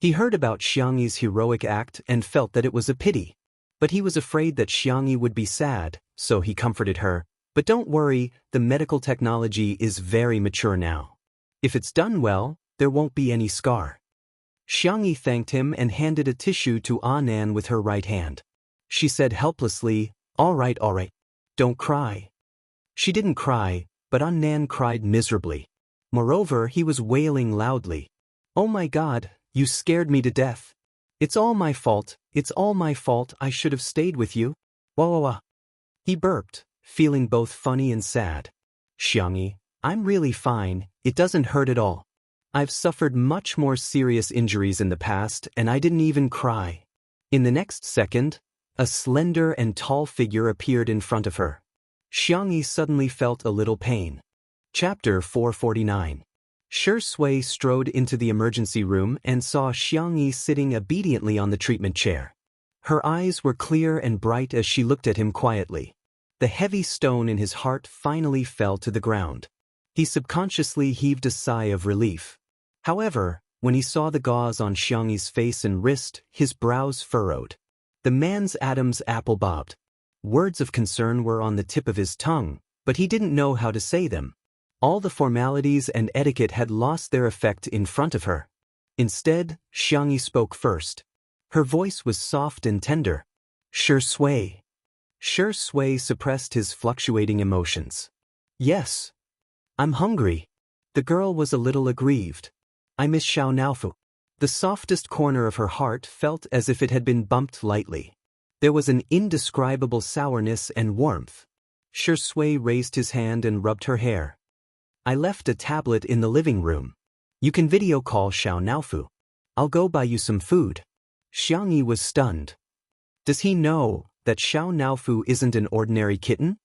He heard about Xiangyi's heroic act and felt that it was a pity. But he was afraid that Xiangyi would be sad, so he comforted her. But don't worry, the medical technology is very mature now. If it's done well, there won't be any scar. Xiangyi thanked him and handed a tissue to Nan with her right hand. She said helplessly, all right, don't cry. She didn't cry, but Nan cried miserably. Moreover, he was wailing loudly. Oh my God, you scared me to death. It's all my fault, I should have stayed with you. Wah. He burped, feeling both funny and sad. Xiangyi, I'm really fine, it doesn't hurt at all. I've suffered much more serious injuries in the past and I didn't even cry. In the next second, a slender and tall figure appeared in front of her. Xiangyi suddenly felt a little pain. Chapter 449. Shi Sui strode into the emergency room and saw Xiangyi sitting obediently on the treatment chair. Her eyes were clear and bright as she looked at him quietly. The heavy stone in his heart finally fell to the ground. He subconsciously heaved a sigh of relief. However, when he saw the gauze on Xiangyi's face and wrist, his brows furrowed. The man's Adam's apple bobbed. Words of concern were on the tip of his tongue, but he didn't know how to say them. All the formalities and etiquette had lost their effect in front of her. Instead, Xiangyi spoke first. Her voice was soft and tender. Shi Sui. Shi Sui suppressed his fluctuating emotions. Yes. I'm hungry. The girl was a little aggrieved. I miss Xiaonaofu. The softest corner of her heart felt as if it had been bumped lightly. There was an indescribable sourness and warmth. Shi Sui raised his hand and rubbed her hair. I left a tablet in the living room. You can video call Xiaonaofu. I'll go buy you some food. Xiangyi was stunned. Does he know that Xiaonaofu isn't an ordinary kitten?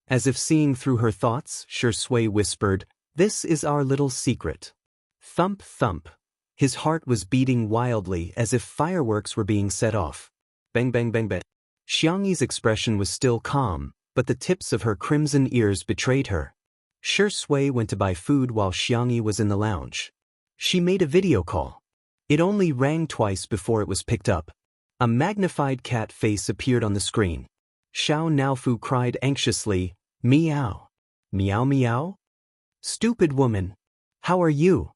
As if seeing through her thoughts, Shi Sui whispered, This is our little secret. Thump thump. His heart was beating wildly as if fireworks were being set off. Bang bang bang bang. Xiangyi's expression was still calm, but the tips of her crimson ears betrayed her. Shi Sui went to buy food while Xiangyi was in the lounge. She made a video call. It only rang twice before it was picked up. A magnified cat face appeared on the screen. Xiaonaofu cried anxiously, Meow. Meow meow? Stupid woman. How are you?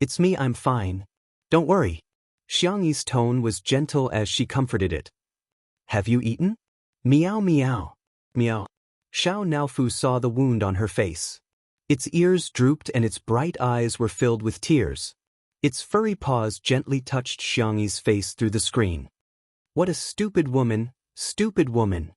It's me, I'm fine. Don't worry. Xiangyi's tone was gentle as she comforted it. Have you eaten? Meow meow. Meow. Xiaonaofu saw the wound on her face. Its ears drooped and its bright eyes were filled with tears. Its furry paws gently touched Xiangyi's face through the screen. What a stupid woman, stupid woman.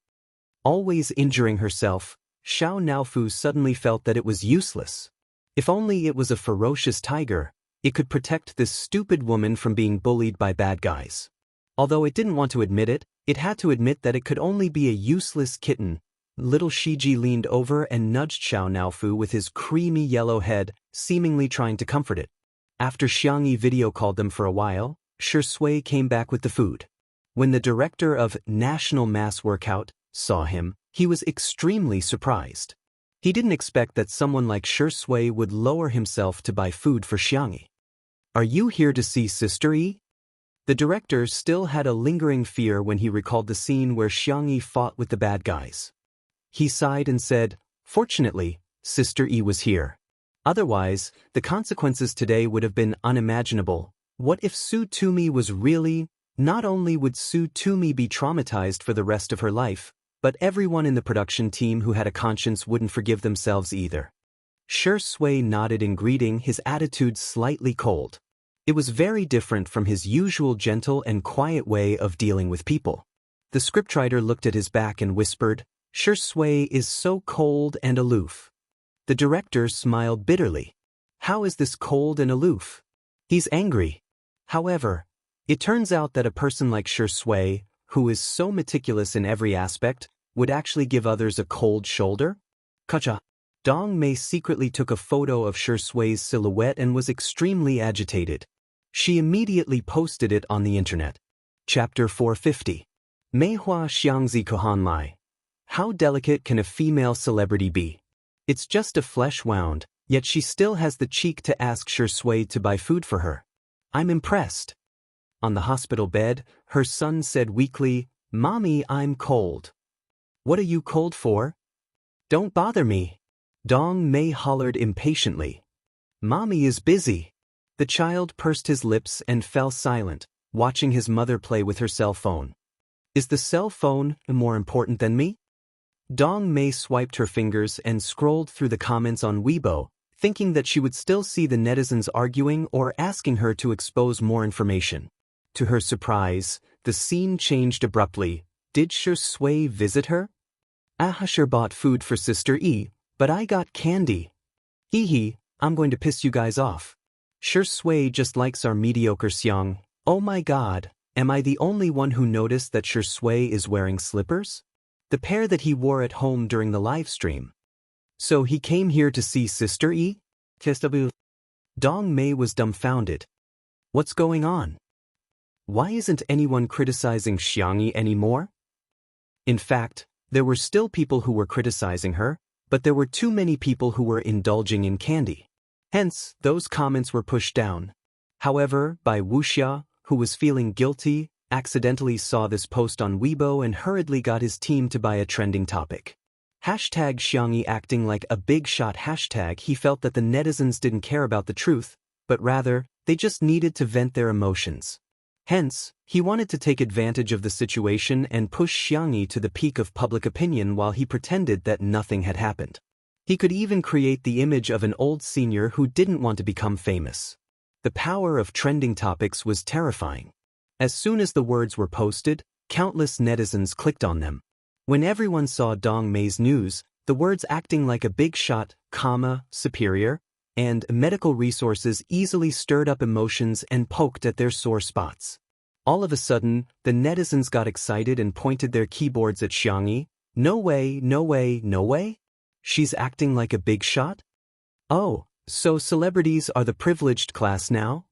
Always injuring herself, Xiaonaofu suddenly felt that it was useless. If only it was a ferocious tiger, it could protect this stupid woman from being bullied by bad guys. Although it didn't want to admit it, it had to admit that it could only be a useless kitten. Little Shiji leaned over and nudged Xiaonaofu with his creamy yellow head, seemingly trying to comfort it. After Xiangyi video called them for a while, Shi Sui came back with the food. When the director of National Mass Workout saw him, he was extremely surprised. He didn't expect that someone like Shi Sui would lower himself to buy food for Xiangyi. Are you here to see Sister Yi? The director still had a lingering fear when he recalled the scene where Xiangyi fought with the bad guys. He sighed and said, Fortunately, Sister Yi was here. Otherwise, the consequences today would have been unimaginable. What if Su Tumi was really... Not only would Su Tumi be traumatized for the rest of her life, but everyone in the production team who had a conscience wouldn't forgive themselves either. Shi Sui nodded in greeting, his attitude slightly cold. It was very different from his usual gentle and quiet way of dealing with people. The scriptwriter looked at his back and whispered, Shi Sui is so cold and aloof. The director smiled bitterly. How is this cold and aloof? He's angry. However, it turns out that a person like Shi Sui, who is so meticulous in every aspect, would actually give others a cold shoulder? Kacha. Dong Mei secretly took a photo of Shi Sui's silhouette and was extremely agitated. She immediately posted it on the internet. Chapter 450. Meihua Xiangzi Kohanlai. How delicate can a female celebrity be? It's just a flesh wound, yet she still has the cheek to ask Shi Sui to buy food for her. I'm impressed. On the hospital bed, her son said weakly, "Mommy, I'm cold." "What are you cold for?" "Don't bother me." Dong Mei hollered impatiently. "Mommy is busy." The child pursed his lips and fell silent, watching his mother play with her cell phone. "Is the cell phone more important than me?" Dong Mei swiped her fingers and scrolled through the comments on Weibo, thinking that she would still see the netizens arguing or asking her to expose more information. To her surprise, the scene changed abruptly. Did Shi Sui visit her? "Ahasher bought food for Sister E, but I got candy. Hee, I'm going to piss you guys off. Shi Sui just likes our mediocre Xiang. Oh my god, am I the only one who noticed that Shi Sui is wearing slippers? The pair that he wore at home during the live stream. So he came here to see Sister E? KSW. Dong Mei was dumbfounded. What's going on? Why isn't anyone criticizing Xiangyi anymore? In fact, there were still people who were criticizing her, but there were too many people who were indulging in candy. Hence, those comments were pushed down. However, Bai Wuxia, who was feeling guilty, accidentally saw this post on Weibo and hurriedly got his team to buy a trending topic. Hashtag Xiangyi acting like a big shot. Hashtag he felt that the netizens didn't care about the truth, but rather, they just needed to vent their emotions. Hence, he wanted to take advantage of the situation and push Xiangyi to the peak of public opinion while he pretended that nothing had happened. He could even create the image of an old senior who didn't want to become famous. The power of trending topics was terrifying. As soon as the words were posted, countless netizens clicked on them. When everyone saw Dong Mei's news, the words acting like a big shot, superior, and medical resources easily stirred up emotions and poked at their sore spots. All of a sudden, the netizens got excited and pointed their keyboards at Xiangyi. No way, no way, no way? She's acting like a big shot? Oh, so celebrities are the privileged class now?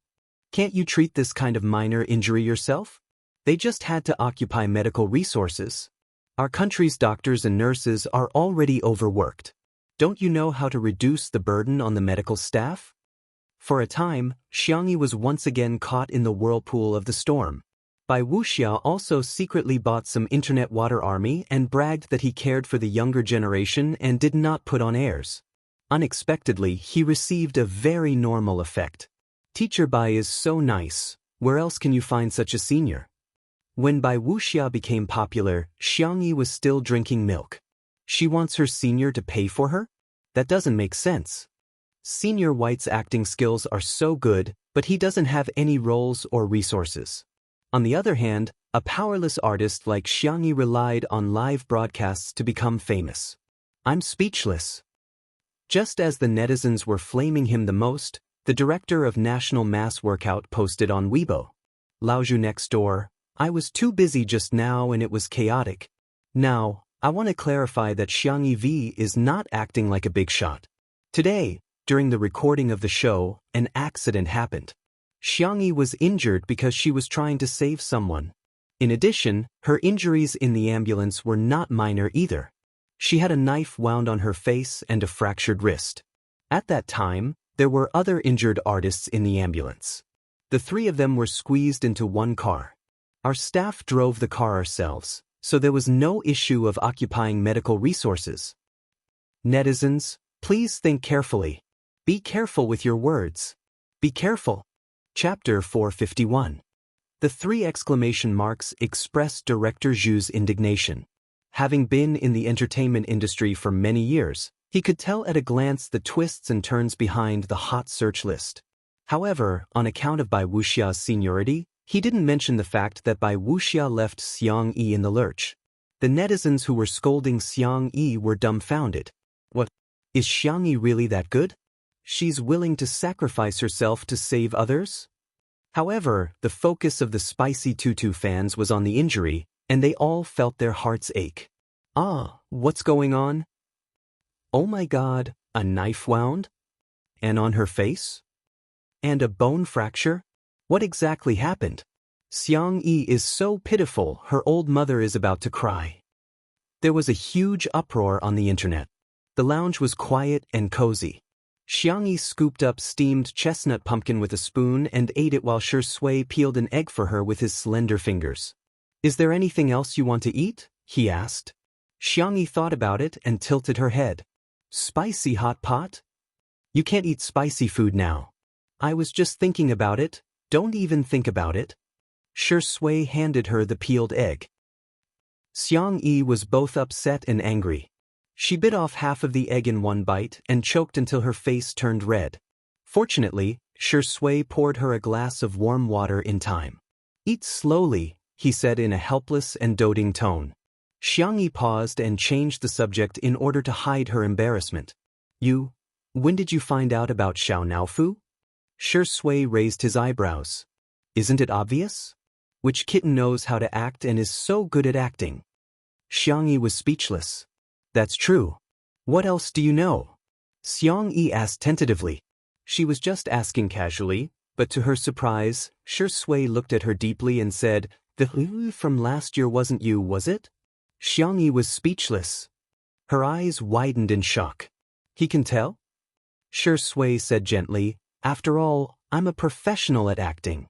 Can't you treat this kind of minor injury yourself? They just had to occupy medical resources. Our country's doctors and nurses are already overworked. Don't you know how to reduce the burden on the medical staff? For a time, Xiangyi was once again caught in the whirlpool of the storm. Bai Wuxia also secretly bought some internet water army and bragged that he cared for the younger generation and did not put on airs. Unexpectedly, he received a very normal effect. Teacher Bai is so nice, where else can you find such a senior? When Bai Wuxia became popular, Xiangyi was still drinking milk. She wants her senior to pay for her? That doesn't make sense. Senior White's acting skills are so good, but he doesn't have any roles or resources. On the other hand, a powerless artist like Xiangyi relied on live broadcasts to become famous. I'm speechless. Just as the netizens were flaming him the most, the director of National Mass Workout posted on Weibo. Laozhu next door, I was too busy just now and it was chaotic. Now, I want to clarify that Xiangyi V is not acting like a big shot. Today, during the recording of the show, an accident happened. Xiangyi was injured because she was trying to save someone. In addition, her injuries in the ambulance were not minor either. She had a knife wound on her face and a fractured wrist. At that time, there were other injured artists in the ambulance. The three of them were squeezed into one car. Our staff drove the car ourselves, so there was no issue of occupying medical resources. Netizens, please think carefully. Be careful with your words. Be careful. Chapter 451. The three exclamation marks expressed Director Zhu's indignation. Having been in the entertainment industry for many years, he could tell at a glance the twists and turns behind the hot search list. However, on account of Bai Wuxia's seniority, he didn't mention the fact that Bai Wuxia left Xiangyi in the lurch. The netizens who were scolding Xiangyi were dumbfounded. What? Is Xiangyi really that good? She's willing to sacrifice herself to save others? However, the focus of the Spicy Tutu fans was on the injury, and they all felt their hearts ache. Ah, what's going on? Oh my god, a knife wound? And on her face? And a bone fracture? What exactly happened? Xiangyi is so pitiful, her old mother is about to cry. There was a huge uproar on the internet. The lounge was quiet and cozy. Xiangyi scooped up steamed chestnut pumpkin with a spoon and ate it while Shui peeled an egg for her with his slender fingers. Is there anything else you want to eat? He asked. Xiangyi thought about it and tilted her head. Spicy hot pot? You can't eat spicy food now. I was just thinking about it. Don't even think about it. Shui handed her the peeled egg. Xiangyi was both upset and angry. She bit off half of the egg in one bite and choked until her face turned red. Fortunately, Shui poured her a glass of warm water in time. Eat slowly, he said in a helpless and doting tone. Xiangyi paused and changed the subject in order to hide her embarrassment. When did you find out about Xiao Naofu? Shui raised his eyebrows. Isn't it obvious? Which kitten knows how to act and is so good at acting? Xiangyi was speechless. That's true. What else do you know? Xiangyi asked tentatively. She was just asking casually, but to her surprise, Shui looked at her deeply and said, The from last year wasn't you, was it? Xiangyi was speechless. Her eyes widened in shock. He can tell? Shui said gently, After all, I'm a professional at acting.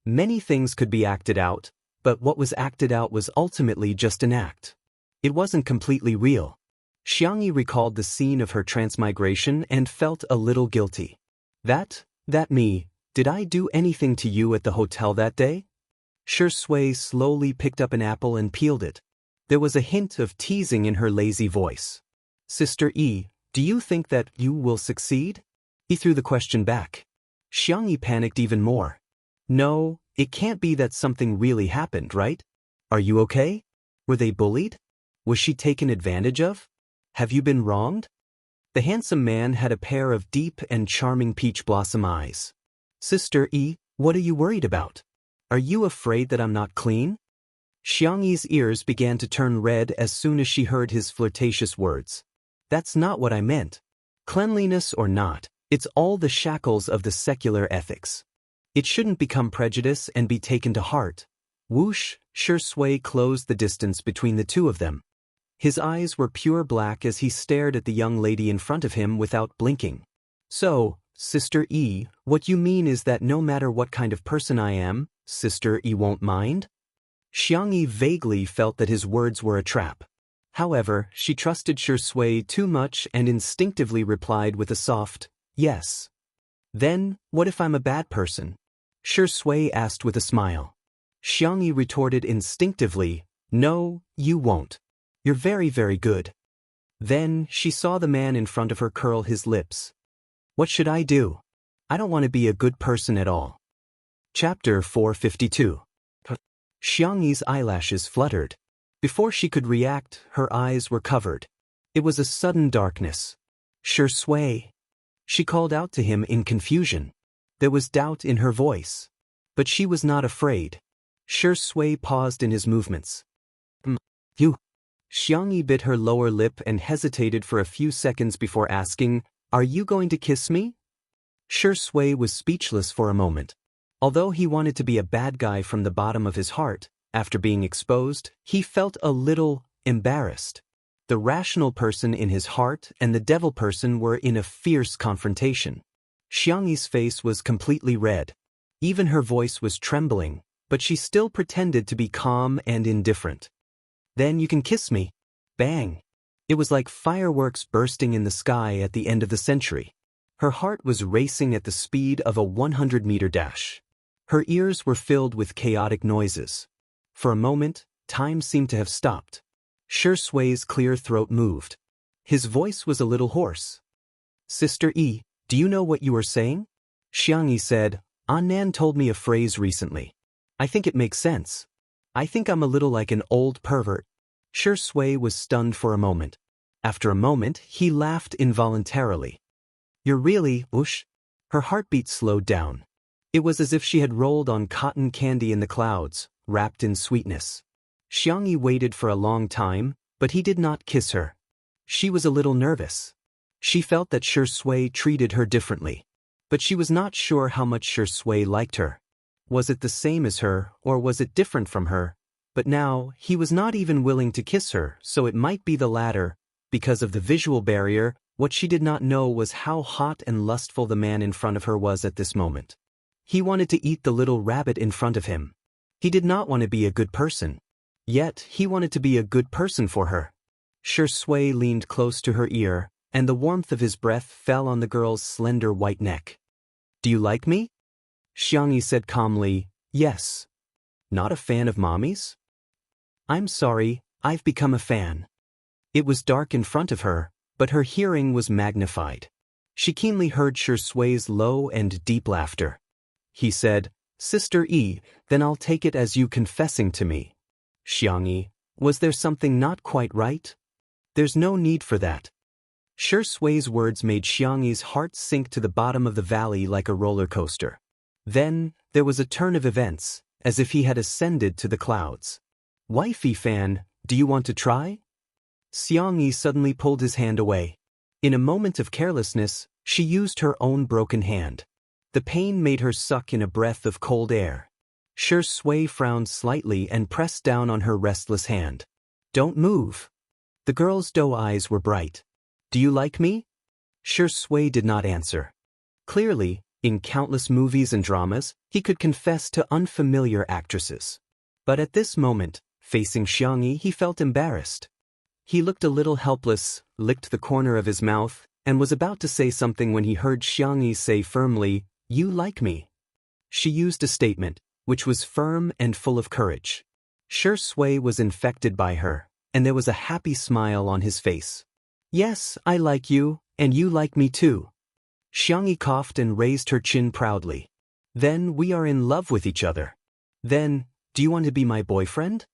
Many things could be acted out, but what was acted out was ultimately just an act. It wasn't completely real. Xiangyi recalled the scene of her transmigration and felt a little guilty. That me, did I do anything to you at the hotel that day? Shui slowly picked up an apple and peeled it. There was a hint of teasing in her lazy voice. Sister Yi, do you think that you will succeed? He threw the question back. Xiangyi panicked even more. No, it can't be that something really happened, right? Are you okay? Were they bullied? Was she taken advantage of? Have you been wronged? The handsome man had a pair of deep and charming peach blossom eyes. Sister Yi, what are you worried about? Are you afraid that I'm not clean? Xiangyi's ears began to turn red as soon as she heard his flirtatious words. That's not what I meant. Cleanliness or not, it's all the shackles of the secular ethics. It shouldn't become prejudice and be taken to heart. Whoosh, Shui closed the distance between the two of them. His eyes were pure black as he stared at the young lady in front of him without blinking. So, Sister Yi, what you mean is that no matter what kind of person I am, Sister Yi won't mind? Xiangyi vaguely felt that his words were a trap. However, she trusted Shui too much and instinctively replied with a soft, yes. Then, what if I'm a bad person? Shui asked with a smile. Xiangyi retorted instinctively, no, you won't. You're very, very good. Then, she saw the man in front of her curl his lips. What should I do? I don't want to be a good person at all. Chapter 452. Xiangyi's eyelashes fluttered. Before she could react, her eyes were covered. It was a sudden darkness. Shui. She called out to him in confusion. There was doubt in her voice. But she was not afraid. Shui paused in his movements. You. Xiangyi bit her lower lip and hesitated for a few seconds before asking, Are you going to kiss me? Shui was speechless for a moment. Although he wanted to be a bad guy from the bottom of his heart, after being exposed, he felt a little embarrassed. The rational person in his heart and the devil person were in a fierce confrontation. Xiangyi's face was completely red. Even her voice was trembling, but she still pretended to be calm and indifferent. Then you can kiss me. Bang. It was like fireworks bursting in the sky at the end of the century. Her heart was racing at the speed of a 100-meter dash. Her ears were filled with chaotic noises. For a moment, time seemed to have stopped. Shui's clear throat moved. His voice was a little hoarse. Sister Yi, do you know what you are saying? Xiangyi said, Annan told me a phrase recently. I think it makes sense. I think I'm a little like an old pervert. Shui was stunned for a moment. After a moment, he laughed involuntarily. You're really, whoosh? Her heartbeat slowed down. It was as if she had rolled on cotton candy in the clouds, wrapped in sweetness. Xiangyi waited for a long time, but he did not kiss her. She was a little nervous. She felt that Shui treated her differently. But she was not sure how much Shui liked her. Was it the same as her, or was it different from her? But now, he was not even willing to kiss her, so it might be the latter. Because of the visual barrier, What she did not know was how hot and lustful the man in front of her was at this moment. He wanted to eat the little rabbit in front of him. He did not want to be a good person. Yet, he wanted to be a good person for her. Shui leaned close to her ear, and the warmth of his breath fell on the girl's slender white neck. "Do you like me?" Xianxia said calmly, "Yes." "Not a fan of mommies?" "I'm sorry, I've become a fan." It was dark in front of her, but her hearing was magnified. She keenly heard Shui's low and deep laughter. He said, "Sister E, then I'll take it as you confessing to me." "Xianxia, was there something not quite right?" "There's no need for that." Shui's words made Xiangyi's heart sink to the bottom of the valley like a roller coaster. Then, there was a turn of events, as if he had ascended to the clouds. "Wifey fan, do you want to try?" Xiangyi suddenly pulled his hand away. In a moment of carelessness, she used her own broken hand. The pain made her suck in a breath of cold air. Shui frowned slightly and pressed down on her restless hand. "Don't move." The girl's doe eyes were bright. "Do you like me?" Shui did not answer. Clearly, in countless movies and dramas, he could confess to unfamiliar actresses. But at this moment, facing Xiangyi, he felt embarrassed. He looked a little helpless, licked the corner of his mouth, and was about to say something when he heard Xiangyi say firmly, "You like me." She used a statement, which was firm and full of courage. Shui was infected by her, and there was a happy smile on his face. "Yes, I like you, and you like me too." Xiangyi coughed and raised her chin proudly. "Then we are in love with each other. Then, do you want to be my boyfriend?"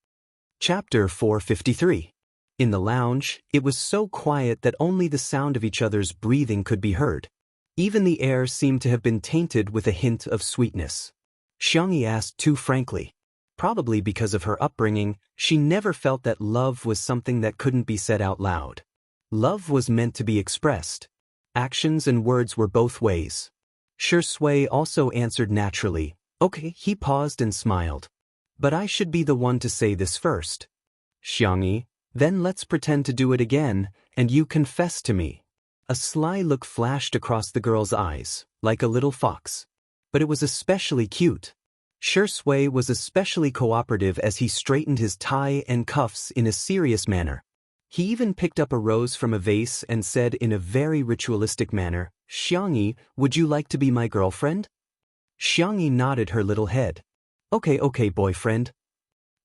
Chapter 453. In the lounge, it was so quiet that only the sound of each other's breathing could be heard. Even the air seemed to have been tainted with a hint of sweetness. Xiangyi asked too frankly. Probably because of her upbringing, she never felt that love was something that couldn't be said out loud. Love was meant to be expressed. Actions and words were both ways. Shui also answered naturally. "Okay," he paused and smiled. "But I should be the one to say this first." "Xiangyi, then let's pretend to do it again, and you confess to me." A sly look flashed across the girl's eyes, like a little fox. But it was especially cute. Shui was especially cooperative as he straightened his tie and cuffs in a serious manner. He even picked up a rose from a vase and said in a very ritualistic manner, "Xiangyi, would you like to be my girlfriend?" Xiangyi nodded her little head. Okay, boyfriend."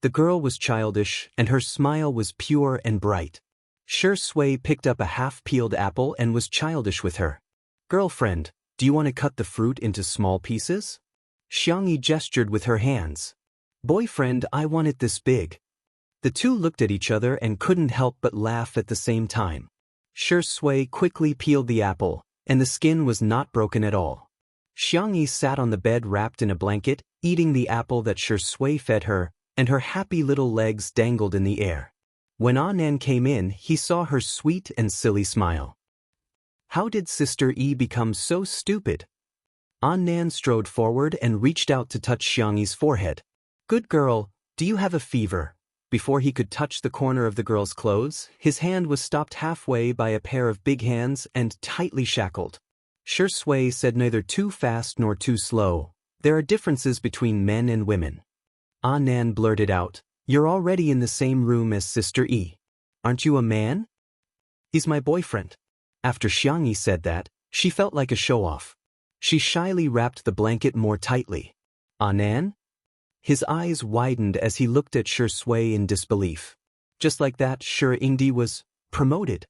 The girl was childish, and her smile was pure and bright. Shui picked up a half-peeled apple and was childish with her. "Girlfriend, do you want to cut the fruit into small pieces?" Xiangyi gestured with her hands. "Boyfriend, I want it this big." The two looked at each other and couldn't help but laugh at the same time. Shui quickly peeled the apple, and the skin was not broken at all. Xiangyi sat on the bed wrapped in a blanket, eating the apple that Shui fed her, and her happy little legs dangled in the air. When Nan came in, he saw her sweet and silly smile. How did Sister E become so stupid? Nan strode forward and reached out to touch Xiangyi's forehead. "Good girl, do you have a fever?" Before he could touch the corner of the girl's clothes, his hand was stopped halfway by a pair of big hands and tightly shackled. Shui said neither too fast nor too slow. "There are differences between men and women." Nan blurted out, "You're already in the same room as Sister E. Aren't you a man?" "He's my boyfriend." After Xiangyi said that, she felt like a show-off. She shyly wrapped the blanket more tightly. "Nan?" His eyes widened as he looked at Shui in disbelief. Just like that, Xiangyi was promoted.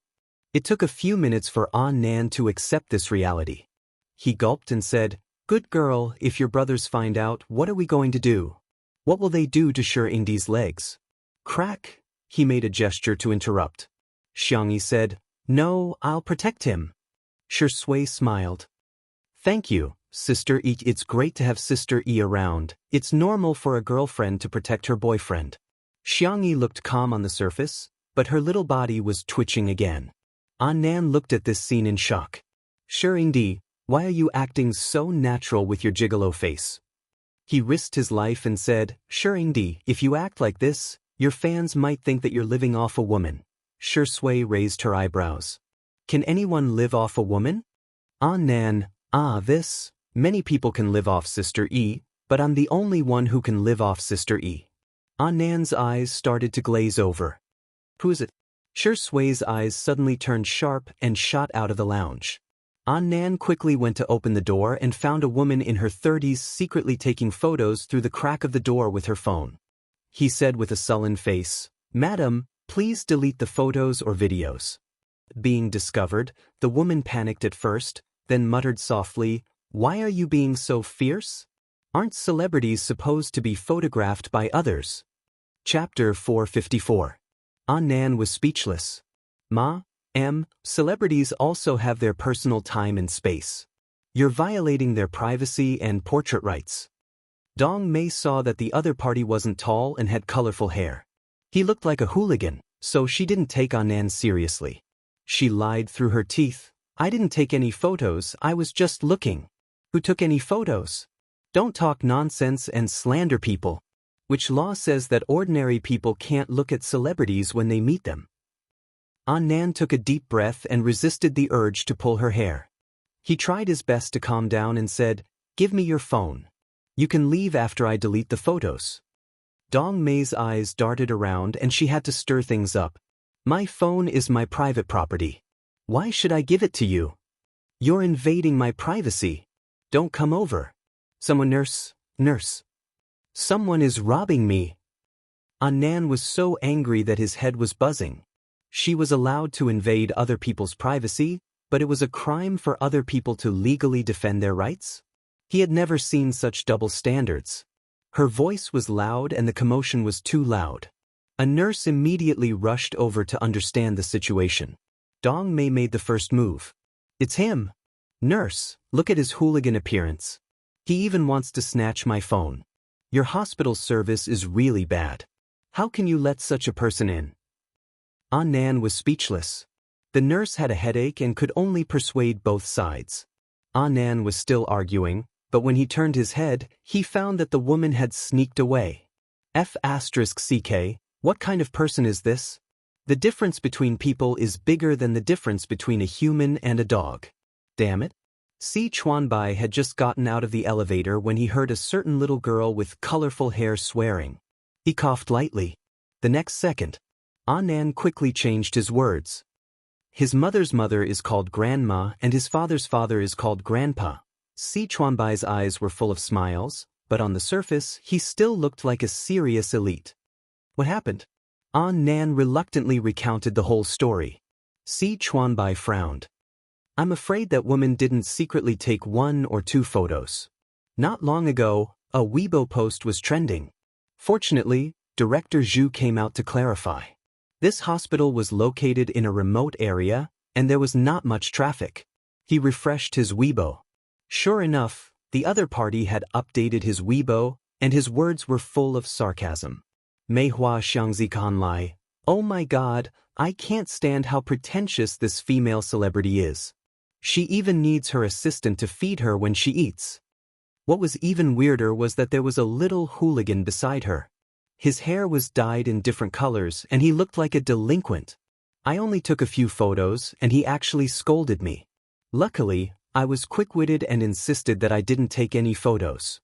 It took a few minutes for Nan to accept this reality. He gulped and said, "Good girl, if your brothers find out, what are we going to do? What will they do to Xiangyi's legs?" "Crack," he made a gesture to interrupt. Xiangyi said, "No, I'll protect him." Shui smiled. "Thank you, Sister E. It's great to have Sister E around. It's normal for a girlfriend to protect her boyfriend." Xiangyi looked calm on the surface, but her little body was twitching again. Nan looked at this scene in shock. "Xiangyi, why are you acting so natural with your gigolo face?" He risked his life and said, "Xiangyi, if you act like this, your fans might think that you're living off a woman." Shui raised her eyebrows. Can anyone live off a woman? Ah Nan, many people can live off Sister E, but I'm the only one who can live off Sister E. Ah Nan's eyes started to glaze over. Who is it? Sure Sui's eyes suddenly turned sharp and shot out of the lounge. Ah Nan quickly went to open the door and found a woman in her 30s secretly taking photos through the crack of the door with her phone. He said with a sullen face, "Madam, please delete the photos or videos." Being discovered, the woman panicked at first, then muttered softly, "Why are you being so fierce? Aren't celebrities supposed to be photographed by others?" Chapter 454. Ah Nan was speechless. Celebrities also have their personal time and space. You're violating their privacy and portrait rights. Dong Mei saw that the other party wasn't tall and had colorful hair. He looked like a hooligan, so she didn't take Ah Nan seriously. She lied through her teeth. "I didn't take any photos, I was just looking." "Who took any photos? Don't talk nonsense and slander people. Which law says that ordinary people can't look at celebrities when they meet them?" Ah Nan took a deep breath and resisted the urge to pull her hair. He tried his best to calm down and said, "Give me your phone. You can leave after I delete the photos." Dong Mei's eyes darted around and she had to stir things up. "My phone is my private property. Why should I give it to you? You're invading my privacy. Don't come over. Someone nurse. Someone is robbing me." Ah Nan was so angry that his head was buzzing. She was allowed to invade other people's privacy, but it was a crime for other people to legally defend their rights? He had never seen such double standards. Her voice was loud and the commotion was too loud. A nurse immediately rushed over to understand the situation. Dong Mei made the first move. "It's him. Nurse, look at his hooligan appearance. He even wants to snatch my phone. Your hospital service is really bad. How can you let such a person in?" Ah Nan was speechless. The nurse had a headache and could only persuade both sides. Ah Nan was still arguing, but when he turned his head, he found that the woman had sneaked away. F***, what kind of person is this? The difference between people is bigger than the difference between a human and a dog. Damn it. Si Chuanbai had just gotten out of the elevator when he heard a certain little girl with colorful hair swearing. He coughed lightly. The next second, Ah Nan quickly changed his words. His mother's mother is called grandma and his father's father is called grandpa. Si Chuanbai's eyes were full of smiles, but on the surface, he still looked like a serious elite. What happened? Ah Nan reluctantly recounted the whole story. Si Chuanbai frowned. "I'm afraid that woman didn't secretly take 1 or 2 photos. Not long ago, a Weibo post was trending. Fortunately, Director Zhu came out to clarify. This hospital was located in a remote area, and there was not much traffic." He refreshed his Weibo. Sure enough, the other party had updated his Weibo, and his words were full of sarcasm. "Meihua Xiangzi Lai. Oh my god, I can't stand how pretentious this female celebrity is. She even needs her assistant to feed her when she eats." What was even weirder was that there was a little hooligan beside her. His hair was dyed in different colors and he looked like a delinquent. "I only took a few photos and he actually scolded me. Luckily, I was quick-witted and insisted that I didn't take any photos.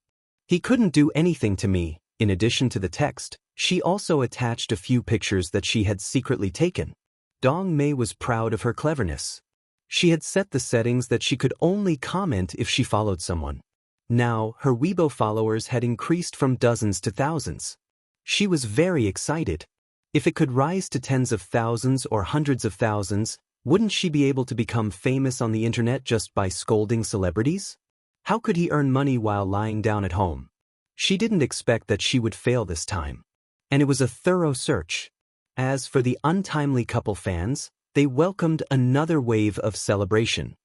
He couldn't do anything to me." In addition to the text, she also attached a few pictures that she had secretly taken. Dong Mei was proud of her cleverness. She had set the settings that she could only comment if she followed someone. Now, her Weibo followers had increased from dozens to thousands. She was very excited. If it could rise to tens of thousands or hundreds of thousands, wouldn't she be able to become famous on the internet just by scolding celebrities? How could he earn money while lying down at home? She didn't expect that she would fail this time. And it was a thorough search. As for the untimely couple fans, they welcomed another wave of celebration.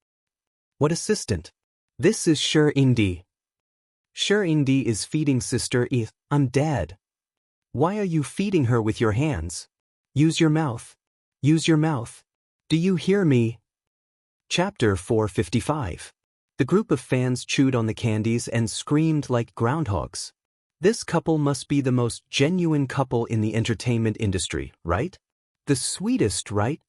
"What assistant? This is Sure Indi. Sure Indi is feeding Sister E. I'm dead. Why are you feeding her with your hands? Use your mouth. Use your mouth. Do you hear me?" Chapter 455. The group of fans chewed on the candies and screamed like groundhogs. This couple must be the most genuine couple in the entertainment industry, right? The sweetest, right?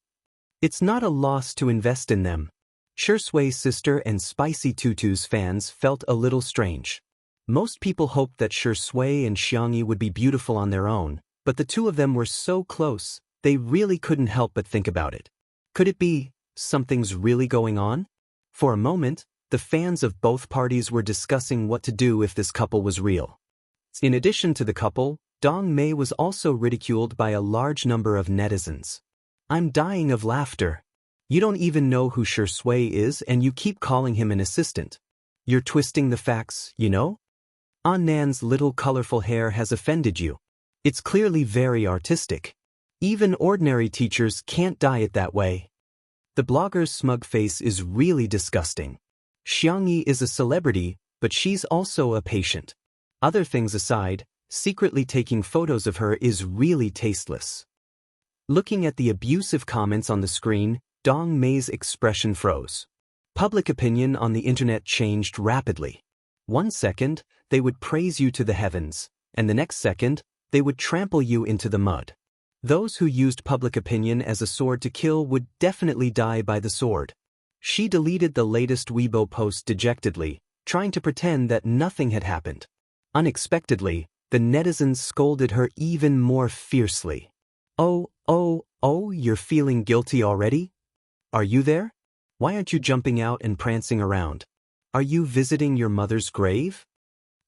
It's not a loss to invest in them. Shui's sister and Spicy Tutu's fans felt a little strange. Most people hoped that Shui and Xianxia would be beautiful on their own, but the two of them were so close, they really couldn't help but think about it. Could it be something's really going on? For a moment, the fans of both parties were discussing what to do if this couple was real. In addition to the couple, Dong Mei was also ridiculed by a large number of netizens. I'm dying of laughter. You don't even know who Shui is and you keep calling him an assistant. You're twisting the facts, you know? Annan's little colorful hair has offended you. It's clearly very artistic. Even ordinary teachers can't dye it that way. The blogger's smug face is really disgusting. Xianxia is a celebrity, but she's also a patient. Other things aside, secretly taking photos of her is really tasteless. Looking at the abusive comments on the screen, Dong Mei's expression froze. Public opinion on the internet changed rapidly. 1 second, they would praise you to the heavens, and the next second, they would trample you into the mud. Those who used public opinion as a sword to kill would definitely die by the sword. She deleted the latest Weibo post dejectedly, trying to pretend that nothing had happened. Unexpectedly, the netizens scolded her even more fiercely. Oh, you're feeling guilty already? Are you there? Why aren't you jumping out and prancing around? Are you visiting your mother's grave?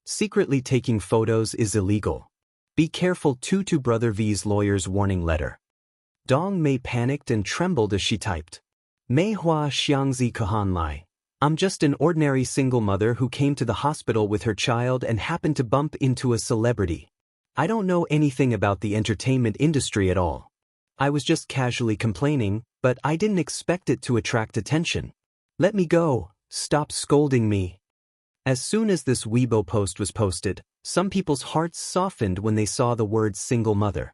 Secretly taking photos is illegal. Be careful. Tutu Brother V's lawyer's warning letter. Dong Mei panicked and trembled as she typed. Mei Hua Xiangzi Kahan Lai. I'm just an ordinary single mother who came to the hospital with her child and happened to bump into a celebrity. I don't know anything about the entertainment industry at all. I was just casually complaining, but I didn't expect it to attract attention. Let me go. Stop scolding me. As soon as this Weibo post was posted, some people's hearts softened when they saw the word single mother.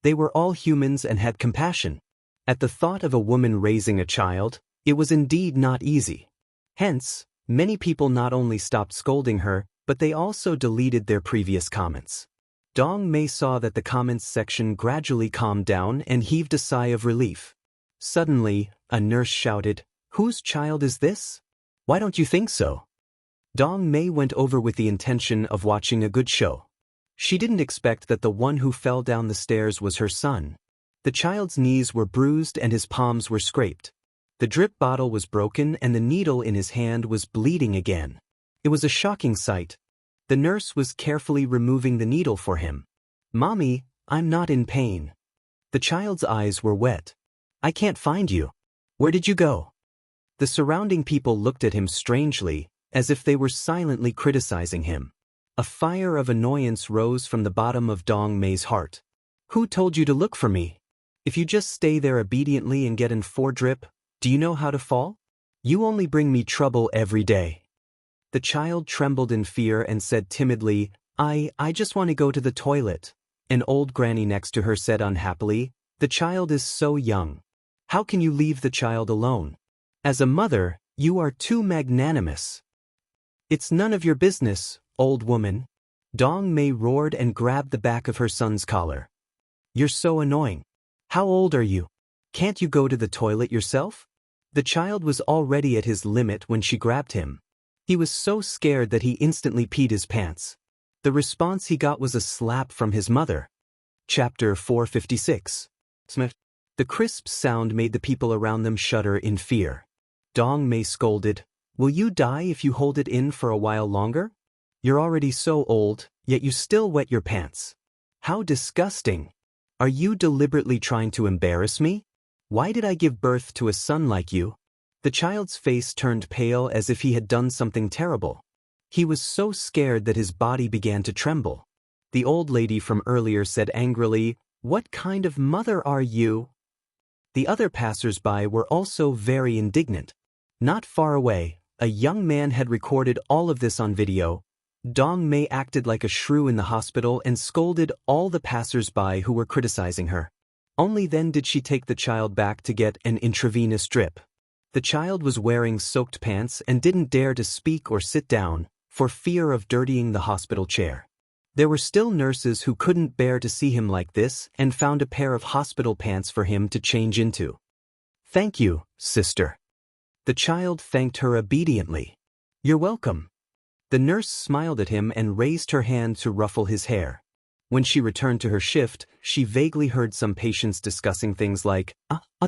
They were all humans and had compassion. At the thought of a woman raising a child, it was indeed not easy. Hence, many people not only stopped scolding her, but they also deleted their previous comments. Dong Mei saw that the comments section gradually calmed down and heaved a sigh of relief. Suddenly, a nurse shouted, "Whose child is this? Why don't you think so?" Dong Mei went over with the intention of watching a good show. She didn't expect that the one who fell down the stairs was her son. The child's knees were bruised and his palms were scraped. The drip bottle was broken and the needle in his hand was bleeding again. It was a shocking sight. The nurse was carefully removing the needle for him. "Mommy, I'm not in pain." The child's eyes were wet. "I can't find you. Where did you go?" The surrounding people looked at him strangely, as if they were silently criticizing him. A fire of annoyance rose from the bottom of Dong Mei's heart. "Who told you to look for me? If you just stay there obediently and get in 4 drip, do you know how to fall? You only bring me trouble every day." The child trembled in fear and said timidly, I just want to go to the toilet." An old granny next to her said unhappily, "The child is so young. How can you leave the child alone? As a mother, you are too magnanimous." "It's none of your business, old woman." Dong Mei roared and grabbed the back of her son's collar. "You're so annoying. How old are you? Can't you go to the toilet yourself?" The child was already at his limit when she grabbed him. He was so scared that he instantly peed his pants. The response he got was a slap from his mother. Chapter 456. The crisp sound made the people around them shudder in fear. Dong Mei scolded, "Will you die if you hold it in for a while longer? You're already so old, yet you still wet your pants. How disgusting! Are you deliberately trying to embarrass me? Why did I give birth to a son like you?" The child's face turned pale as if he had done something terrible. He was so scared that his body began to tremble. The old lady from earlier said angrily, "What kind of mother are you?" The other passers-by were also very indignant. Not far away, a young man had recorded all of this on video. Dong Mei acted like a shrew in the hospital and scolded all the passers-by who were criticizing her. Only then did she take the child back to get an intravenous drip. The child was wearing soaked pants and didn't dare to speak or sit down, for fear of dirtying the hospital chair. There were still nurses who couldn't bear to see him like this and found a pair of hospital pants for him to change into. Thank you, sister. The child thanked her obediently. You're welcome. The nurse smiled at him and raised her hand to ruffle his hair. When she returned to her shift, she vaguely heard some patients discussing things like,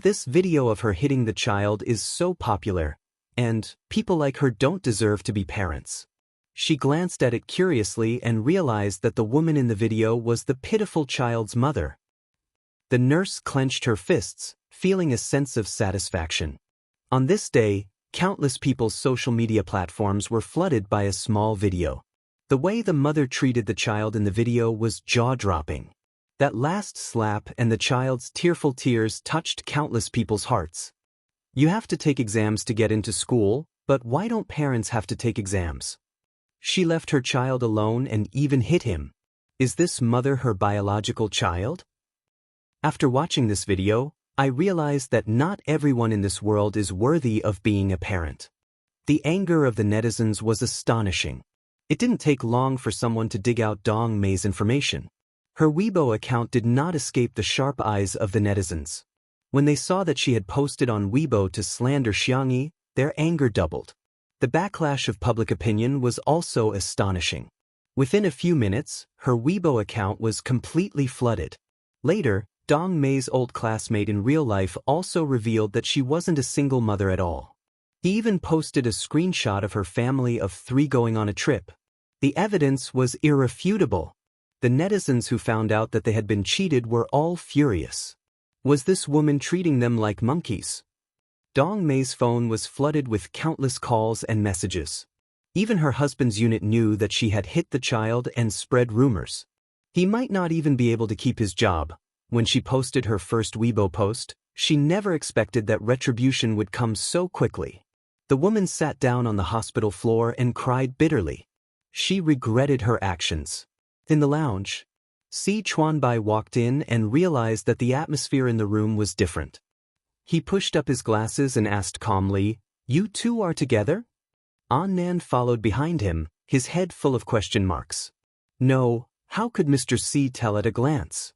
this video of her hitting the child is so popular, and people like her don't deserve to be parents. She glanced at it curiously and realized that the woman in the video was the pitiful child's mother. The nurse clenched her fists, feeling a sense of satisfaction. On this day, countless people's social media platforms were flooded by a small video. The way the mother treated the child in the video was jaw-dropping. That last slap and the child's tearful tears touched countless people's hearts. You have to take exams to get into school, but why don't parents have to take exams? She left her child alone and even hit him. Is this mother her biological child? After watching this video, I realized that not everyone in this world is worthy of being a parent. The anger of the netizens was astonishing. It didn't take long for someone to dig out Dong Mei's information. Her Weibo account did not escape the sharp eyes of the netizens. When they saw that she had posted on Weibo to slander Xianxia, their anger doubled. The backlash of public opinion was also astonishing. Within a few minutes, her Weibo account was completely flooded. Later, Dong Mei's old classmate in real life also revealed that she wasn't a single mother at all. He even posted a screenshot of her family of 3 going on a trip. The evidence was irrefutable. The netizens who found out that they had been cheated were all furious. Was this woman treating them like monkeys? Dong Mei's phone was flooded with countless calls and messages. Even her husband's unit knew that she had hit the child and spread rumors. He might not even be able to keep his job. When she posted her first Weibo post, she never expected that retribution would come so quickly. The woman sat down on the hospital floor and cried bitterly. She regretted her actions. In the lounge, Si Chuanbai walked in and realized that the atmosphere in the room was different. He pushed up his glasses and asked calmly, "You two are together?" An Nan followed behind him, his head full of question marks. No, how could Mr. Si tell at a glance?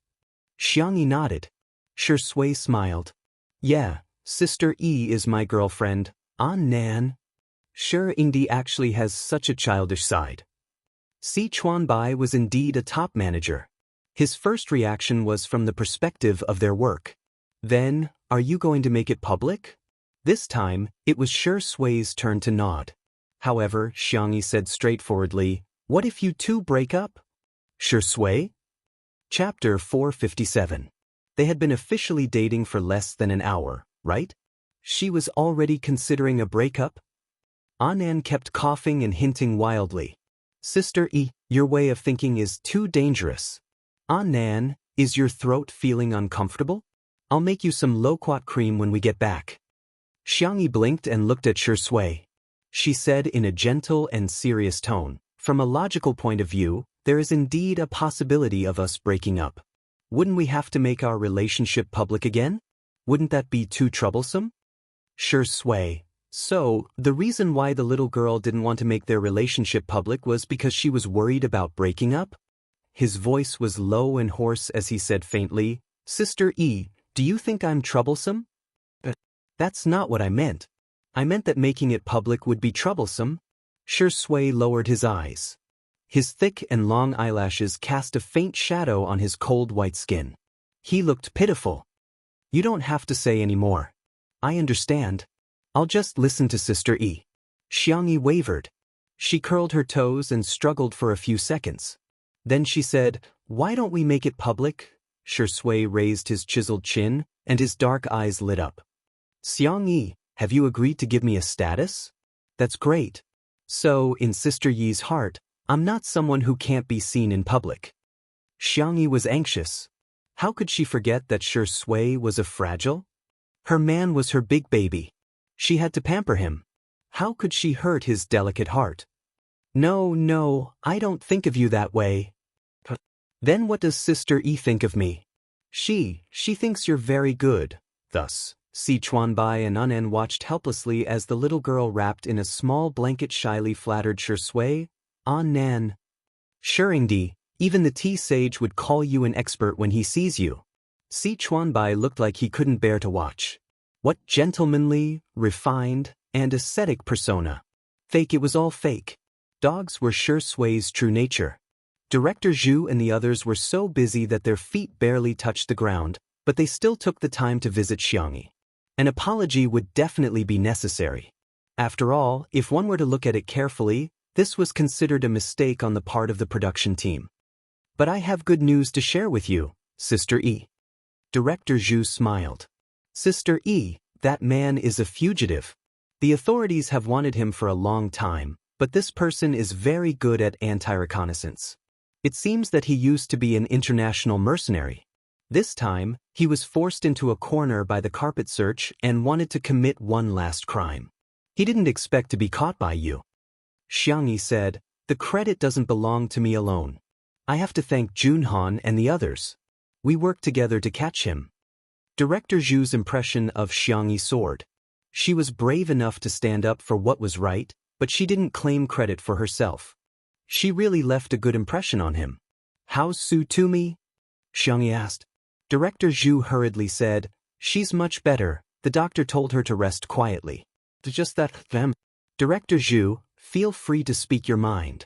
Xianxia nodded. Shui smiled. Yeah, Sister E is my girlfriend, An Nan. Yingdi actually has such a childish side. Si Chuanbai was indeed a top manager. His first reaction was from the perspective of their work. Then, are you going to make it public? This time, it was Shui's turn to nod. However, Xianxia said straightforwardly, what if you two break up? Shui? Chapter 457. They had been officially dating for less than an hour, right? She was already considering a breakup? An Nan kept coughing and hinting wildly. Sister E, your way of thinking is too dangerous. An Nan, is your throat feeling uncomfortable? I'll make you some loquat cream when we get back. Xianxia blinked and looked at Shui. She said in a gentle and serious tone, from a logical point of view, there is indeed a possibility of us breaking up. Wouldn't we have to make our relationship public again? Wouldn't that be too troublesome? Shui. So, the reason why the little girl didn't want to make their relationship public was because she was worried about breaking up? His voice was low and hoarse as he said faintly, Sister E, do you think I'm troublesome? That's not what I meant. I meant that making it public would be troublesome. Shui lowered his eyes. His thick and long eyelashes cast a faint shadow on his cold white skin. He looked pitiful. You don't have to say any more. I understand. I'll just listen to Sister E. Xianxia wavered. She curled her toes and struggled for a few seconds. Then she said, why don't we make it public? Shui raised his chiseled chin, and his dark eyes lit up. Xianxia, have you agreed to give me a status? That's great. So, in Sister Yi's heart, I'm not someone who can't be seen in public. Xianxia was anxious. How could she forget that Shui was a fragile? Her man was her big baby. She had to pamper him. How could she hurt his delicate heart? No, I don't think of you that way. Then what does Sister E think of me? She thinks you're very good. Thus, Si Chuanbai and An Nan watched helplessly as the little girl wrapped in a small blanket shyly flattered Shui. An Nan. Yingdi, even the tea sage would call you an expert when he sees you. Si Chuanbai looked like he couldn't bear to watch. What gentlemanly, refined, and ascetic persona. Fake, it was all fake. Dogs were Shi Sui's true nature. Director Zhu and the others were so busy that their feet barely touched the ground, but they still took the time to visit Xianxia. An apology would definitely be necessary. After all, if one were to look at it carefully, this was considered a mistake on the part of the production team. But I have good news to share with you, Sister E. Director Zhu smiled. Sister E, that man is a fugitive. The authorities have wanted him for a long time, but this person is very good at anti-reconnaissance. It seems that he used to be an international mercenary. This time, he was forced into a corner by the carpet search and wanted to commit one last crime. He didn't expect to be caught by you. Xianxia said, the credit doesn't belong to me alone. I have to thank Junhan and the others. We worked together to catch him. Director Zhu's impression of Xianxia soared. She was brave enough to stand up for what was right, but she didn't claim credit for herself. She really left a good impression on him. How's Su Tumi? Xianxia asked. Director Zhu hurriedly said, she's much better. The doctor told her to rest quietly. Just that, them. Director Zhu, feel free to speak your mind.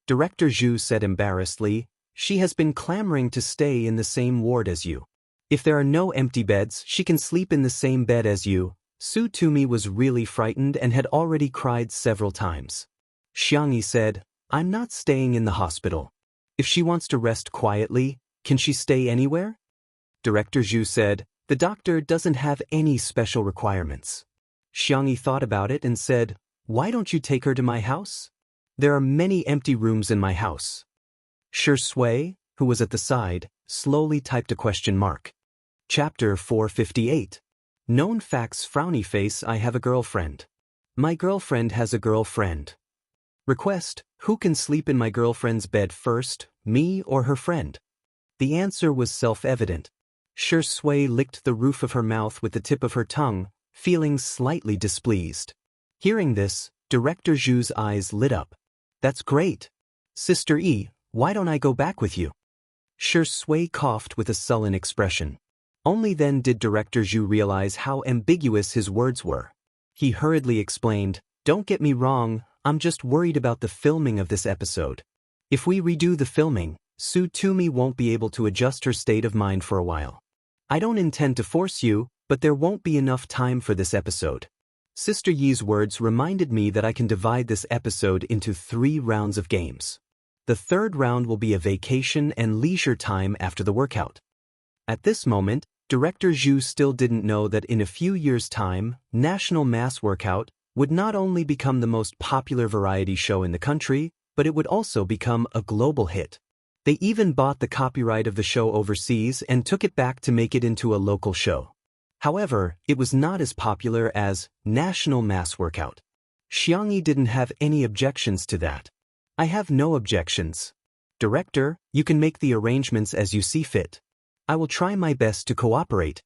Director Zhu said embarrassedly, she has been clamoring to stay in the same ward as you. If there are no empty beds, she can sleep in the same bed as you. Su Tumi was really frightened and had already cried several times. Xianxia said, I'm not staying in the hospital. If she wants to rest quietly, can she stay anywhere? Director Zhu said, the doctor doesn't have any special requirements. Xianxia thought about it and said, why don't you take her to my house? There are many empty rooms in my house. Shi Sui, who was at the side, slowly typed a question mark. Chapter 458. Known facts. Frowny face. I have a girlfriend. My girlfriend has a girlfriend. Request, who can sleep in my girlfriend's bed first, me or her friend? The answer was self-evident. Shi Sui licked the roof of her mouth with the tip of her tongue, feeling slightly displeased. Hearing this, Director Zhu's eyes lit up. That's great. Sister E, why don't I go back with you? Shi Sui coughed with a sullen expression. Only then did Director Zhu realize how ambiguous his words were. He hurriedly explained, don't get me wrong, I'm just worried about the filming of this episode. If we redo the filming, Su Tumi won't be able to adjust her state of mind for a while. I don't intend to force you, but there won't be enough time for this episode. Sister Yi's words reminded me that I can divide this episode into 3 rounds of games. The 3rd round will be a vacation and leisure time after the workout. At this moment, Director Zhu still didn't know that in a few years' time, National Mass Workout would not only become the most popular variety show in the country, but it would also become a global hit. They even bought the copyright of the show overseas and took it back to make it into a local show. However, it was not as popular as National Mass Workout. Xianxia didn't have any objections to that. I have no objections. Director, you can make the arrangements as you see fit. I will try my best to cooperate.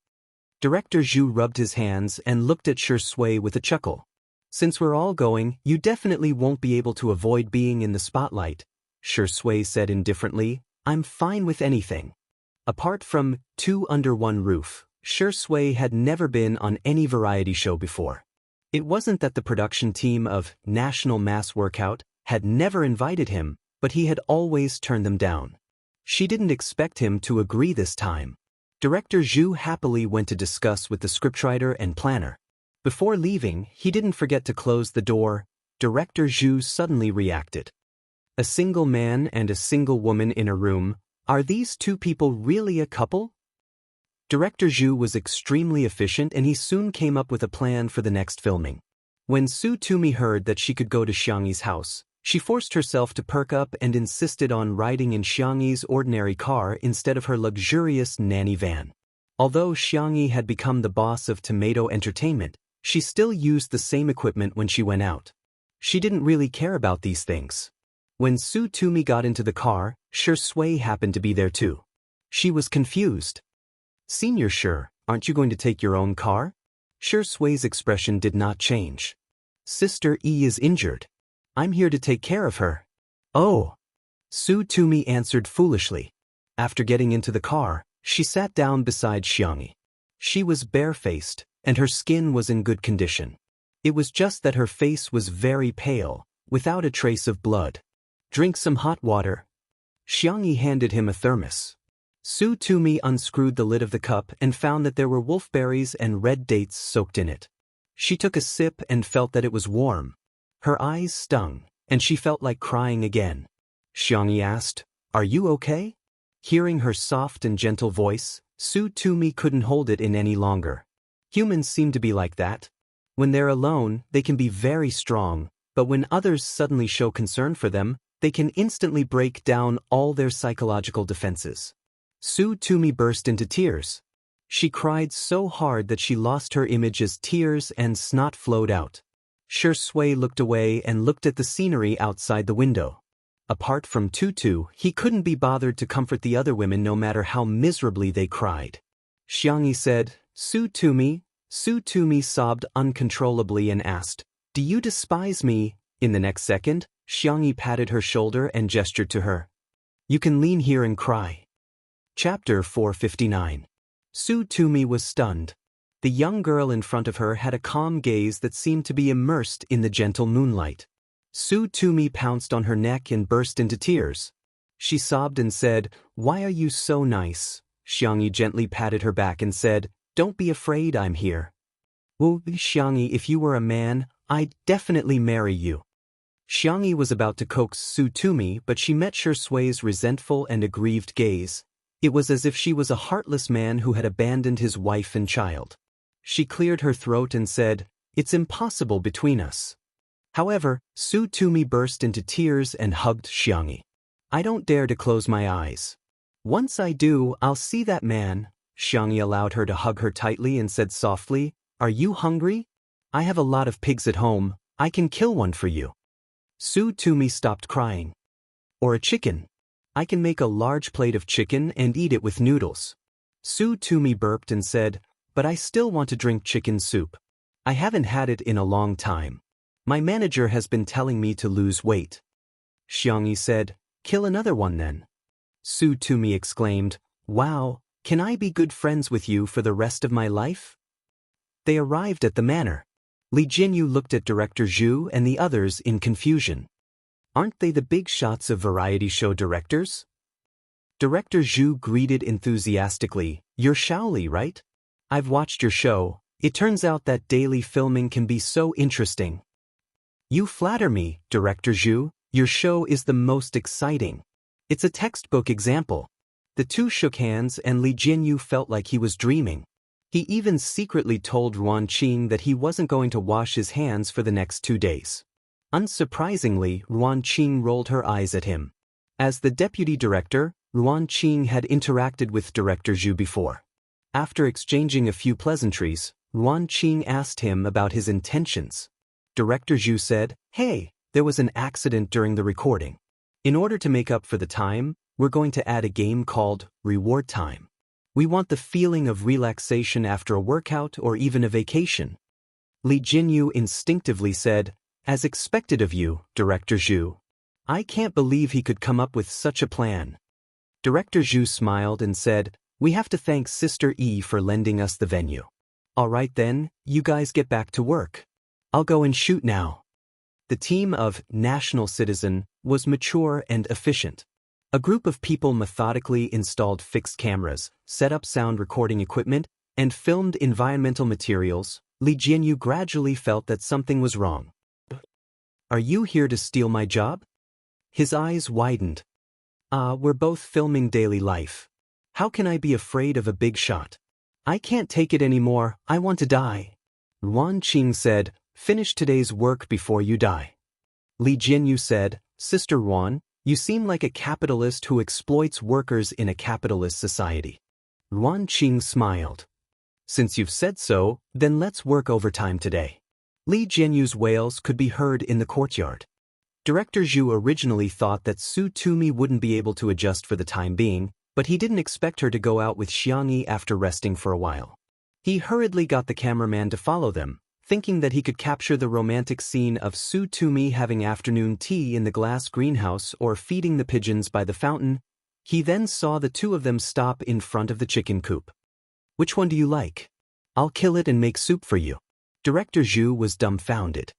Director Zhu rubbed his hands and looked at Shi Sui with a chuckle. Since we're all going, you definitely won't be able to avoid being in the spotlight, Shi Sui said indifferently. I'm fine with anything. Apart from 2 Under One Roof, Shi Sui had never been on any variety show before. It wasn't that the production team of National Mass Workout had never invited him, but he had always turned them down. She didn't expect him to agree this time. Director Zhu happily went to discuss with the scriptwriter and planner. Before leaving, he didn't forget to close the door. Director Zhu suddenly reacted. A single man and a single woman in a room. Are these 2 people really a couple? Director Zhu was extremely efficient and he soon came up with a plan for the next filming. When Su Tumi heard that she could go to Xianxi's house, she forced herself to perk up and insisted on riding in Xianxi's ordinary car instead of her luxurious nanny van. Although Xianxia had become the boss of Tomato Entertainment, she still used the same equipment when she went out. She didn't really care about these things. When Su Tumi got into the car, Shi Sui happened to be there too. She was confused. Senior Shi, aren't you going to take your own car? Shi Sui's expression did not change. Sister E is injured. I'm here to take care of her. Oh. Su Tumi answered foolishly. After getting into the car, she sat down beside Xianxia. She was barefaced, and her skin was in good condition. It was just that her face was very pale, without a trace of blood. "Drink some hot water." Xianxia handed him a thermos. Su Tumi unscrewed the lid of the cup and found that there were wolfberries and red dates soaked in it. She took a sip and felt that it was warm. Her eyes stung, and she felt like crying again. Xianxia asked, "Are you okay?" Hearing her soft and gentle voice, Su Tumi couldn't hold it in any longer. Humans seem to be like that. When they're alone, they can be very strong, but when others suddenly show concern for them, they can instantly break down all their psychological defenses. Su Tumi burst into tears. She cried so hard that she lost her image as tears and snot flowed out. Shui looked away and looked at the scenery outside the window. Apart from Tutu, he couldn't be bothered to comfort the other women no matter how miserably they cried. Xianxia said, Su Tumi." Su Tumi sobbed uncontrollably and asked, "Do you despise me?" In the next second, Xianxia patted her shoulder and gestured to her. "You can lean here and cry." Chapter 459. Su Tumi was stunned. The young girl in front of her had a calm gaze that seemed to be immersed in the gentle moonlight. Su Tumi pounced on her neck and burst into tears. She sobbed and said, "Why are you so nice?" Xianxia gently patted her back and said, "Don't be afraid, I'm here." "Oh, Xianxia, if you were a man, I'd definitely marry you." Xianxia was about to coax Su Tumi, but she met Shui's resentful and aggrieved gaze. It was as if she was a heartless man who had abandoned his wife and child. She cleared her throat and said, "It's impossible between us." However, Su Tumi burst into tears and hugged Xianxia. "I don't dare to close my eyes. Once I do, I'll see that man." Xianxia allowed her to hug her tightly and said softly, "Are you hungry? I have a lot of pigs at home. I can kill one for you." Su Tumi stopped crying. "Or a chicken. I can make a large plate of chicken and eat it with noodles." Su Tumi burped and said, "But I still want to drink chicken soup. I haven't had it in a long time. My manager has been telling me to lose weight." Xianxia said, "Kill another one then." Su Tumi exclaimed, "Wow, can I be good friends with you for the rest of my life?" They arrived at the manor. Li Jinyu looked at Director Zhu and the others in confusion. Aren't they the big shots of variety show directors? Director Zhu greeted enthusiastically, "You're Shaoli, right? I've watched your show. It turns out that daily filming can be so interesting." "You flatter me, Director Zhu. Your show is the most exciting. It's a textbook example." The two shook hands and Li Jinyu felt like he was dreaming. He even secretly told Ruan Qing that he wasn't going to wash his hands for the next 2 days. Unsurprisingly, Ruan Qing rolled her eyes at him. As the deputy director, Ruan Qing had interacted with Director Zhu before. After exchanging a few pleasantries, Ruan Qing asked him about his intentions. Director Zhu said, "Hey, there was an accident during the recording. In order to make up for the time, we're going to add a game called Reward Time. We want the feeling of relaxation after a workout or even a vacation." Li Jinyu instinctively said, "As expected of you, Director Zhu. I can't believe he could come up with such a plan." Director Zhu smiled and said, "We have to thank Sister Yi for lending us the venue. All right then, you guys get back to work. I'll go and shoot now." The team of National Citizen was mature and efficient. A group of people methodically installed fixed cameras, set up sound recording equipment, and filmed environmental materials. Li Jinyu gradually felt that something was wrong. "Are you here to steal my job?" His eyes widened. We're both filming daily life. How can I be afraid of a big shot? I can't take it anymore, I want to die." Ruan Qing said, "Finish today's work before you die." Li Jinyu said, "Sister Ruan, you seem like a capitalist who exploits workers in a capitalist society." Ruan Qing smiled. "Since you've said so, then let's work overtime today." Li Jinyu's wails could be heard in the courtyard. Director Zhu originally thought that Su Tumi wouldn't be able to adjust for the time being, but he didn't expect her to go out with Xianxia after resting for a while. He hurriedly got the cameraman to follow them, thinking that he could capture the romantic scene of Su Tumi having afternoon tea in the glass greenhouse or feeding the pigeons by the fountain. He then saw the two of them stop in front of the chicken coop. "Which one do you like?" I'll kill it and make soup for you. Director Zhu was dumbfounded.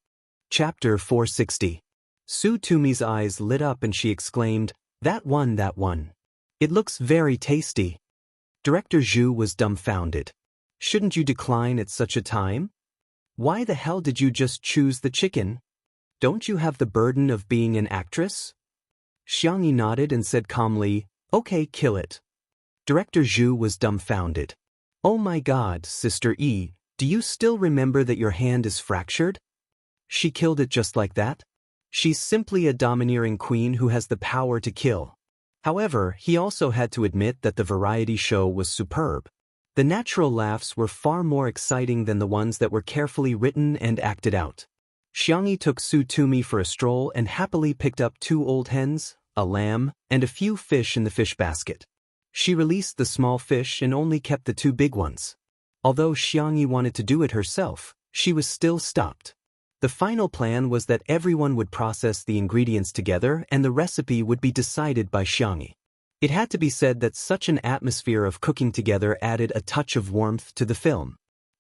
Chapter 460. Su Tumi's eyes lit up and she exclaimed, that one. It looks very tasty. Director Zhu was dumbfounded. Shouldn't you decline at such a time? Why the hell did you just choose the chicken? Don't you have the burden of being an actress? Xianxia nodded and said calmly, okay, kill it. Director Zhu was dumbfounded. Oh my God, Sister E, do you still remember that your hand is fractured? She killed it just like that? She's simply a domineering queen who has the power to kill. However, he also had to admit that the variety show was superb. The natural laughs were far more exciting than the ones that were carefully written and acted out. Xianxia took Su Tumi for a stroll and happily picked up 2 old hens, a lamb, and a few fish in the fish basket. She released the small fish and only kept the 2 big ones. Although Xianxia wanted to do it herself, she was still stopped. The final plan was that everyone would process the ingredients together and the recipe would be decided by Xianxia. It had to be said that such an atmosphere of cooking together added a touch of warmth to the film.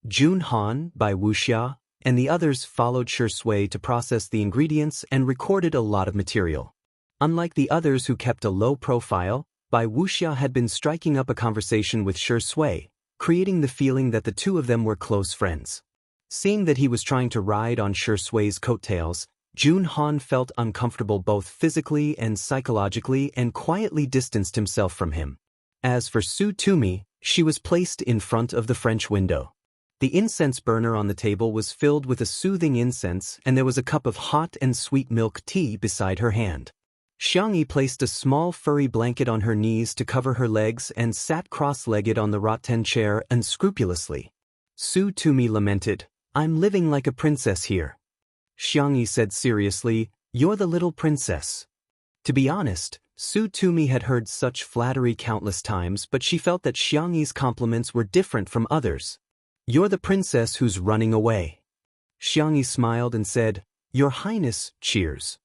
Jun Han, by Wuxia, and the others followed Shui to process the ingredients and recorded a lot of material. Unlike the others who kept a low profile, Bai Wuxia had been striking up a conversation with Shui, creating the feeling that the 2 of them were close friends. Seeing that he was trying to ride on Shui's coattails, Jun Han felt uncomfortable both physically and psychologically and quietly distanced himself from him. As for Su Tumi, she was placed in front of the French window. The incense burner on the table was filled with a soothing incense and there was a cup of hot and sweet milk tea beside her hand. Xianxia placed a small furry blanket on her knees to cover her legs and sat cross-legged on the rattan chair unscrupulously. Su Tumi lamented, I'm living like a princess here. Xianxia said seriously, you're the little princess. To be honest, Su Tumi had heard such flattery countless times, but she felt that Xianxia's compliments were different from others. You're the princess who's running away. Xianxia smiled and said, Your Highness, cheers.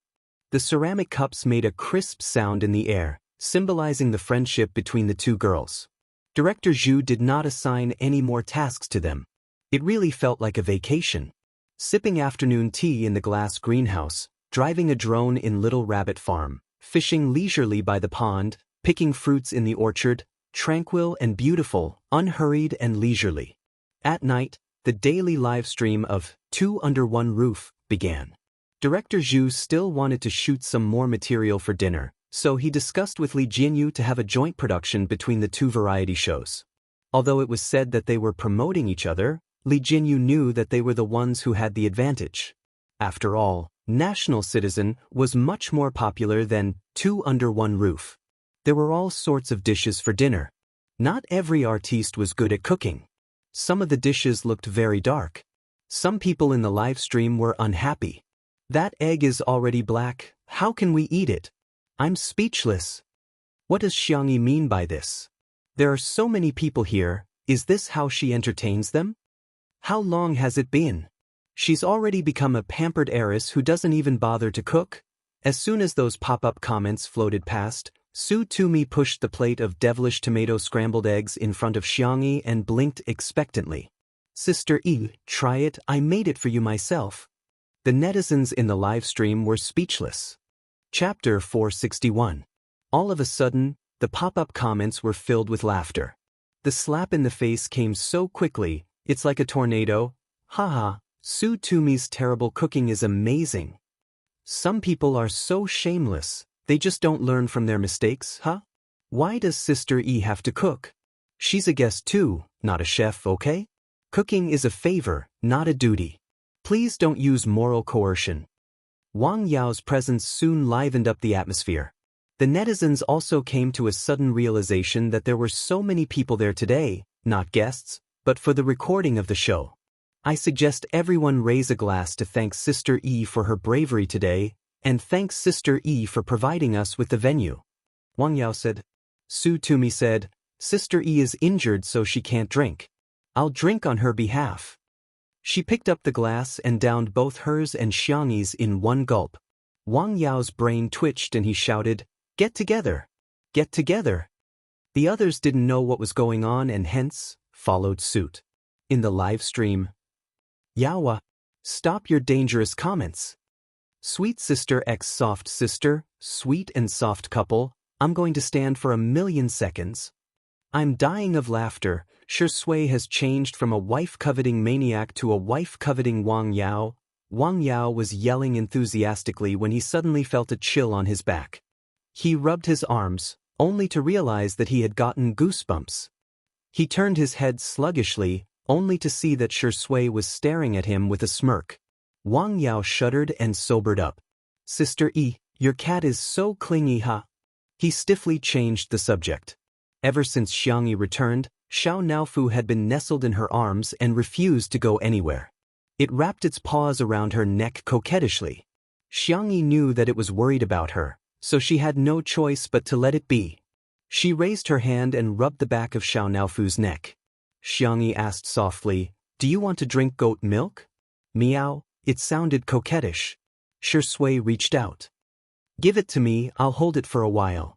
The ceramic cups made a crisp sound in the air, symbolizing the friendship between the 2 girls. Director Zhu did not assign any more tasks to them. It really felt like a vacation. Sipping afternoon tea in the glass greenhouse, driving a drone in Little Rabbit Farm, fishing leisurely by the pond, picking fruits in the orchard, tranquil and beautiful, unhurried and leisurely. At night, the daily live stream of 2 Under One Roof began. Director Zhu still wanted to shoot some more material for dinner, so he discussed with Li Jinyu to have a joint production between the 2 variety shows. Although it was said that they were promoting each other, Li Jinyu knew that they were the ones who had the advantage. After all, National Citizen was much more popular than 2 Under One Roof. There were all sorts of dishes for dinner. Not every artiste was good at cooking. Some of the dishes looked very dark. Some people in the live stream were unhappy. That egg is already black, how can we eat it? I'm speechless. What does Xianxia mean by this? There are so many people here, is this how she entertains them? How long has it been? She's already become a pampered heiress who doesn't even bother to cook? As soon as those pop-up comments floated past, Su Tumi pushed the plate of devilish tomato scrambled eggs in front of Xianxia and blinked expectantly. Sister E, try it, I made it for you myself. The netizens in the live stream were speechless. Chapter 461. All of a sudden, the pop-up comments were filled with laughter. The slap in the face came so quickly, it's like a tornado. Haha, Su Tumi's terrible cooking is amazing. Some people are so shameless, they just don't learn from their mistakes, huh? Why does Sister E have to cook? She's a guest too, not a chef, okay? Cooking is a favor, not a duty. Please don't use moral coercion. Wang Yao's presence soon livened up the atmosphere. The netizens also came to a sudden realization that there were so many people there today, not guests, but for the recording of the show. I suggest everyone raise a glass to thank Sister E for her bravery today, and thank Sister E for providing us with the venue. Wang Yao said. Su Tumi said, Sister E is injured so she can't drink. I'll drink on her behalf. She picked up the glass and downed both hers and Xianxi's in one gulp. Wang Yao's brain twitched and he shouted, Get together! Get together! The others didn't know what was going on and hence, followed suit. In the live stream. Yawa. Stop your dangerous comments. Sweet sister x soft sister, sweet and soft couple, I'm going to stand for 1,000,000 seconds. I'm dying of laughter. Shui has changed from a wife-coveting maniac to a wife-coveting Wang Yao. Wang Yao was yelling enthusiastically when he suddenly felt a chill on his back. He rubbed his arms, only to realize that he had gotten goosebumps. He turned his head sluggishly, only to see that Shui was staring at him with a smirk. Wang Yao shuddered and sobered up. Sister E, your cat is so clingy, huh? He stiffly changed the subject. Ever since Xianxia returned, Xiao Naofu had been nestled in her arms and refused to go anywhere. It wrapped its paws around her neck coquettishly. Xianxia knew that it was worried about her, so she had no choice but to let it be. She raised her hand and rubbed the back of Xiao Naofu's neck. Xianxia asked softly, "Do you want to drink goat milk?" Meow, it sounded coquettish. Shui reached out. "Give it to me, I'll hold it for a while."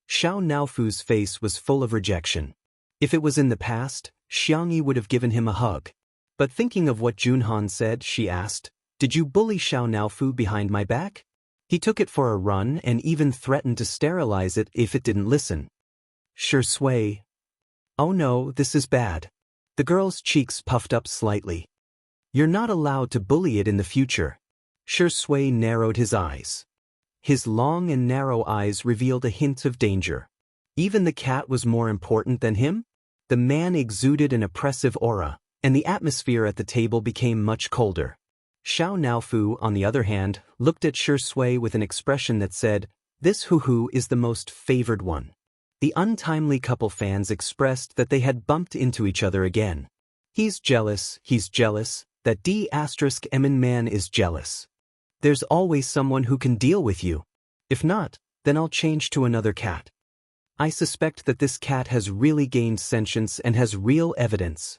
Xiao Naofu's face was full of rejection. If it was in the past, Xianxia would have given him a hug. But thinking of what Junhan said, she asked, "Did you bully Xiao Naofu behind my back?" He took it for a run and even threatened to sterilize it if it didn't listen. Shui. "Oh no, this is bad." The girl's cheeks puffed up slightly. "You're not allowed to bully it in the future." Shui narrowed his eyes. His long and narrow eyes revealed a hint of danger. Even the cat was more important than him? The man exuded an oppressive aura, and the atmosphere at the table became much colder. Xiao Naofu, on the other hand, looked at Shui with an expression that said, "This hoo-hoo is the most favored one." The untimely couple fans expressed that they had bumped into each other again. He's jealous, that D*Emin man is jealous. There's always someone who can deal with you. If not, then I'll change to another cat. I suspect that this cat has really gained sentience and has real evidence.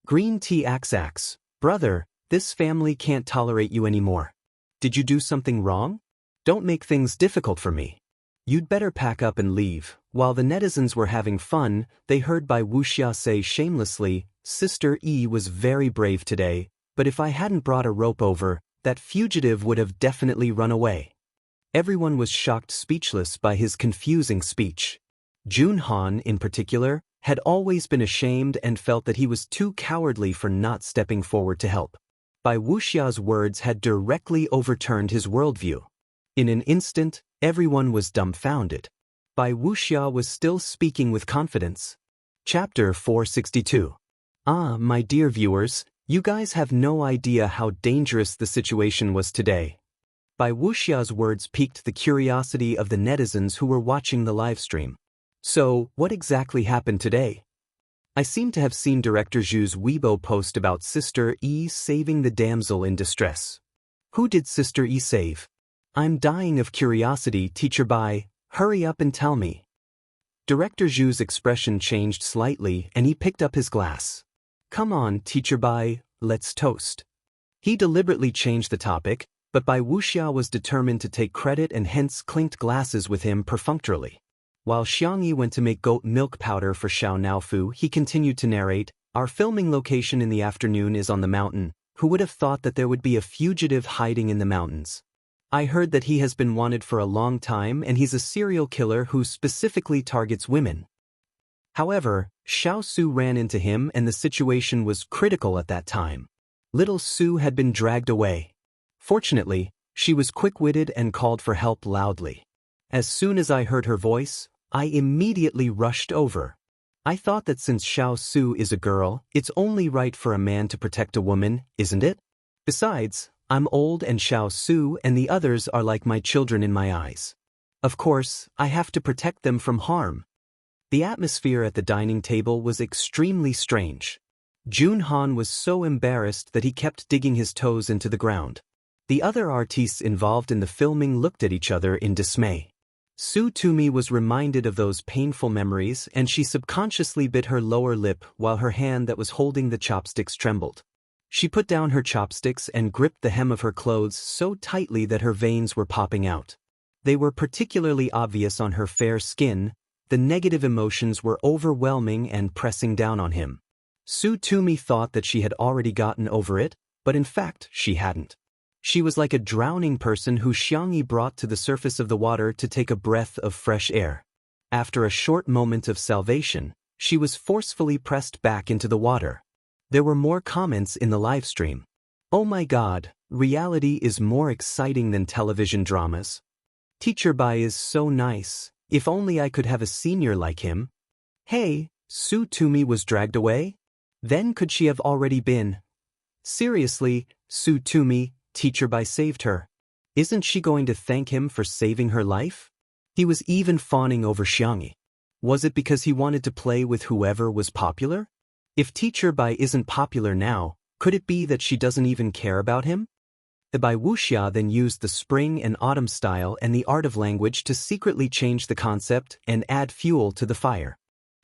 Green tea axe, brother, this family can't tolerate you anymore. Did you do something wrong? Don't make things difficult for me. You'd better pack up and leave. While the netizens were having fun, they heard Bai Wuxia say shamelessly, "Sister E was very brave today, but if I hadn't brought a rope over, that fugitive would have definitely run away." Everyone was shocked speechless by his confusing speech. Junhan, in particular, had always been ashamed and felt that he was too cowardly for not stepping forward to help. Bai Wuxia's words had directly overturned his worldview. In an instant, everyone was dumbfounded. Bai Wuxia was still speaking with confidence. Chapter 462. My dear viewers, you guys have no idea how dangerous the situation was today. Bai Wuxia's words piqued the curiosity of the netizens who were watching the livestream. So, what exactly happened today? I seem to have seen Director Zhu's Weibo post about Sister E saving the damsel in distress. Who did Sister E save? I'm dying of curiosity, Teacher Bai, hurry up and tell me. Director Zhu's expression changed slightly and he picked up his glass. Come on, Teacher Bai, let's toast. He deliberately changed the topic, but Bai Wuxia was determined to take credit and hence clinked glasses with him perfunctorily. While Xianxia went to make goat milk powder for Xiao Naofu, he continued to narrate, "Our filming location in the afternoon is on the mountain. Who would have thought that there would be a fugitive hiding in the mountains? I heard that he has been wanted for a long time and he's a serial killer who specifically targets women." However, Xiao Su ran into him and the situation was critical at that time. Little Su had been dragged away. Fortunately, she was quick-witted and called for help loudly. As soon as I heard her voice, I immediately rushed over. I thought that since Xiao Su is a girl, it's only right for a man to protect a woman, isn't it? Besides, I'm old and Xiao Su and the others are like my children in my eyes. Of course, I have to protect them from harm. The atmosphere at the dining table was extremely strange. Junhan was so embarrassed that he kept digging his toes into the ground. The other artists involved in the filming looked at each other in dismay. Su Tumi was reminded of those painful memories and she subconsciously bit her lower lip while her hand that was holding the chopsticks trembled. She put down her chopsticks and gripped the hem of her clothes so tightly that her veins were popping out. They were particularly obvious on her fair skin. The negative emotions were overwhelming and pressing down on him. Su Tumi thought that she had already gotten over it, but in fact she hadn't. She was like a drowning person who Xianxia brought to the surface of the water to take a breath of fresh air. After a short moment of salvation, she was forcefully pressed back into the water. There were more comments in the livestream. Oh my god, reality is more exciting than television dramas. Teacher Bai is so nice, if only I could have a senior like him. Hey, Su Tumi was dragged away? Then could she have already been? Seriously, Su Tumi, Teacher Bai saved her. Isn't she going to thank him for saving her life? He was even fawning over Xianxia. Was it because he wanted to play with whoever was popular? If Teacher Bai isn't popular now, could it be that she doesn't even care about him? The Bai Wuxia then used the spring and autumn style and the art of language to secretly change the concept and add fuel to the fire.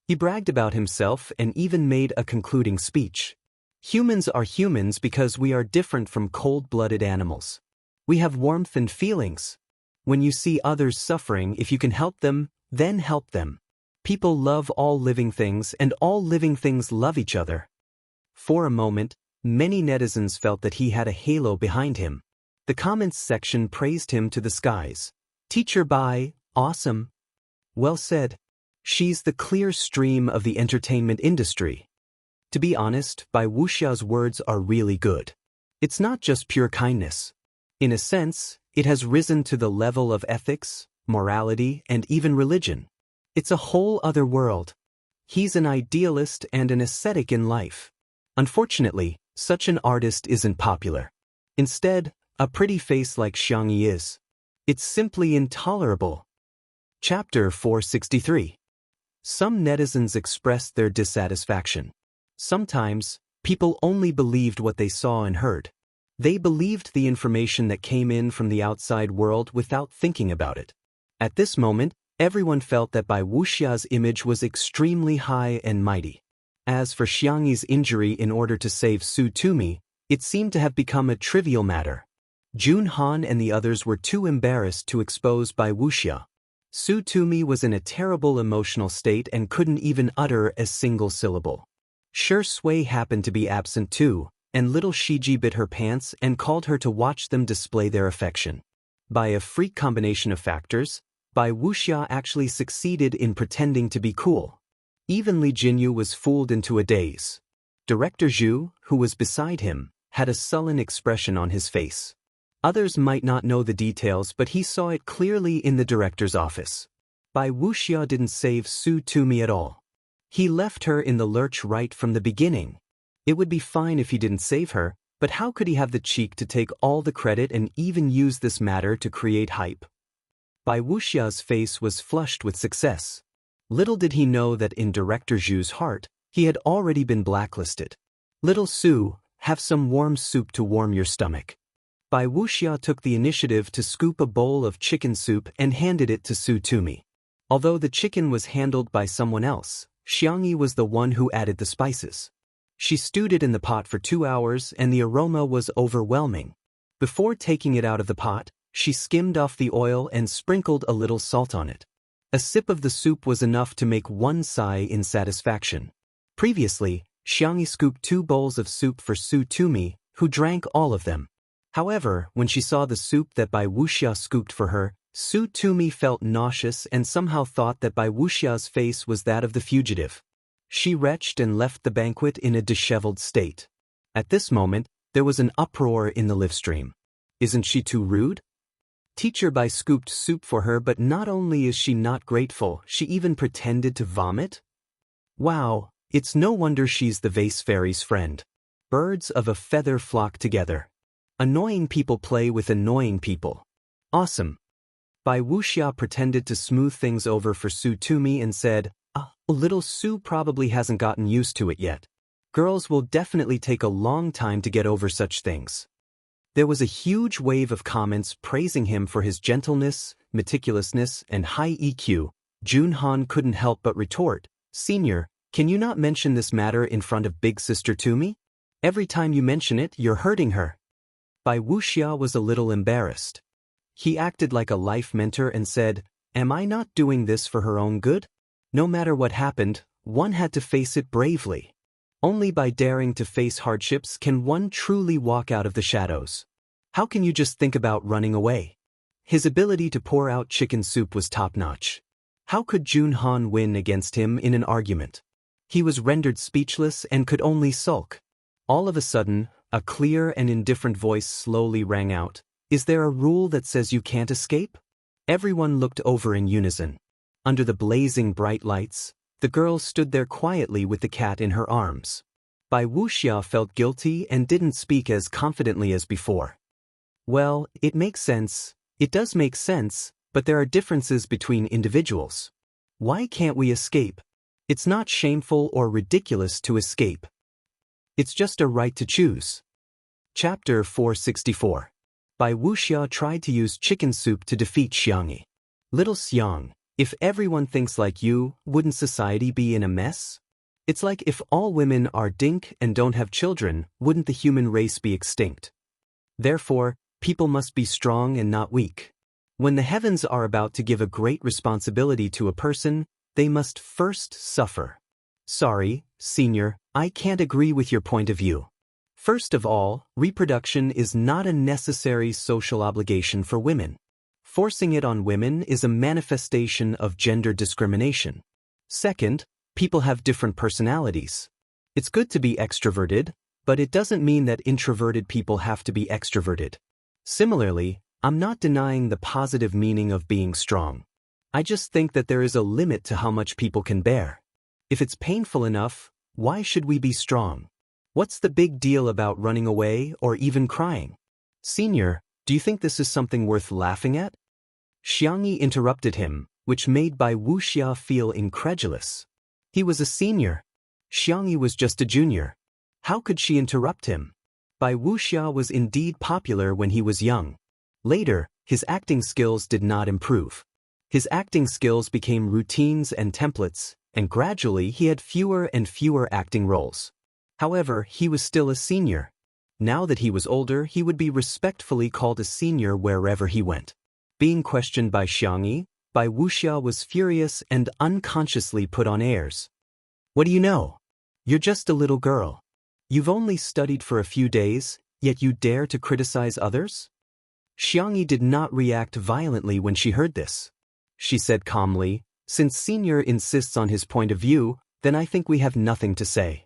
He bragged about himself and even made a concluding speech. Humans are humans because we are different from cold-blooded animals. We have warmth and feelings. When you see others suffering, if you can help them, then help them. People love all living things and all living things love each other. For a moment, many netizens felt that he had a halo behind him. The comments section praised him to the skies. Teacher Bai, awesome. Well said. She's the clear stream of the entertainment industry. To be honest, Bai Wuxia's words are really good. It's not just pure kindness. In a sense, it has risen to the level of ethics, morality, and even religion. It's a whole other world. He's an idealist and an ascetic in life. Unfortunately, such an artist isn't popular. Instead, a pretty face like Xianxia is. It's simply intolerable. Chapter 463. Some netizens expressed their dissatisfaction. Sometimes, people only believed what they saw and heard. They believed the information that came in from the outside world without thinking about it. At this moment, everyone felt that Bai Wuxia's image was extremely high and mighty. As for Xianxia's injury in order to save Su Tumi, it seemed to have become a trivial matter. Jun Han and the others were too embarrassed to expose Bai Wuxia. Su Tumi was in a terrible emotional state and couldn't even utter a single syllable. Shi Sui happened to be absent too, and little Shiji bit her pants and called her to watch them display their affection. By a freak combination of factors, Bai Wuxia actually succeeded in pretending to be cool. Even Li Jinyu was fooled into a daze. Director Zhu, who was beside him, had a sullen expression on his face. Others might not know the details, but he saw it clearly in the director's office. Bai Wuxia didn't save Su Tumi at all. He left her in the lurch right from the beginning. It would be fine if he didn't save her, but how could he have the cheek to take all the credit and even use this matter to create hype? Bai Wuxia's face was flushed with success. Little did he know that in Director Zhu's heart, he had already been blacklisted. Little Su, have some warm soup to warm your stomach. Bai Wuxia took the initiative to scoop a bowl of chicken soup and handed it to Su Tumi. Although the chicken was handled by someone else, Xianxia was the one who added the spices. She stewed it in the pot for 2 hours and the aroma was overwhelming. Before taking it out of the pot, she skimmed off the oil and sprinkled a little salt on it. A sip of the soup was enough to make one sigh in satisfaction. Previously, Xianxia scooped 2 bowls of soup for Su Tumi, who drank all of them. However, when she saw the soup that Bai Wuxia scooped for her, Su Tumi felt nauseous and somehow thought that Bai Wuxia's face was that of the fugitive. She retched and left the banquet in a disheveled state. At this moment, there was an uproar in the live stream. Isn't she too rude? Teacher Bai scooped soup for her, but not only is she not grateful, she even pretended to vomit? Wow, it's no wonder she's the vase fairy's friend. Birds of a feather flock together. Annoying people play with annoying people. Awesome. Bai Wuxia pretended to smooth things over for Su Tumi and said, little Su probably hasn't gotten used to it yet. Girls will definitely take a long time to get over such things. There was a huge wave of comments praising him for his gentleness, meticulousness, and high EQ. Jun Han couldn't help but retort, Senior, can you not mention this matter in front of Big Sister Tumi? Every time you mention it, you're hurting her. Bai Wuxia was a little embarrassed. He acted like a life mentor and said, Am I not doing this for her own good? No matter what happened, one had to face it bravely. Only by daring to face hardships can one truly walk out of the shadows. How can you just think about running away? His ability to pour out chicken soup was top-notch. How could Jun Han win against him in an argument? He was rendered speechless and could only sulk. All of a sudden, a clear and indifferent voice slowly rang out. Is there a rule that says you can't escape? Everyone looked over in unison. Under the blazing bright lights, the girl stood there quietly with the cat in her arms. Bai Wuxia felt guilty and didn't speak as confidently as before. Well, it makes sense. It does make sense, but there are differences between individuals. Why can't we escape? It's not shameful or ridiculous to escape. It's just a right to choose. Chapter 464. Bai Wuxia tried to use chicken soup to defeat Xianxia. Little Xiang, if everyone thinks like you, wouldn't society be in a mess? It's like if all women are dink and don't have children, wouldn't the human race be extinct? Therefore, people must be strong and not weak. When the heavens are about to give a great responsibility to a person, they must first suffer. Sorry, senior, I can't agree with your point of view. First of all, reproduction is not a necessary social obligation for women. Forcing it on women is a manifestation of gender discrimination. Second, people have different personalities. It's good to be extroverted, but it doesn't mean that introverted people have to be extroverted. Similarly, I'm not denying the positive meaning of being strong. I just think that there is a limit to how much people can bear. If it's painful enough, why should we be strong? What's the big deal about running away or even crying? Senior, do you think this is something worth laughing at? Xianxia interrupted him, which made Bai Wuxia feel incredulous. He was a senior. Xianxia was just a junior. How could she interrupt him? Bai Wuxia was indeed popular when he was young. Later, his acting skills did not improve. His acting skills became routines and templates, and gradually he had fewer and fewer acting roles. However, he was still a senior. Now that he was older, he would be respectfully called a senior wherever he went. Being questioned by Xianxia, Bai Wuxia was furious and unconsciously put on airs. What do you know? You're just a little girl. You've only studied for a few days, yet you dare to criticize others? Xianxia did not react violently when she heard this. She said calmly, since senior insists on his point of view, then I think we have nothing to say.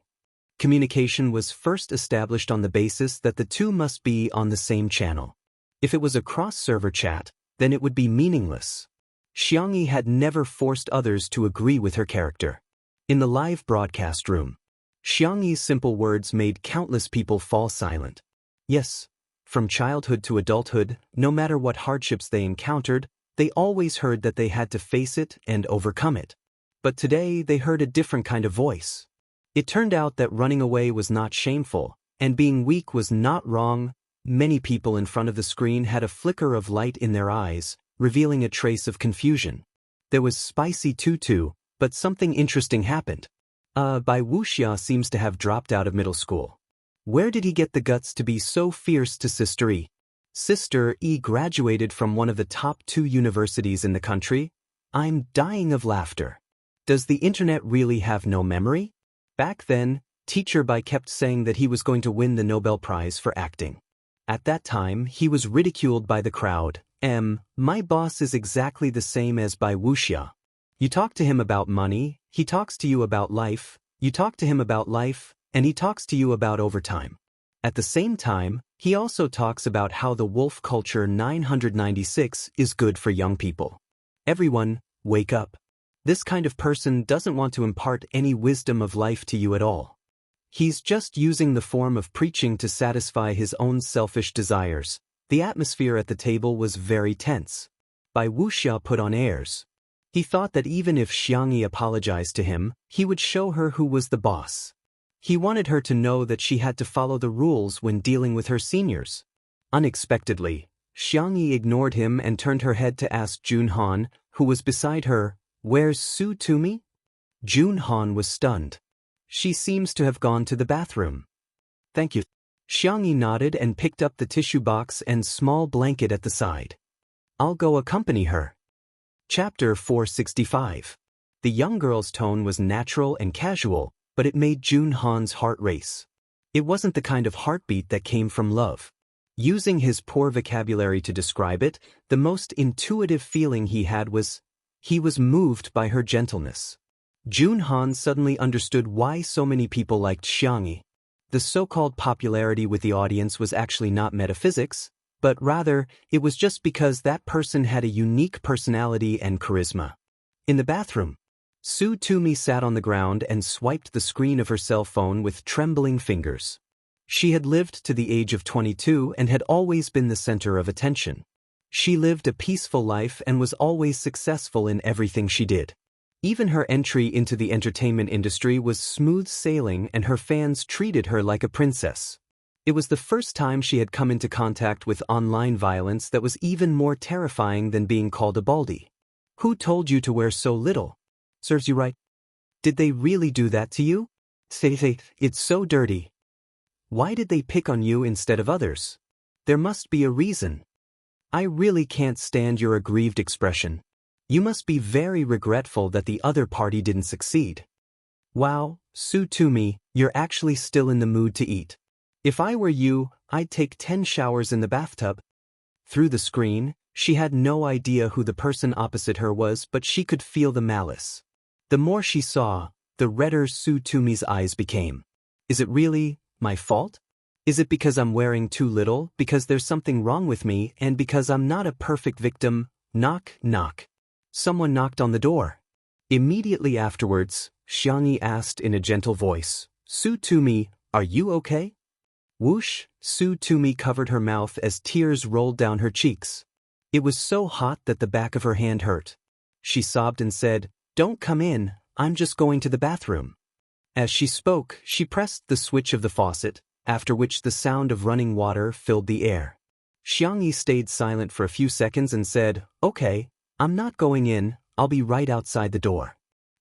Communication was first established on the basis that the two must be on the same channel. If it was a cross-server chat, then it would be meaningless. Xianxia had never forced others to agree with her character. In the live broadcast room, Xianxi's simple words made countless people fall silent. Yes, from childhood to adulthood, no matter what hardships they encountered, they always heard that they had to face it and overcome it. But today they heard a different kind of voice. It turned out that running away was not shameful, and being weak was not wrong. Many people in front of the screen had a flicker of light in their eyes, revealing a trace of confusion. There was spicy tutu, but something interesting happened. Bai Wuxia seems to have dropped out of middle school. Where did he get the guts to be so fierce to Sister E? Sister E graduated from one of the top 2 universities in the country. I'm dying of laughter. Does the internet really have no memory? Back then, Teacher Bai kept saying that he was going to win the Nobel Prize for acting. At that time, he was ridiculed by the crowd. My boss is exactly the same as Bai Wuxia. You talk to him about money, he talks to you about life, you talk to him about life, and he talks to you about overtime. At the same time, he also talks about how the wolf culture 996 is good for young people. Everyone, wake up. This kind of person doesn't want to impart any wisdom of life to you at all. He's just using the form of preaching to satisfy his own selfish desires. The atmosphere at the table was very tense. Bai Wuxia put on airs. He thought that even if Xianxia apologized to him, he would show her who was the boss. He wanted her to know that she had to follow the rules when dealing with her seniors. Unexpectedly, Xianxia ignored him and turned her head to ask Jun Han, who was beside her, "Where's Su Tumi?" Jun Han was stunned. She seems to have gone to the bathroom. Thank you. Xianxia nodded and picked up the tissue box and small blanket at the side. I'll go accompany her. Chapter 465. The young girl's tone was natural and casual, but it made Jun Han's heart race. It wasn't the kind of heartbeat that came from love. Using his poor vocabulary to describe it, the most intuitive feeling he had was, he was moved by her gentleness. Jun Han suddenly understood why so many people liked Xianxia. The so-called popularity with the audience was actually not metaphysics, but rather, it was just because that person had a unique personality and charisma. In the bathroom, Su Tumi sat on the ground and swiped the screen of her cell phone with trembling fingers. She had lived to the age of 22 and had always been the center of attention. She lived a peaceful life and was always successful in everything she did. Even her entry into the entertainment industry was smooth sailing and her fans treated her like a princess. It was the first time she had come into contact with online violence that was even more terrifying than being called a baldy. Who told you to wear so little? Serves you right. Did they really do that to you? Say, it's so dirty. Why did they pick on you instead of others? There must be a reason. I really can't stand your aggrieved expression. You must be very regretful that the other party didn't succeed. Wow, Su Tumi, you're actually still in the mood to eat. If I were you, I'd take 10 showers in the bathtub. Through the screen, she had no idea who the person opposite her was, but she could feel the malice. The more she saw, the redder Su Tumi's eyes became. Is it really my fault? Is it because I'm wearing too little, because there's something wrong with me, and because I'm not a perfect victim? Knock, knock. Someone knocked on the door. Immediately afterwards, Xianxia asked in a gentle voice, Su Tumi, are you okay? Whoosh, Su Tumi covered her mouth as tears rolled down her cheeks. It was so hot that the back of her hand hurt. She sobbed and said, Don't come in, I'm just going to the bathroom. As she spoke, she pressed the switch of the faucet, after which the sound of running water filled the air. Xianxia stayed silent for a few seconds and said, Okay, I'm not going in, I'll be right outside the door.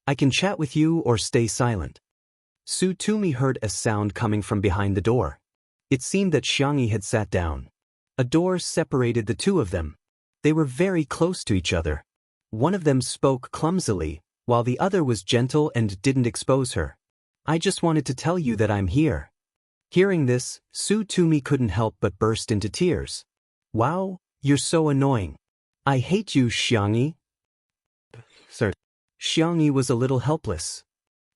I can chat with you or stay silent. Su Tumi heard a sound coming from behind the door. It seemed that Xianxia had sat down. A door separated the two of them. They were very close to each other. One of them spoke clumsily, while the other was gentle and didn't expose her. I just wanted to tell you that I'm here. Hearing this, Su Tumi couldn't help but burst into tears. Wow, you're so annoying. I hate you, Xianxia. Sir. Xianxia was a little helpless.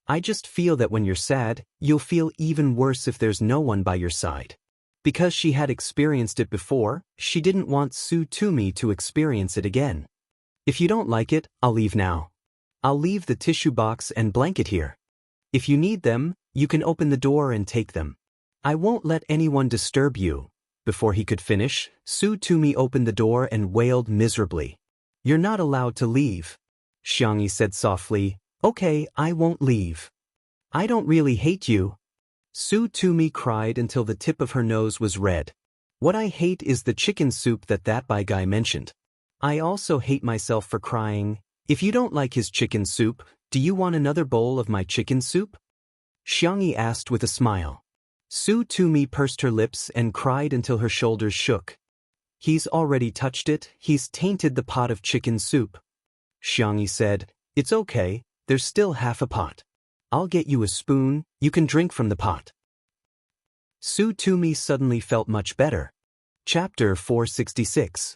I just feel that when you're sad, you'll feel even worse if there's no one by your side. Because she had experienced it before, she didn't want Su Tumi to experience it again. If you don't like it, I'll leave now. I'll leave the tissue box and blanket here. If you need them, you can open the door and take them. I won't let anyone disturb you. Before he could finish, Su Tumi opened the door and wailed miserably. You're not allowed to leave. Xianxia said softly, Okay, I won't leave. I don't really hate you. Su Tumi cried until the tip of her nose was red. What I hate is the chicken soup that by guy mentioned. I also hate myself for crying. If you don't like his chicken soup, do you want another bowl of my chicken soup? Xianxia asked with a smile. Su Tumi pursed her lips and cried until her shoulders shook. He's already touched it, he's tainted the pot of chicken soup. Xianxia said, It's okay, there's still half a pot. I'll get you a spoon, you can drink from the pot. Su Tumi suddenly felt much better. Chapter 466.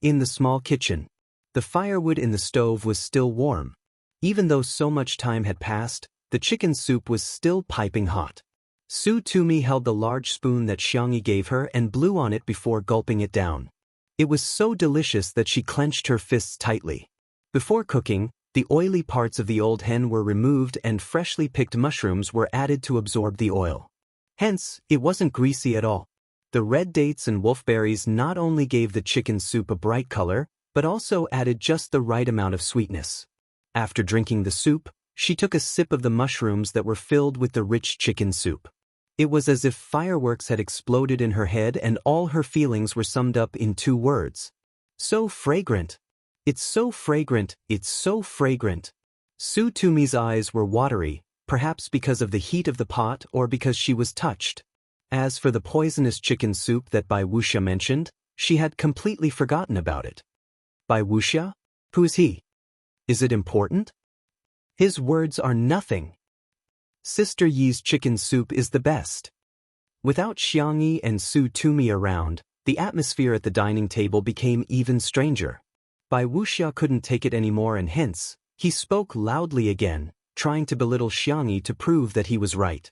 In the small kitchen. The firewood in the stove was still warm. Even though so much time had passed, the chicken soup was still piping hot. Su Tumi held the large spoon that Xianxia gave her and blew on it before gulping it down. It was so delicious that she clenched her fists tightly. Before cooking, the oily parts of the old hen were removed and freshly picked mushrooms were added to absorb the oil. Hence, it wasn't greasy at all. The red dates and wolfberries not only gave the chicken soup a bright color, but also added just the right amount of sweetness. After drinking the soup, she took a sip of the mushrooms that were filled with the rich chicken soup. It was as if fireworks had exploded in her head and all her feelings were summed up in 2 words. So fragrant. It's so fragrant, it's so fragrant. Su Tumi's eyes were watery, perhaps because of the heat of the pot or because she was touched. As for the poisonous chicken soup that Bai Wuxia mentioned, she had completely forgotten about it. Bai Wuxia? Who is he? Is it important? His words are nothing. Sister Yi's chicken soup is the best. Without Xiangyi and Su Tumi around, the atmosphere at the dining table became even stranger. Bai Wuxia couldn't take it anymore and hence, he spoke loudly again, trying to belittle Xiangyi to prove that he was right.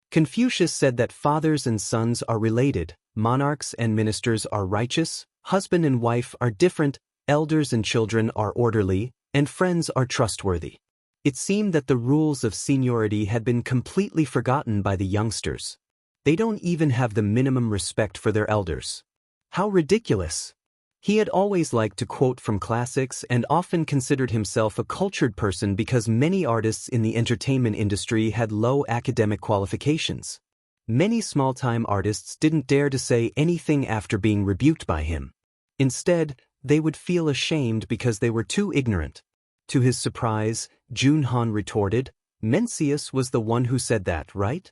Confucius said that fathers and sons are related, monarchs and ministers are righteous, husband and wife are different, elders and children are orderly, and friends are trustworthy. It seemed that the rules of seniority had been completely forgotten by the youngsters. They don't even have the minimum respect for their elders. How ridiculous! He had always liked to quote from classics and often considered himself a cultured person because many artists in the entertainment industry had low academic qualifications. Many small-time artists didn't dare to say anything after being rebuked by him. Instead, they would feel ashamed because they were too ignorant. To his surprise, Jun Han retorted, "Mencius was the one who said that, right?"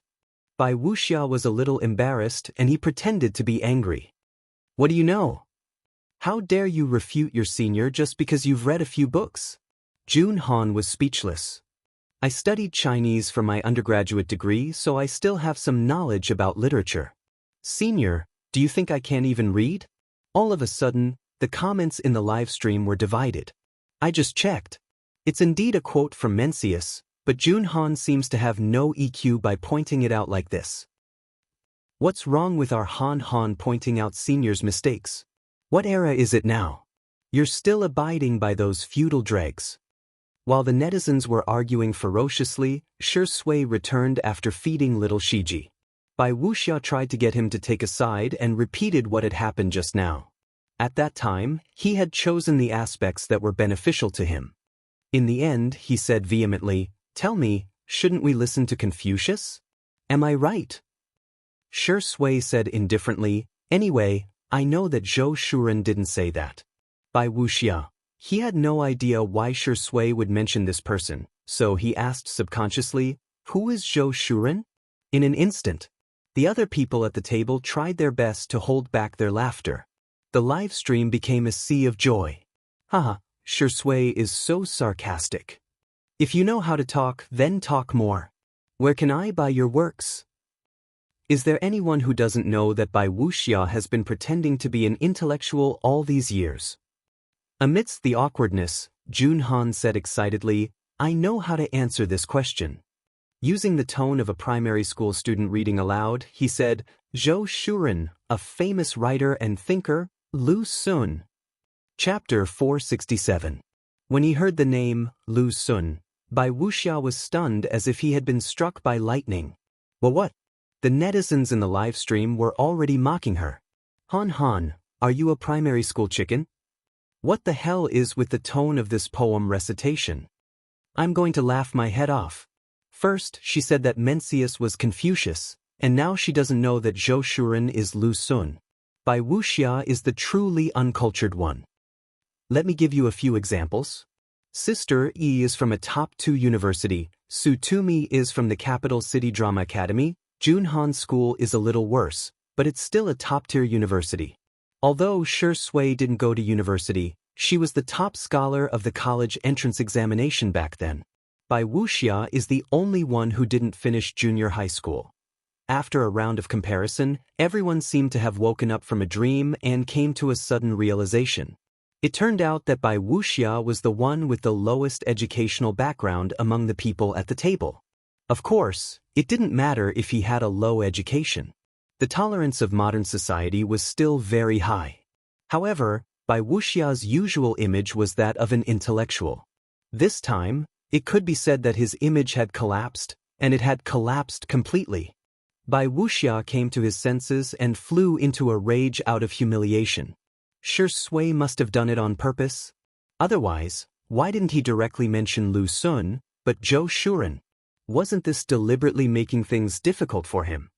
Bai Wuxia was a little embarrassed and he pretended to be angry. "What do you know? How dare you refute your senior just because you've read a few books?" Jun Han was speechless. "I studied Chinese for my undergraduate degree, so I still have some knowledge about literature." "Senior, do you think I can't even read?" All of a sudden, the comments in the live stream were divided. "I just checked. It's indeed a quote from Mencius, but Jun Han seems to have no EQ by pointing it out like this. What's wrong with our Han pointing out seniors' mistakes? What era is it now? You're still abiding by those feudal dregs." While the netizens were arguing ferociously, Shi Sui returned after feeding little Shiji. Bai Wuxia tried to get him to take a side and repeated what had happened just now. At that time, he had chosen the aspects that were beneficial to him. In the end, he said vehemently, "Tell me, shouldn't we listen to Confucius? Am I right?" Shi Sui said indifferently, "Anyway, I know that Zhou Shuren didn't say that." Bai Wuxia. He had no idea why Shi Sui would mention this person, so he asked subconsciously, "Who is Zhou Shuren?" In an instant, the other people at the table tried their best to hold back their laughter. The live stream became a sea of joy. Haha, Shi Sui is so sarcastic. If you know how to talk, then talk more. Where can I buy your works? Is there anyone who doesn't know that Bai Wuxia has been pretending to be an intellectual all these years? Amidst the awkwardness, Jun Han said excitedly, "I know how to answer this question." Using the tone of a primary school student reading aloud, he said, "Zhou Shuren, a famous writer and thinker, Lu Sun." Chapter 467. When he heard the name, Lu Sun, Bai Wuxia was stunned as if he had been struck by lightning. Well, what? The netizens in the live stream were already mocking her. Han, are you a primary school chicken? What the hell is with the tone of this poem recitation? I'm going to laugh my head off. First, she said that Mencius was Confucius, and now she doesn't know that Zhou Shuren is Lu Sun. Bai Wuxia is the truly uncultured one. Let me give you a few examples. Sister Yi is from a top 2 university, Su Tumi is from the capital city drama academy, Jun Han School is a little worse, but it's still a top-tier university. Although Shi Sui didn't go to university, she was the top scholar of the college entrance examination back then. Bai Wuxia is the only one who didn't finish junior high school. After a round of comparison, everyone seemed to have woken up from a dream and came to a sudden realization. It turned out that Bai Wuxia was the one with the lowest educational background among the people at the table. Of course, it didn't matter if he had a low education. The tolerance of modern society was still very high. However, Bai Wuxia's usual image was that of an intellectual. This time, it could be said that his image had collapsed, and it had collapsed completely. Bai Wuxia came to his senses and flew into a rage out of humiliation. Shi Sui must have done it on purpose. Otherwise, why didn't he directly mention Lu Sun, but Zhou Shuren? Wasn't this deliberately making things difficult for him?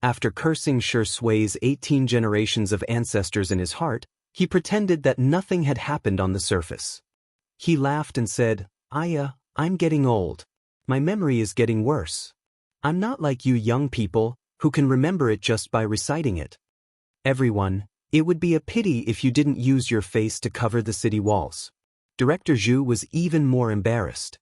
After cursing Shi Sui's 18 generations of ancestors in his heart, he pretended that nothing had happened on the surface. He laughed and said, I'm getting old. My memory is getting worse. I'm not like you young people, who can remember it just by reciting it. Everyone, it would be a pity if you didn't use your face to cover the city walls. Director Zhu was even more embarrassed.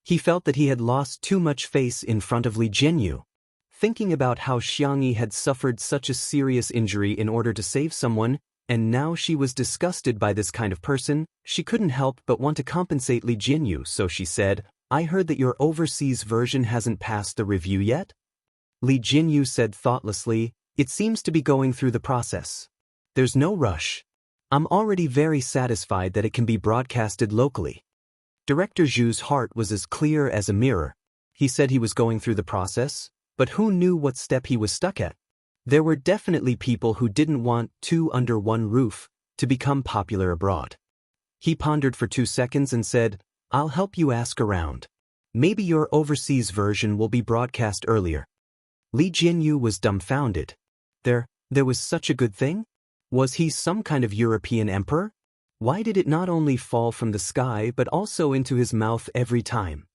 He felt that he had lost too much face in front of Li Jianyu. Thinking about how Xiangyi had suffered such a serious injury in order to save someone, and now she was disgusted by this kind of person, she couldn't help but want to compensate Li Jianyu, so she said, "I heard that your overseas version hasn't passed the review yet?" Li Jianyu said thoughtlessly, "It seems to be going through the process. There's no rush. I'm already very satisfied that it can be broadcasted locally." Director Zhu's heart was as clear as a mirror. He said he was going through the process, but who knew what step he was stuck at? There were definitely people who didn't want Two Under One Roof to become popular abroad. He pondered for 2 seconds and said, "I'll help you ask around. Maybe your overseas version will be broadcast earlier." Li Jianyu was dumbfounded. There was such a good thing? Was he some kind of European emperor? Why did it not only fall from the sky but also into his mouth every time?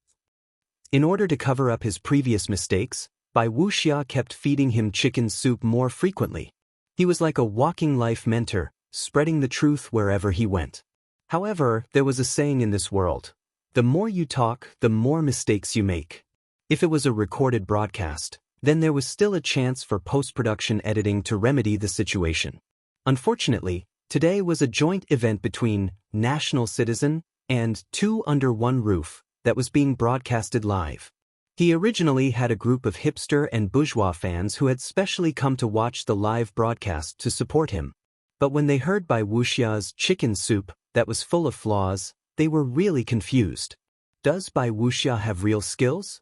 In order to cover up his previous mistakes, Bai Wuxia kept feeding him chicken soup more frequently. He was like a walking life mentor, spreading the truth wherever he went. However, there was a saying in this world: the more you talk, the more mistakes you make. If it was a recorded broadcast, then there was still a chance for post-production editing to remedy the situation. Unfortunately, today was a joint event between National Citizen and Two Under One Roof that was being broadcasted live. He originally had a group of hipster and bourgeois fans who had specially come to watch the live broadcast to support him. But when they heard Bai Wuxia's chicken soup that was full of flaws, they were really confused. Does Bai Wuxia have real skills?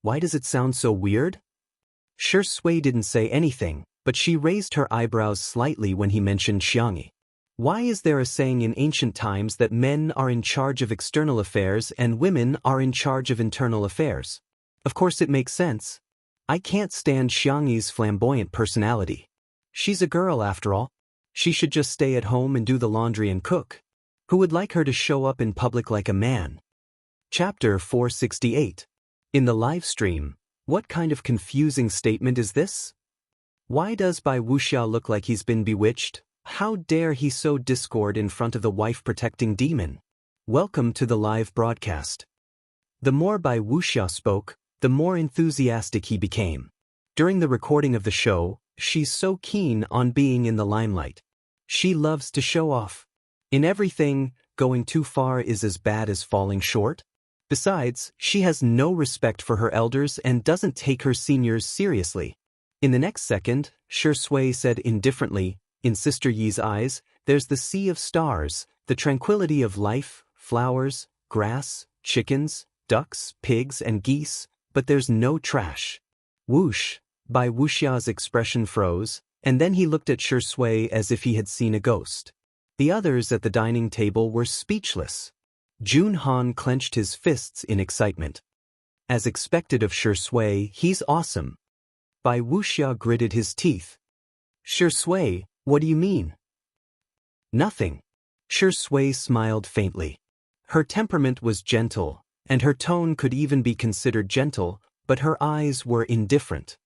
Why does it sound so weird? Shi Sui didn't say anything, but she raised her eyebrows slightly when he mentioned Xiangyi. Why is there a saying in ancient times that men are in charge of external affairs and women are in charge of internal affairs? Of course it makes sense. I can't stand Xiangyi's flamboyant personality. She's a girl after all. She should just stay at home and do the laundry and cook. Who would like her to show up in public like a man? Chapter 468. In the live stream, what kind of confusing statement is this? Why does Bai Wuxia look like he's been bewitched? How dare he sow discord in front of the wife-protecting demon? Welcome to the live broadcast. The more Bai Wuxia spoke, the more enthusiastic he became. During the recording of the show, she's so keen on being in the limelight. She loves to show off. In everything, going too far is as bad as falling short. Besides, she has no respect for her elders and doesn't take her seniors seriously. In the next second, Shi Sui said indifferently, "In Sister Yi's eyes, there's the sea of stars, the tranquility of life, flowers, grass, chickens, ducks, pigs, and geese, but there's no trash." Whoosh! Bai Wuxia's expression froze, and then he looked at Shi Sui as if he had seen a ghost. The others at the dining table were speechless. Jun Han clenched his fists in excitement. As expected of Shi Sui, he's awesome. Bai Wuxia gritted his teeth. "Shi Sui, what do you mean?" "Nothing." Shi Sui smiled faintly. Her temperament was gentle, and her tone could even be considered gentle, but her eyes were indifferent.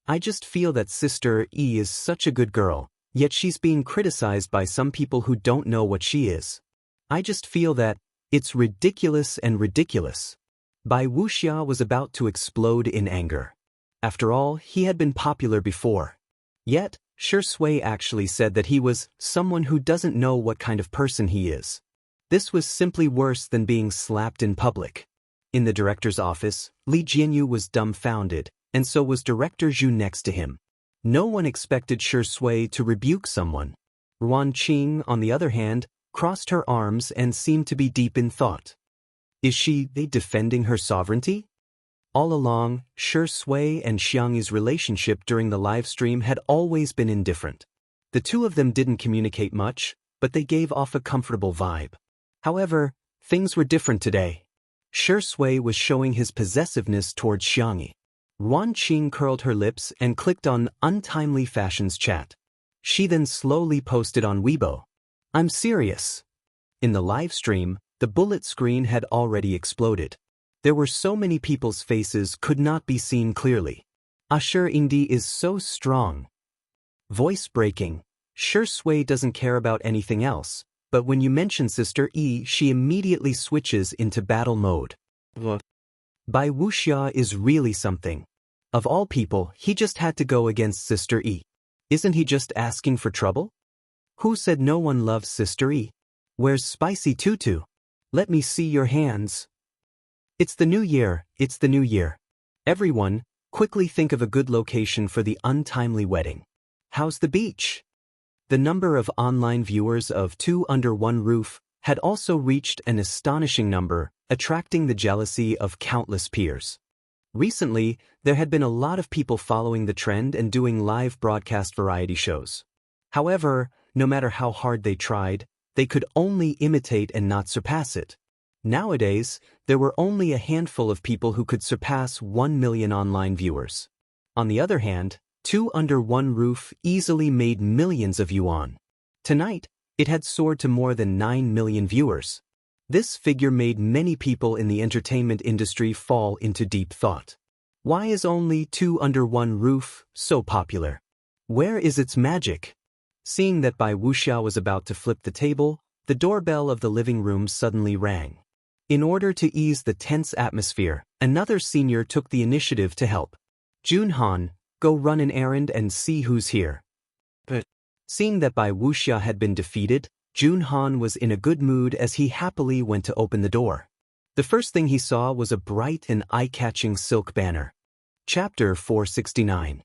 "I just feel that Sister Yi is such a good girl, yet she's being criticized by some people who don't know what she is. I just feel that it's ridiculous and ridiculous." Bai Wuxia was about to explode in anger. After all, he had been popular before. Yet, Shi Sui actually said that he was someone who doesn't know what kind of person he is. This was simply worse than being slapped in public. In the director's office, Li Jianyu was dumbfounded, and so was Director Zhu next to him. No one expected Shi Sui to rebuke someone. Ruan Qing, on the other hand, crossed her arms and seemed to be deep in thought. Is she defending her sovereignty? All along, Shi Sui and Xiangyi's relationship during the live stream had always been indifferent. The two of them didn't communicate much, but they gave off a comfortable vibe. However, things were different today. Shi Sui was showing his possessiveness towards Xiangyi. Ruan Qing curled her lips and clicked on Untimely Fashions chat. She then slowly posted on Weibo, "I'm serious." In the live stream, the bullet screen had already exploded. There were so many people's faces could not be seen clearly. Asher Ingdi is so strong. Voice breaking. Shi Sui doesn't care about anything else, but when you mention Sister Yi, she immediately switches into battle mode. Bai Wuxia is really something. Of all people, he just had to go against Sister E. Isn't he just asking for trouble? Who said no one loves Sister E? Where's Spicy Tutu? Let me see your hands. It's the new year, it's the new year. Everyone, quickly think of a good location for the untimely wedding. How's the beach? The number of online viewers of Two Under One Roof had also reached an astonishing number, attracting the jealousy of countless peers. Recently, there had been a lot of people following the trend and doing live broadcast variety shows. However, no matter how hard they tried, they could only imitate and not surpass it. Nowadays, there were only a handful of people who could surpass 1 million online viewers. On the other hand, Two Under One Roof easily made millions of yuan. Tonight, it had soared to more than 9 million viewers. This figure made many people in the entertainment industry fall into deep thought. Why is only Two Under One Roof so popular? Where is its magic? Seeing that Bai Wuxia was about to flip the table, the doorbell of the living room suddenly rang. In order to ease the tense atmosphere, another senior took the initiative to help. Junhan, go run an errand and see who's here. But seeing that Bai Wuxia had been defeated, Junhan was in a good mood as he happily went to open the door. The first thing he saw was a bright and eye-catching silk banner. Chapter 469.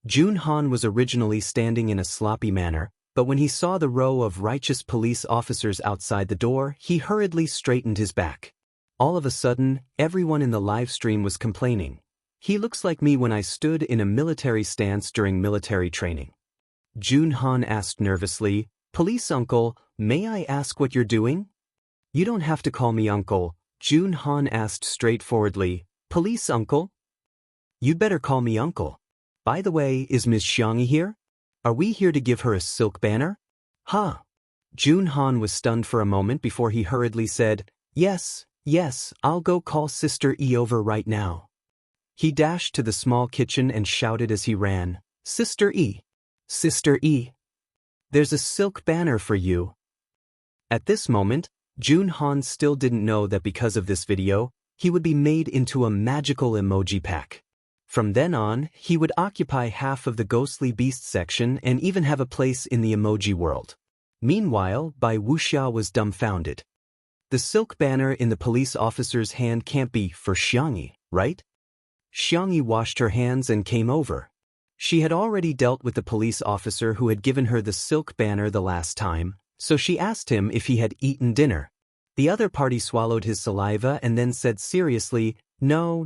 Junhan was originally standing in a sloppy manner, but when he saw the row of righteous police officers outside the door, he hurriedly straightened his back. All of a sudden, everyone in the live stream was complaining. He looks like me when I stood in a military stance during military training. Junhan asked nervously, "Police uncle, may I ask what you're doing?" "You don't have to call me uncle," Junhan asked straightforwardly. "Police uncle?" "You'd better call me uncle. By the way, is Ms. Xianxia here? Are we here to give her a silk banner?" "Huh?" Junhan was stunned for a moment before he hurriedly said, Yes, I'll go call Sister E over right now." He dashed to the small kitchen and shouted as he ran, "Sister E! Sister E! There's a silk banner for you." At this moment, Junhan still didn't know that because of this video, he would be made into a magical emoji pack. From then on, he would occupy half of the ghostly beast section and even have a place in the emoji world. Meanwhile, Bai Wuxia was dumbfounded. The silk banner in the police officer's hand can't be for Xianxia, right? Xianxia washed her hands and came over. She had already dealt with the police officer who had given her the silk banner the last time, so she asked him if he had eaten dinner. The other party swallowed his saliva and then said seriously, No,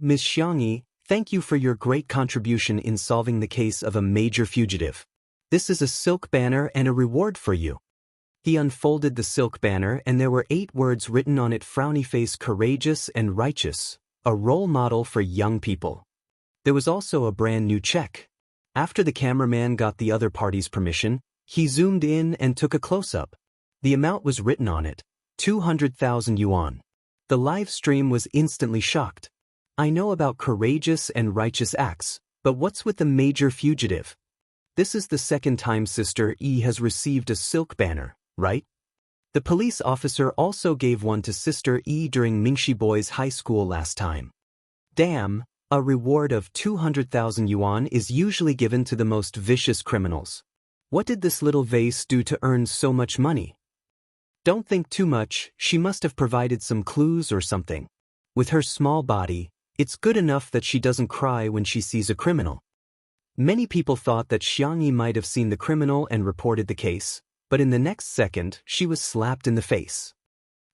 Miss Xianxia, thank you for your great contribution in solving the case of a major fugitive. This is a silk banner and a reward for you." He unfolded the silk banner and there were 8 words written on it: frowny face, courageous and righteous, a role model for young people. There was also a brand new check. After the cameraman got the other party's permission, he zoomed in and took a close-up. The amount was written on it, 200,000 yuan. The live stream was instantly shocked. I know about courageous and righteous acts, but what's with the major fugitive? This is the second time Sister E has received a silk banner, right? The police officer also gave one to Sister E during Mingxi Boys High School last time. Damn, a reward of 200,000 yuan is usually given to the most vicious criminals. What did this little vase do to earn so much money? Don't think too much, she must have provided some clues or something. With her small body, it's good enough that she doesn't cry when she sees a criminal. Many people thought that Xianxia might have seen the criminal and reported the case, but in the next second, she was slapped in the face.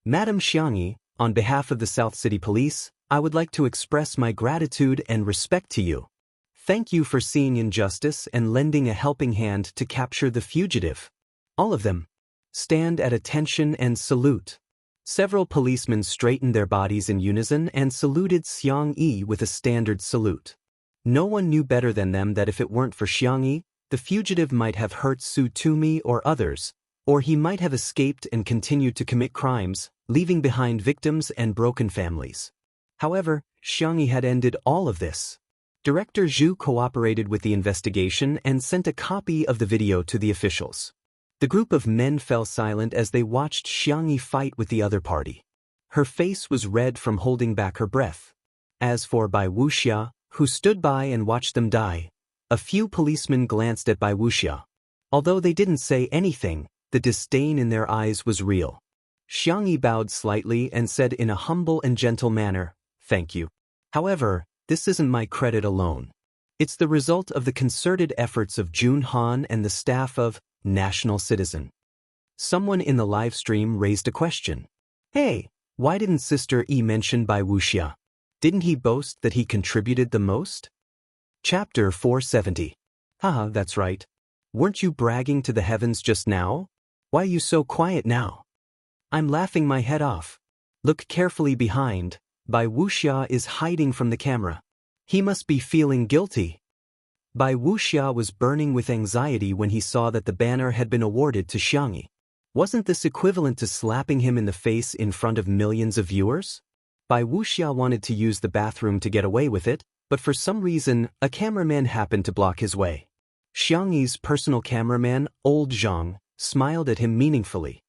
"Madam Xianxia, on behalf of the South City Police, I would like to express my gratitude and respect to you. Thank you for seeing injustice and lending a helping hand to capture the fugitive. All of them. Stand at attention and salute." Several policemen straightened their bodies in unison and saluted Xianxia with a standard salute. No one knew better than them that if it weren't for Xianxia, the fugitive might have hurt Su Tumi or others, or he might have escaped and continued to commit crimes, leaving behind victims and broken families. However, Xianxia had ended all of this. Director Zhu cooperated with the investigation and sent a copy of the video to the officials. The group of men fell silent as they watched Xianxia fight with the other party. Her face was red from holding back her breath. As for Bai Wuxia, who stood by and watched them die, a few policemen glanced at Bai Wuxia. Although they didn't say anything, the disdain in their eyes was real. Xianxia bowed slightly and said in a humble and gentle manner, "Thank you. However, this isn't my credit alone. It's the result of the concerted efforts of Jun Han and the staff of National Citizen." Someone in the live stream raised a question. "Hey, why didn't Sister E mention Bai Wuxia? Didn't he boast that he contributed the most?" Chapter 470. Haha, that's right. Weren't you bragging to the heavens just now? Why are you so quiet now? I'm laughing my head off. Look carefully behind. Bai Wuxia is hiding from the camera. He must be feeling guilty. Bai Wuxia was burning with anxiety when he saw that the banner had been awarded to Xianxia. Wasn't this equivalent to slapping him in the face in front of millions of viewers? Bai Wuxia wanted to use the bathroom to get away with it, but for some reason, a cameraman happened to block his way. Xiangyi's personal cameraman, Old Zhang, smiled at him meaningfully.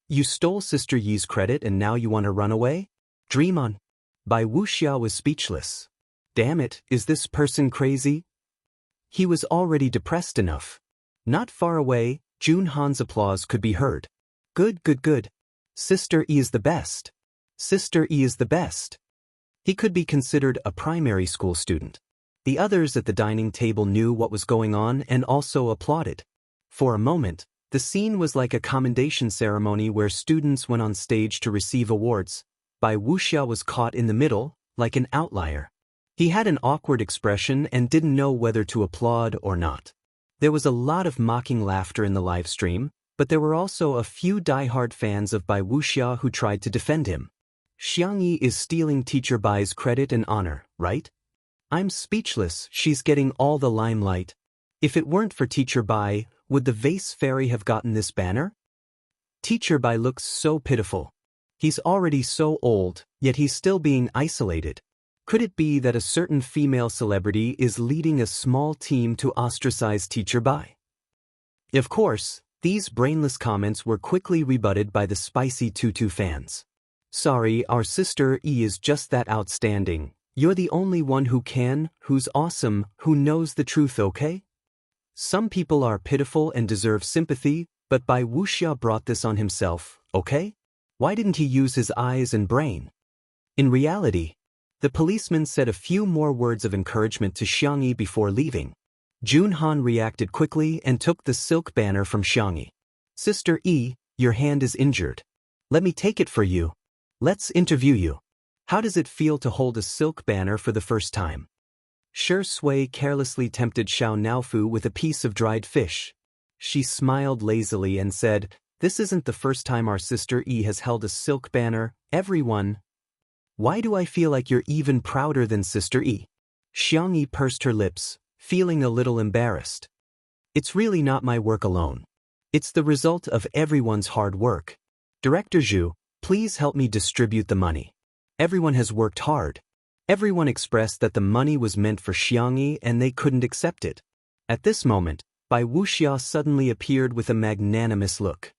You stole Sister Yi's credit and now you want to run away? Dream on." Bai Wuxia was speechless. Damn it, is this person crazy? He was already depressed enough. Not far away, Jun Han's applause could be heard. Good, good, good. Sister E is the best. Sister E is the best. He could be considered a primary school student. The others at the dining table knew what was going on and also applauded. For a moment, the scene was like a commendation ceremony where students went on stage to receive awards. Bai Wuxia was caught in the middle, like an outlier. He had an awkward expression and didn't know whether to applaud or not. There was a lot of mocking laughter in the live stream, but there were also a few die-hard fans of Bai Wuxia who tried to defend him. Xiangxia is stealing Teacher Bai's credit and honor, right? I'm speechless, she's getting all the limelight. If it weren't for Teacher Bai, would the vase fairy have gotten this banner? Teacher Bai looks so pitiful. He's already so old, yet he's still being isolated. Could it be that a certain female celebrity is leading a small team to ostracize Teacher Bai? Of course, these brainless comments were quickly rebutted by the spicy Tutu fans. Sorry, our Sister E is just that outstanding. You're the only one who can, who's awesome, who knows the truth, okay? Some people are pitiful and deserve sympathy, but Bai Wuxia brought this on himself, okay? Why didn't he use his eyes and brain? In reality, the policeman said a few more words of encouragement to Xiangxia before leaving. Jun Han reacted quickly and took the silk banner from Xiangxia. Sister E, your hand is injured. Let me take it for you. Let's interview you. How does it feel to hold a silk banner for the first time? Shi Sui carelessly tempted Xiao Naofu with a piece of dried fish. She smiled lazily and said, "This isn't the first time our Sister E has held a silk banner, everyone." Why do I feel like you're even prouder than Sister E? Xiangxia pursed her lips, feeling a little embarrassed. It's really not my work alone. It's the result of everyone's hard work. Director Zhu, please help me distribute the money. Everyone has worked hard. Everyone expressed that the money was meant for Xiangxia and they couldn't accept it. At this moment, Bai Wuxia suddenly appeared with a magnanimous look.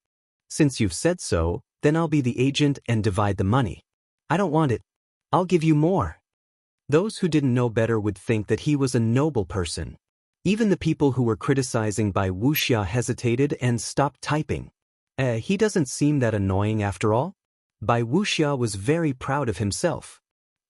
Since you've said so, then I'll be the agent and divide the money. I don't want it. I'll give you more. Those who didn't know better would think that he was a noble person. Even the people who were criticizing Bai Wuxia hesitated and stopped typing. He doesn't seem that annoying after all. Bai Wuxia was very proud of himself.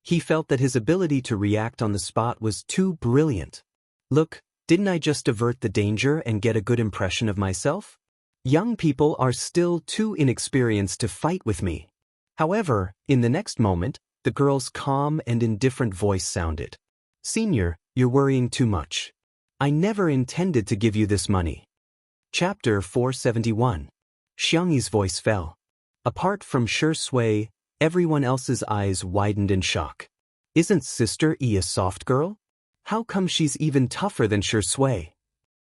He felt that his ability to react on the spot was too brilliant. Look, didn't I just avert the danger and get a good impression of myself? Young people are still too inexperienced to fight with me. However, in the next moment, the girl's calm and indifferent voice sounded. Senior, you're worrying too much. I never intended to give you this money. Chapter 471. Xiangyi's voice fell. Apart from Shi Sui, everyone else's eyes widened in shock. Isn't Sister E a soft girl? How come she's even tougher than Shi Sui?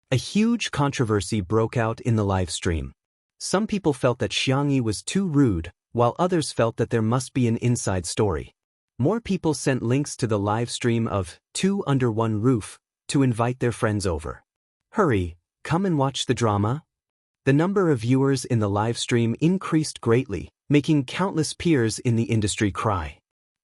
A huge controversy broke out in the live stream. Some people felt that Xiangxia was too rude, while others felt that there must be an inside story. More people sent links to the live stream of Two Under One Roof to invite their friends over. Hurry, come and watch the drama. The number of viewers in the live stream increased greatly, making countless peers in the industry cry.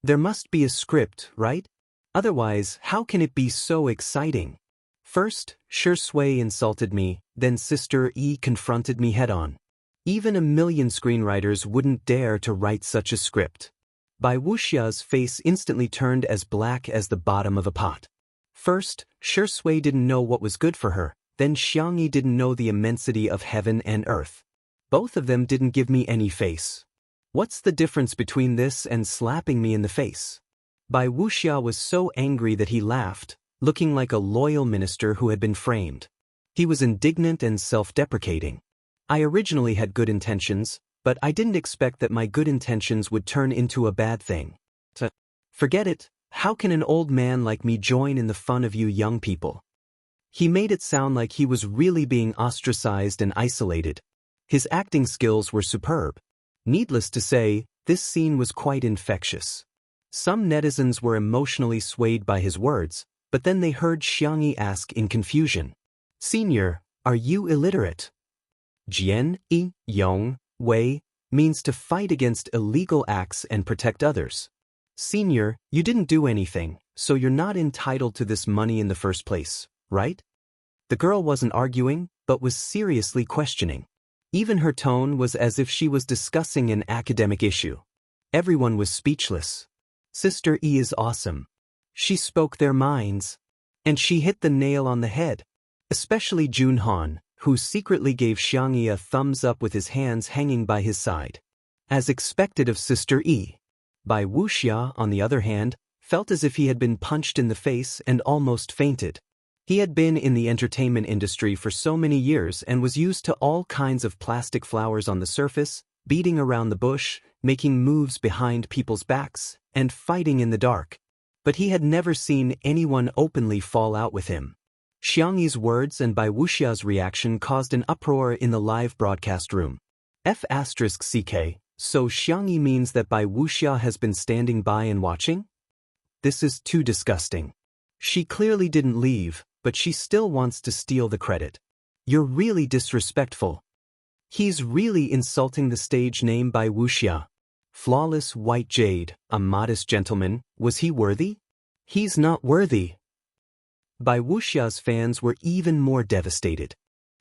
There must be a script, right? Otherwise, how can it be so exciting? First, Shui insulted me, then Sister E confronted me head-on. Even a million screenwriters wouldn't dare to write such a script. Bai Wuxia's face instantly turned as black as the bottom of a pot. First, Shui didn't know what was good for her, then Xiangyi didn't know the immensity of heaven and earth. Both of them didn't give me any face. What's the difference between this and slapping me in the face? Bai Wuxia was so angry that he laughed, looking like a loyal minister who had been framed. He was indignant and self-deprecating. I originally had good intentions, but I didn't expect that my good intentions would turn into a bad thing. Forget it, how can an old man like me join in the fun of you young people? He made it sound like he was really being ostracized and isolated. His acting skills were superb. Needless to say, this scene was quite infectious. Some netizens were emotionally swayed by his words, but then they heard Xiangyi ask in confusion, "Senior, are you illiterate?" Jian, Yi, Yong, Wei, means to fight against illegal acts and protect others. Senior, you didn't do anything, so you're not entitled to this money in the first place, right? The girl wasn't arguing, but was seriously questioning. Even her tone was as if she was discussing an academic issue. Everyone was speechless. Sister E is awesome. She spoke their minds. And she hit the nail on the head. Especially Jun Han, who secretly gave Xiangyi a thumbs up with his hands hanging by his side. As expected of Sister E. Bai Wuxia, on the other hand, felt as if he had been punched in the face and almost fainted. He had been in the entertainment industry for so many years and was used to all kinds of plastic flowers on the surface, beating around the bush, making moves behind people's backs, and fighting in the dark. But he had never seen anyone openly fall out with him. Xiangyi's words and Bai Wuxia's reaction caused an uproar in the live broadcast room. F***ck, so Xiangyi means that Bai Wuxia has been standing by and watching? This is too disgusting. She clearly didn't leave, but she still wants to steal the credit. You're really disrespectful. He's really insulting the stage name Bai Wuxia. Flawless white jade, a modest gentleman, was he worthy? He's not worthy. Bai Wuxia's fans were even more devastated.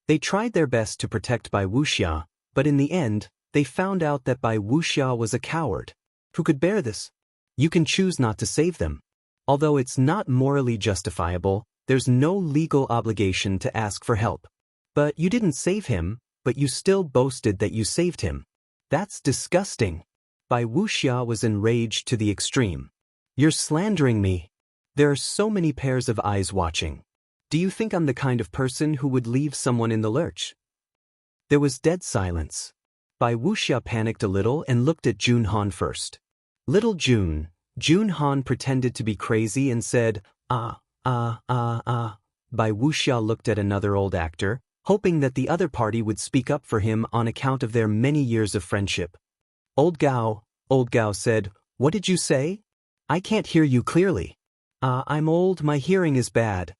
They tried their best to protect Bai Wuxia, but in the end, they found out that Bai Wuxia was a coward. Who could bear this? You can choose not to save them. Although it's not morally justifiable, there's no legal obligation to ask for help. But you didn't save him, but you still boasted that you saved him. That's disgusting. Bai Wuxia was enraged to the extreme. You're slandering me. There are so many pairs of eyes watching. Do you think I'm the kind of person who would leave someone in the lurch? There was dead silence. Bai Wuxia panicked a little and looked at Jun Han first. Little Jun Han pretended to be crazy and said, Bai Wuxia looked at another old actor, hoping that the other party would speak up for him on account of their many years of friendship. Old Gao said, "What did you say? I can't hear you clearly." I'm old, my hearing is bad.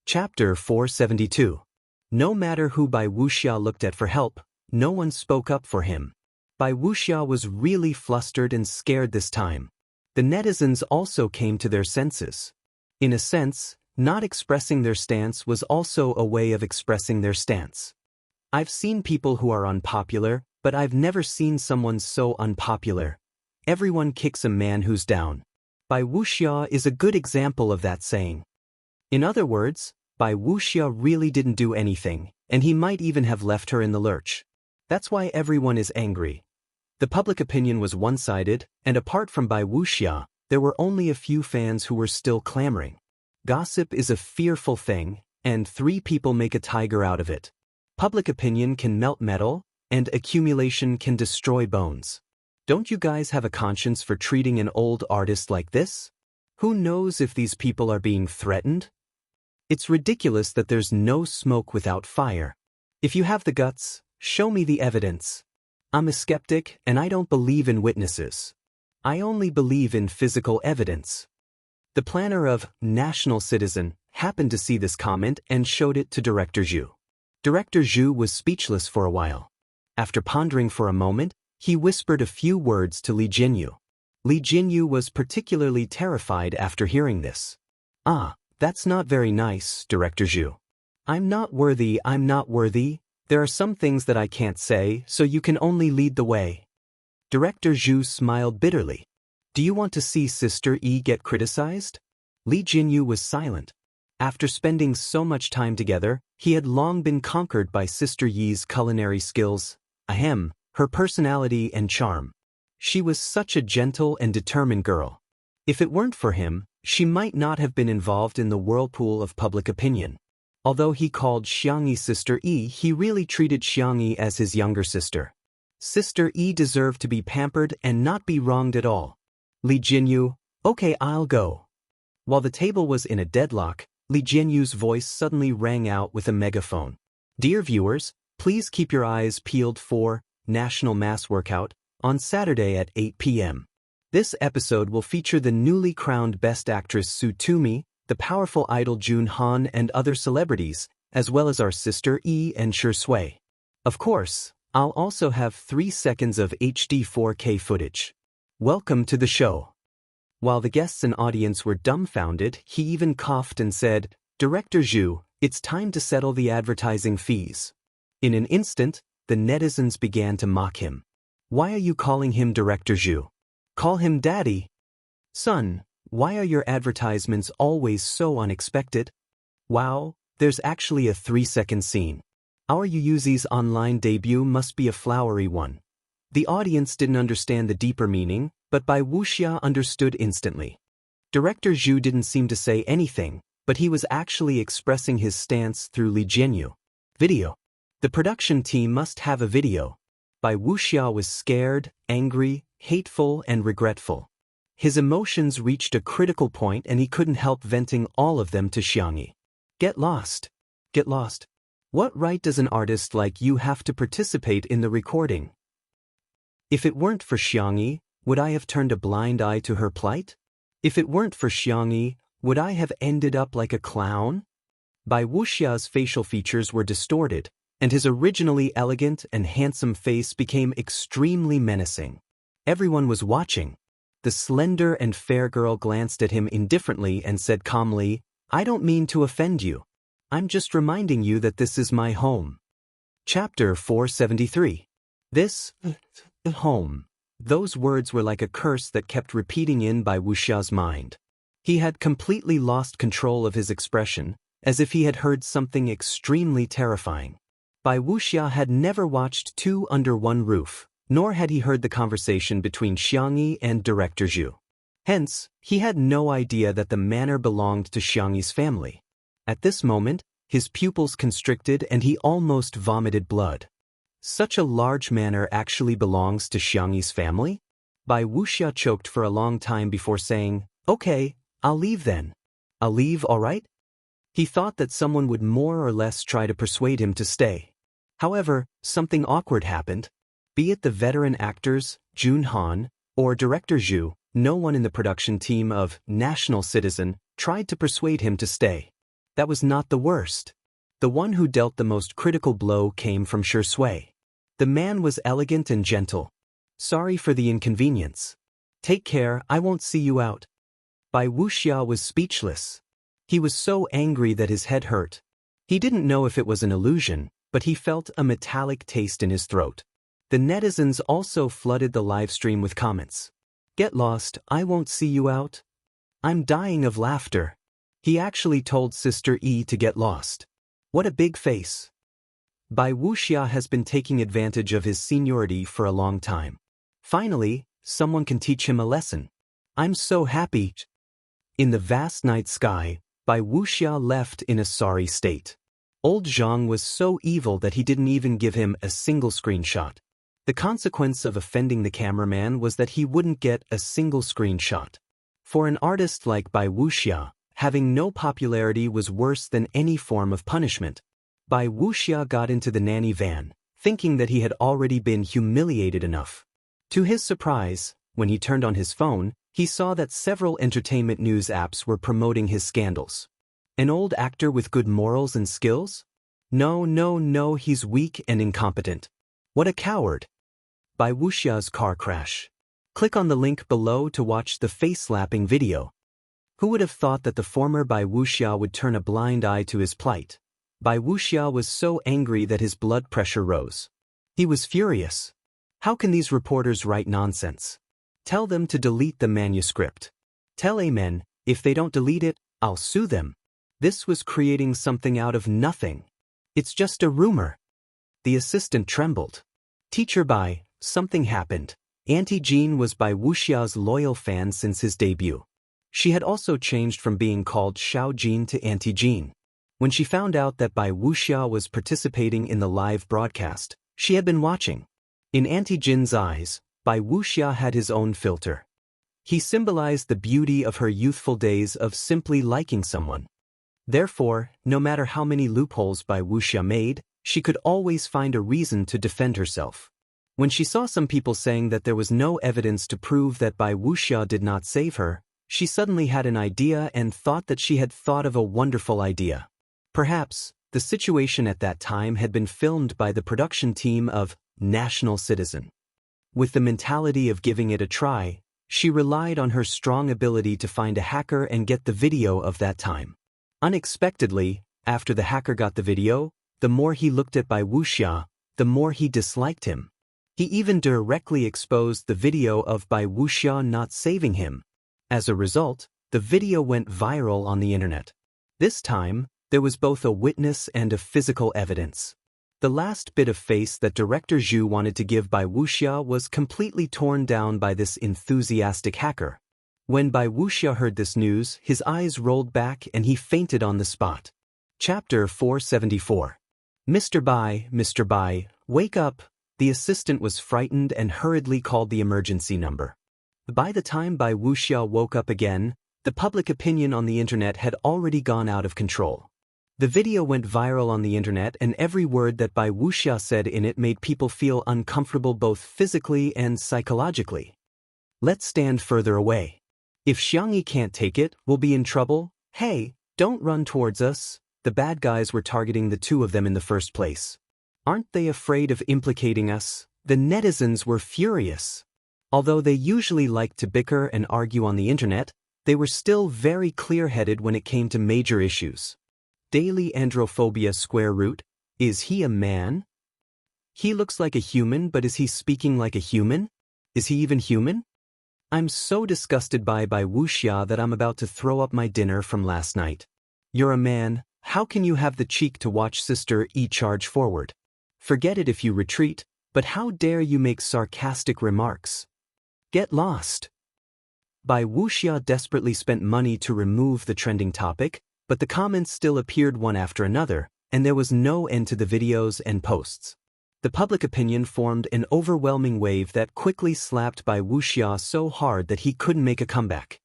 Chapter 472. No matter who Bai Wuxia looked at for help, no one spoke up for him. Bai Wuxia was really flustered and scared this time. The netizens also came to their senses. In a sense, not expressing their stance was also a way of expressing their stance. I've seen people who are unpopular, but I've never seen someone so unpopular. Everyone kicks a man who's down. Bai Wuxia is a good example of that saying. In other words, Bai Wuxia really didn't do anything, and he might even have left her in the lurch. That's why everyone is angry. The public opinion was one-sided, and apart from Bai Wuxia, there were only a few fans who were still clamoring. Gossip is a fearful thing, and 3 people make a tiger out of it. Public opinion can melt metal, and accumulation can destroy bones. Don't you guys have a conscience for treating an old artist like this? Who knows if these people are being threatened? It's ridiculous that there's no smoke without fire. If you have the guts, show me the evidence. I'm a skeptic, and I don't believe in witnesses. I only believe in physical evidence. The planner of National Citizen happened to see this comment and showed it to Director Zhu. Director Zhu was speechless for a while. After pondering for a moment, he whispered a few words to Li Jinyu. Li Jinyu was particularly terrified after hearing this. Ah, that's not very nice, Director Zhu. I'm not worthy. There are some things that I can't say, so you can only lead the way. Director Zhu smiled bitterly. Do you want to see Sister Yi get criticized? Li Jinyu was silent. After spending so much time together, he had long been conquered by Sister Yi's culinary skills, her personality and charm. She was such a gentle and determined girl. If it weren't for him, she might not have been involved in the whirlpool of public opinion. Although he called Xianxia Sister Yi, he really treated Xianxia as his younger sister. Sister Yi deserved to be pampered and not be wronged at all. Li Jinyu, okay, I'll go. While the table was in a deadlock, Li Jinyu's voice suddenly rang out with a megaphone. Dear viewers, please keep your eyes peeled for National Mass Workout on Saturday at 8 p.m. This episode will feature the newly crowned Best Actress Su Tumi, the powerful idol Jun Han and other celebrities, as well as our sister Yi and Shui. Of course, I'll also have 3 seconds of HD 4K footage. Welcome to the show. While the guests and audience were dumbfounded, he even coughed and said, Director Zhu, it's time to settle the advertising fees. In an instant, the netizens began to mock him. Why are you calling him Director Zhu? Call him Daddy. Son, why are your advertisements always so unexpected? Wow, there's actually a 3-second scene. Our Yuyuzi's online debut must be a flowery one. The audience didn't understand the deeper meaning, but Bai Wuxia understood instantly. Director Zhu didn't seem to say anything, but he was actually expressing his stance through Li Jinyu. Video. The production team must have a video. Bai Wuxia was scared, angry, hateful, and regretful. His emotions reached a critical point and he couldn't help venting all of them to Xianxia. Get lost. Get lost. What right does an artist like you have to participate in the recording? If it weren't for Xianxia, would I have turned a blind eye to her plight? If it weren't for Xianxia, would I have ended up like a clown? Bai Wuxia's facial features were distorted, and his originally elegant and handsome face became extremely menacing. Everyone was watching. The slender and fair girl glanced at him indifferently and said calmly, I don't mean to offend you. I'm just reminding you that this is my home. Chapter 473. This home. Those words were like a curse that kept repeating in Bai Wuxia's mind. He had completely lost control of his expression, as if he had heard something extremely terrifying. Bai Wuxia had never watched Two Under One Roof, nor had he heard the conversation between Xianxia and Director Zhu. Hence, he had no idea that the manor belonged to Xiangyi's family. At this moment, his pupils constricted and he almost vomited blood. Such a large manor actually belongs to Xiangyi's family? Bai Wuxia choked for a long time before saying, Okay, I'll leave then. I'll leave, all right? He thought that someone would more or less try to persuade him to stay. However, something awkward happened. Be it the veteran actors, Jun Han, or Director Zhu, no one in the production team of National Citizen tried to persuade him to stay. That was not the worst. The one who dealt the most critical blow came from Shui. The man was elegant and gentle. Sorry for the inconvenience. Take care, I won't see you out. Bai Wuxia was speechless. He was so angry that his head hurt. He didn't know if it was an illusion, but he felt a metallic taste in his throat. The netizens also flooded the live stream with comments. Get lost, I won't see you out. I'm dying of laughter. He actually told Sister Yi to get lost. What a big face. Bai Wuxia has been taking advantage of his seniority for a long time. Finally, someone can teach him a lesson. I'm so happy. In the vast night sky, Bai Wuxia left in a sorry state. Old Zhang was so evil that he didn't even give him a single screenshot. The consequence of offending the cameraman was that he wouldn't get a single screenshot. For an artist like Bai Wuxia, having no popularity was worse than any form of punishment. Bai Wuxia got into the nanny van, thinking that he had already been humiliated enough. To his surprise, when he turned on his phone, he saw that several entertainment news apps were promoting his scandals. An old actor with good morals and skills? No, he's weak and incompetent. What a coward. Bai Wuxia's car crash. Click on the link below to watch the face-slapping video. Who would have thought that the former Bai Wuxia would turn a blind eye to his plight? Bai Wuxia was so angry that his blood pressure rose. He was furious. How can these reporters write nonsense? Tell them to delete the manuscript. Tell Amen, if they don't delete it, I'll sue them. This was creating something out of nothing. It's just a rumor. The assistant trembled. Teacher Bai, something happened. Auntie Jean was Bai Wuxia's loyal fan since his debut. She had also changed from being called Xiao Jean to Auntie Jean. When she found out that Bai Wuxia was participating in the live broadcast, she had been watching. In Auntie Jean's eyes, Bai Wuxia had his own filter. He symbolized the beauty of her youthful days of simply liking someone. Therefore, no matter how many loopholes Bai Wuxia made, she could always find a reason to defend herself. When she saw some people saying that there was no evidence to prove that Bai Wuxia did not save her, she suddenly had an idea and thought that she had thought of a wonderful idea. Perhaps, the situation at that time had been filmed by the production team of National Citizen. With the mentality of giving it a try, she relied on her strong ability to find a hacker and get the video of that time. Unexpectedly, after the hacker got the video, the more he looked at Bai Wuxia, the more he disliked him. He even directly exposed the video of Bai Wuxia not saving him. As a result, the video went viral on the internet. This time, there was both a witness and a physical evidence. The last bit of face that director Zhu wanted to give Bai Wuxia was completely torn down by this enthusiastic hacker. When Bai Wuxia heard this news, his eyes rolled back and he fainted on the spot. Chapter 474. Mr. Bai, wake up. The assistant was frightened and hurriedly called the emergency number. By the time Bai Wuxia woke up again, the public opinion on the internet had already gone out of control. The video went viral on the internet and every word that Bai Wuxia said in it made people feel uncomfortable both physically and psychologically. Let's stand further away. If Xianxia can't take it, we'll be in trouble. Hey, don't run towards us. The bad guys were targeting the two of them in the first place. Aren't they afraid of implicating us? The netizens were furious. Although they usually liked to bicker and argue on the internet, they were still very clear-headed when it came to major issues. Daily androphobia square root. Is he a man? He looks like a human, but is he speaking like a human? Is he even human? I'm so disgusted by Bai Wuxia that I'm about to throw up my dinner from last night. You're a man, how can you have the cheek to watch Sister E charge forward? Forget it if you retreat, but how dare you make sarcastic remarks? Get lost. Bai Wuxia desperately spent money to remove the trending topic, but the comments still appeared one after another, and there was no end to the videos and posts. The public opinion formed an overwhelming wave that quickly slapped Bai Wuxia so hard that he couldn't make a comeback.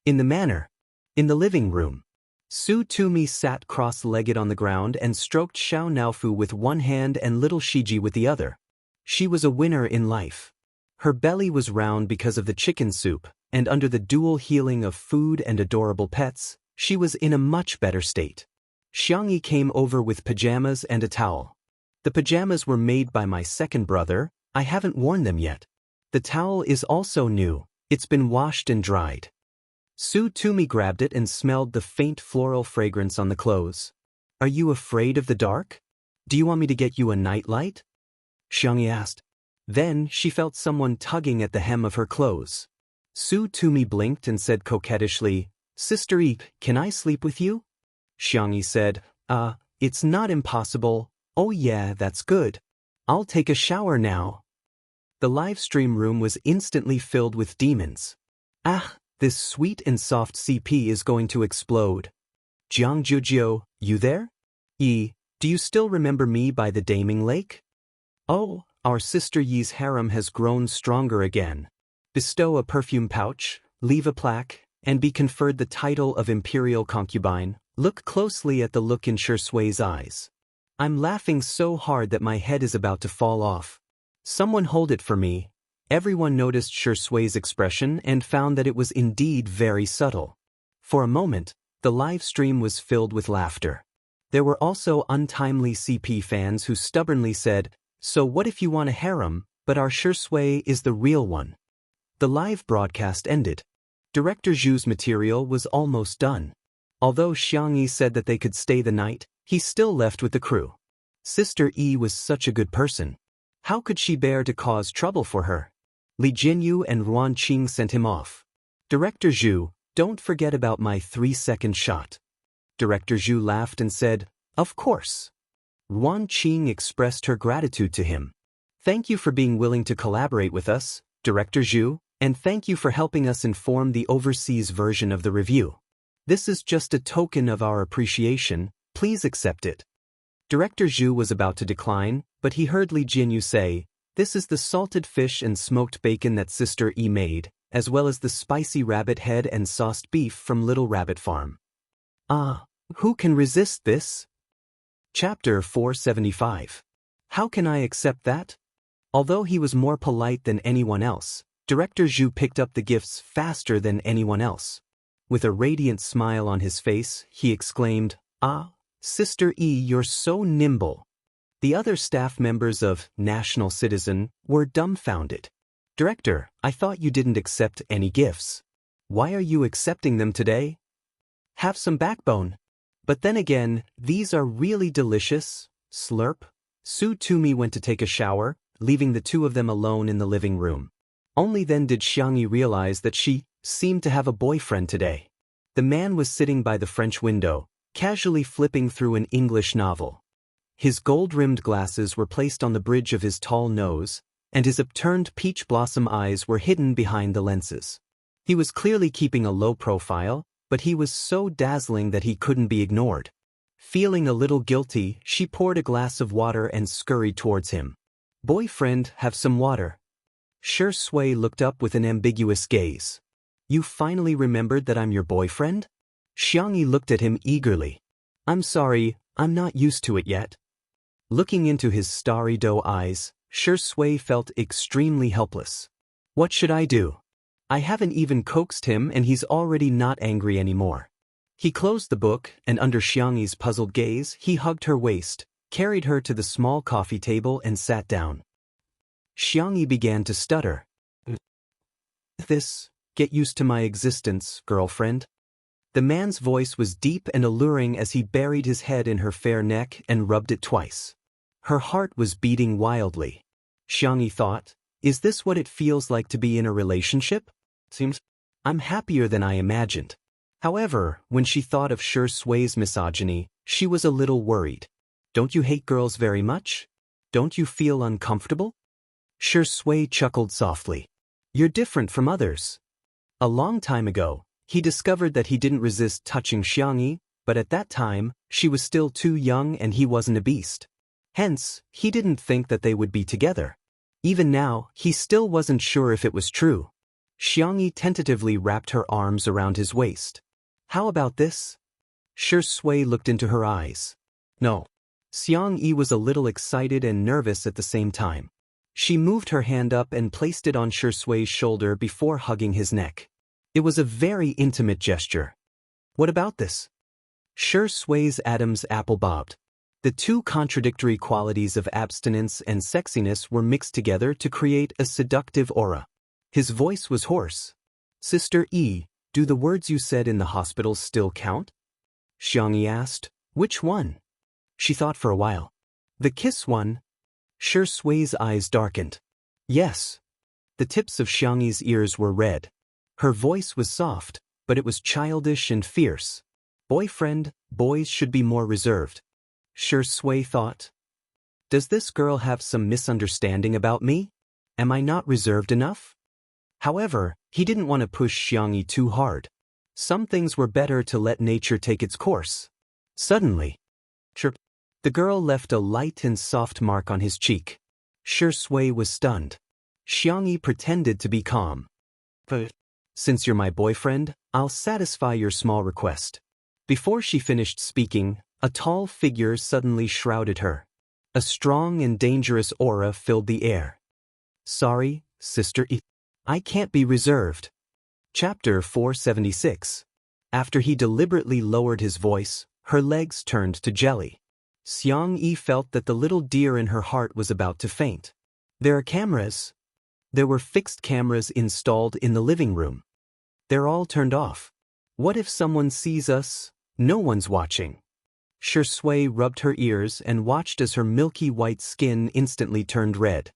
In the living room, Su Tumi sat cross-legged on the ground and stroked Xiao Naofu with one hand and little Shiji with the other. She was a winner in life. Her belly was round because of the chicken soup, and under the dual healing of food and adorable pets, she was in a much better state. Xianxia came over with pajamas and a towel. The pajamas were made by my second brother, I haven't worn them yet. The towel is also new, it's been washed and dried. Su Tumi grabbed it and smelled the faint floral fragrance on the clothes. Are you afraid of the dark? Do you want me to get you a nightlight? Xianxia asked. Then she felt someone tugging at the hem of her clothes. Su Tumi blinked and said coquettishly, Sister Eep, can I sleep with you? Xianxia said, it's not impossible. Oh yeah, that's good. I'll take a shower now. The live stream room was instantly filled with demons. This sweet and soft CP is going to explode. Jiang Jujio, you there? Do you still remember me by the Daming Lake? Oh, our sister Yi's harem has grown stronger again. Bestow a perfume pouch, leave a plaque, and be conferred the title of imperial concubine. Look closely at the look in Shui's eyes. I'm laughing so hard that my head is about to fall off. Someone hold it for me. Everyone noticed Shui's expression and found that it was indeed very subtle. For a moment, the live stream was filled with laughter. There were also untimely CP fans who stubbornly said, so what if you want a harem, but our Shui is the real one? The live broadcast ended. Director Zhu's material was almost done. Although Xiangyi said that they could stay the night, he still left with the crew. Sister Yi was such a good person. How could she bear to cause trouble for her? Li Jinyu and Ruan Qing sent him off. Director Zhu, don't forget about my 3-second shot. Director Zhu laughed and said, of course. Ruan Qing expressed her gratitude to him. Thank you for being willing to collaborate with us, Director Zhu, and thank you for helping us inform the overseas version of the review. This is just a token of our appreciation, please accept it. Director Zhu was about to decline, but he heard Li Jinyu say, this is the salted fish and smoked bacon that Sister Yi made, as well as the spicy rabbit head and sauced beef from Little Rabbit Farm. Ah, who can resist this? Chapter 475. How can I accept that? Although he was more polite than anyone else, Director Zhu picked up the gifts faster than anyone else. With a radiant smile on his face, he exclaimed, ah, Sister Yi, you're so nimble. The other staff members of National Citizen were dumbfounded. Director, I thought you didn't accept any gifts. Why are you accepting them today? Have some backbone. But then again, these are really delicious. Slurp. Su Tumi went to take a shower, leaving the two of them alone in the living room. Only then did Xiangyi realize that she seemed to have a boyfriend today. The man was sitting by the French window, casually flipping through an English novel. His gold-rimmed glasses were placed on the bridge of his tall nose, and his upturned peach blossom eyes were hidden behind the lenses. He was clearly keeping a low profile, but he was so dazzling that he couldn't be ignored. Feeling a little guilty, she poured a glass of water and scurried towards him. Boyfriend, have some water. Shi Sui looked up with an ambiguous gaze. You finally remembered that I'm your boyfriend? Xiangyi looked at him eagerly. I'm sorry, I'm not used to it yet. Looking into his starry doe eyes, Shi Sui felt extremely helpless. What should I do? I haven't even coaxed him and he's already not angry anymore. He closed the book and under Xiangyi's puzzled gaze, he hugged her waist, carried her to the small coffee table and sat down. Xiangyi began to stutter. Get used to my existence, girlfriend. The man's voice was deep and alluring as he buried his head in her fair neck and rubbed it twice. Her heart was beating wildly. Xiangyi thought, is this what it feels like to be in a relationship? Seems I'm happier than I imagined. However, when she thought of Shi Sui's misogyny, she was a little worried. Don't you hate girls very much? Don't you feel uncomfortable? Shi Sui chuckled softly. You're different from others. A long time ago, he discovered that he didn't resist touching Xiangyi, but at that time, she was still too young and he wasn't a beast. Hence, he didn't think that they would be together. Even now, he still wasn't sure if it was true. Xiangyi tentatively wrapped her arms around his waist. How about this? Shi Sui looked into her eyes. No. Xiangyi was a little excited and nervous at the same time. She moved her hand up and placed it on Shi Sui's shoulder before hugging his neck. It was a very intimate gesture. What about this? Shi Sui's Adam's apple bobbed. The two contradictory qualities of abstinence and sexiness were mixed together to create a seductive aura. His voice was hoarse. Sister Yi, do the words you said in the hospital still count? Xiangyi asked. Which one? She thought for a while. The kiss one. Shi Sui's eyes darkened. Yes. The tips of Xiangyi's ears were red. Her voice was soft, but it was childish and fierce. Boyfriend, boys should be more reserved. Shi Sui thought. Does this girl have some misunderstanding about me? Am I not reserved enough? However, he didn't want to push Xiangyi too hard. Some things were better to let nature take its course. Suddenly, chirp. The girl left a light and soft mark on his cheek. Shi Sui was stunned. Xiangyi pretended to be calm. But since you're my boyfriend, I'll satisfy your small request. Before she finished speaking, a tall figure suddenly shrouded her. A strong and dangerous aura filled the air. Sorry, Sister Yi. I can't be reserved. Chapter 476. After he deliberately lowered his voice, her legs turned to jelly. Xiangyi felt that the little deer in her heart was about to faint. There are cameras. There were fixed cameras installed in the living room. They're all turned off. What if someone sees us? No one's watching. Xiaoxia rubbed her ears and watched as her milky white skin instantly turned red.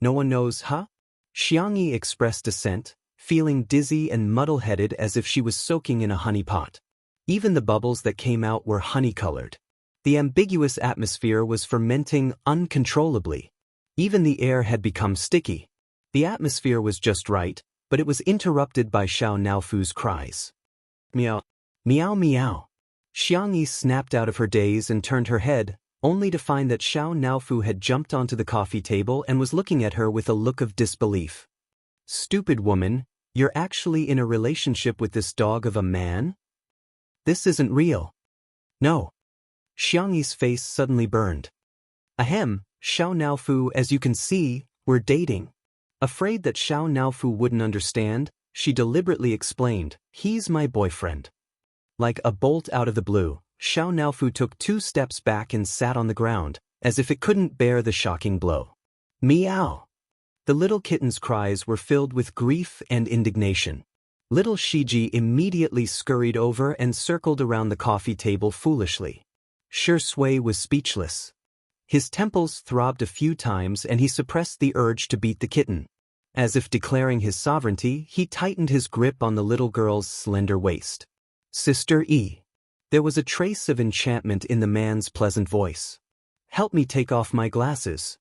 No one knows, huh? Xianxia expressed dissent, feeling dizzy and muddle-headed as if she was soaking in a honey pot. Even the bubbles that came out were honey-colored. The ambiguous atmosphere was fermenting uncontrollably. Even the air had become sticky. The atmosphere was just right, but it was interrupted by Xiao Naofu's cries. Meow. Meow meow. Xianxia snapped out of her daze and turned her head, only to find that Xiao Naofu had jumped onto the coffee table and was looking at her with a look of disbelief. Stupid woman, you're actually in a relationship with this dog of a man? This isn't real. No. Xianxi's face suddenly burned. Ahem, Xiao Naofu, as you can see, we're dating. Afraid that Xiao Naofu wouldn't understand, she deliberately explained, he's my boyfriend. Like a bolt out of the blue, Xiao Naofu took 2 steps back and sat on the ground, as if it couldn't bear the shocking blow. Meow! The little kitten's cries were filled with grief and indignation. Little Shiji immediately scurried over and circled around the coffee table foolishly. Xiaoxia was speechless. His temples throbbed a few times and he suppressed the urge to beat the kitten. As if declaring his sovereignty, he tightened his grip on the little girl's slender waist. Sister E. There was a trace of enchantment in the man's pleasant voice. Help me take off my glasses.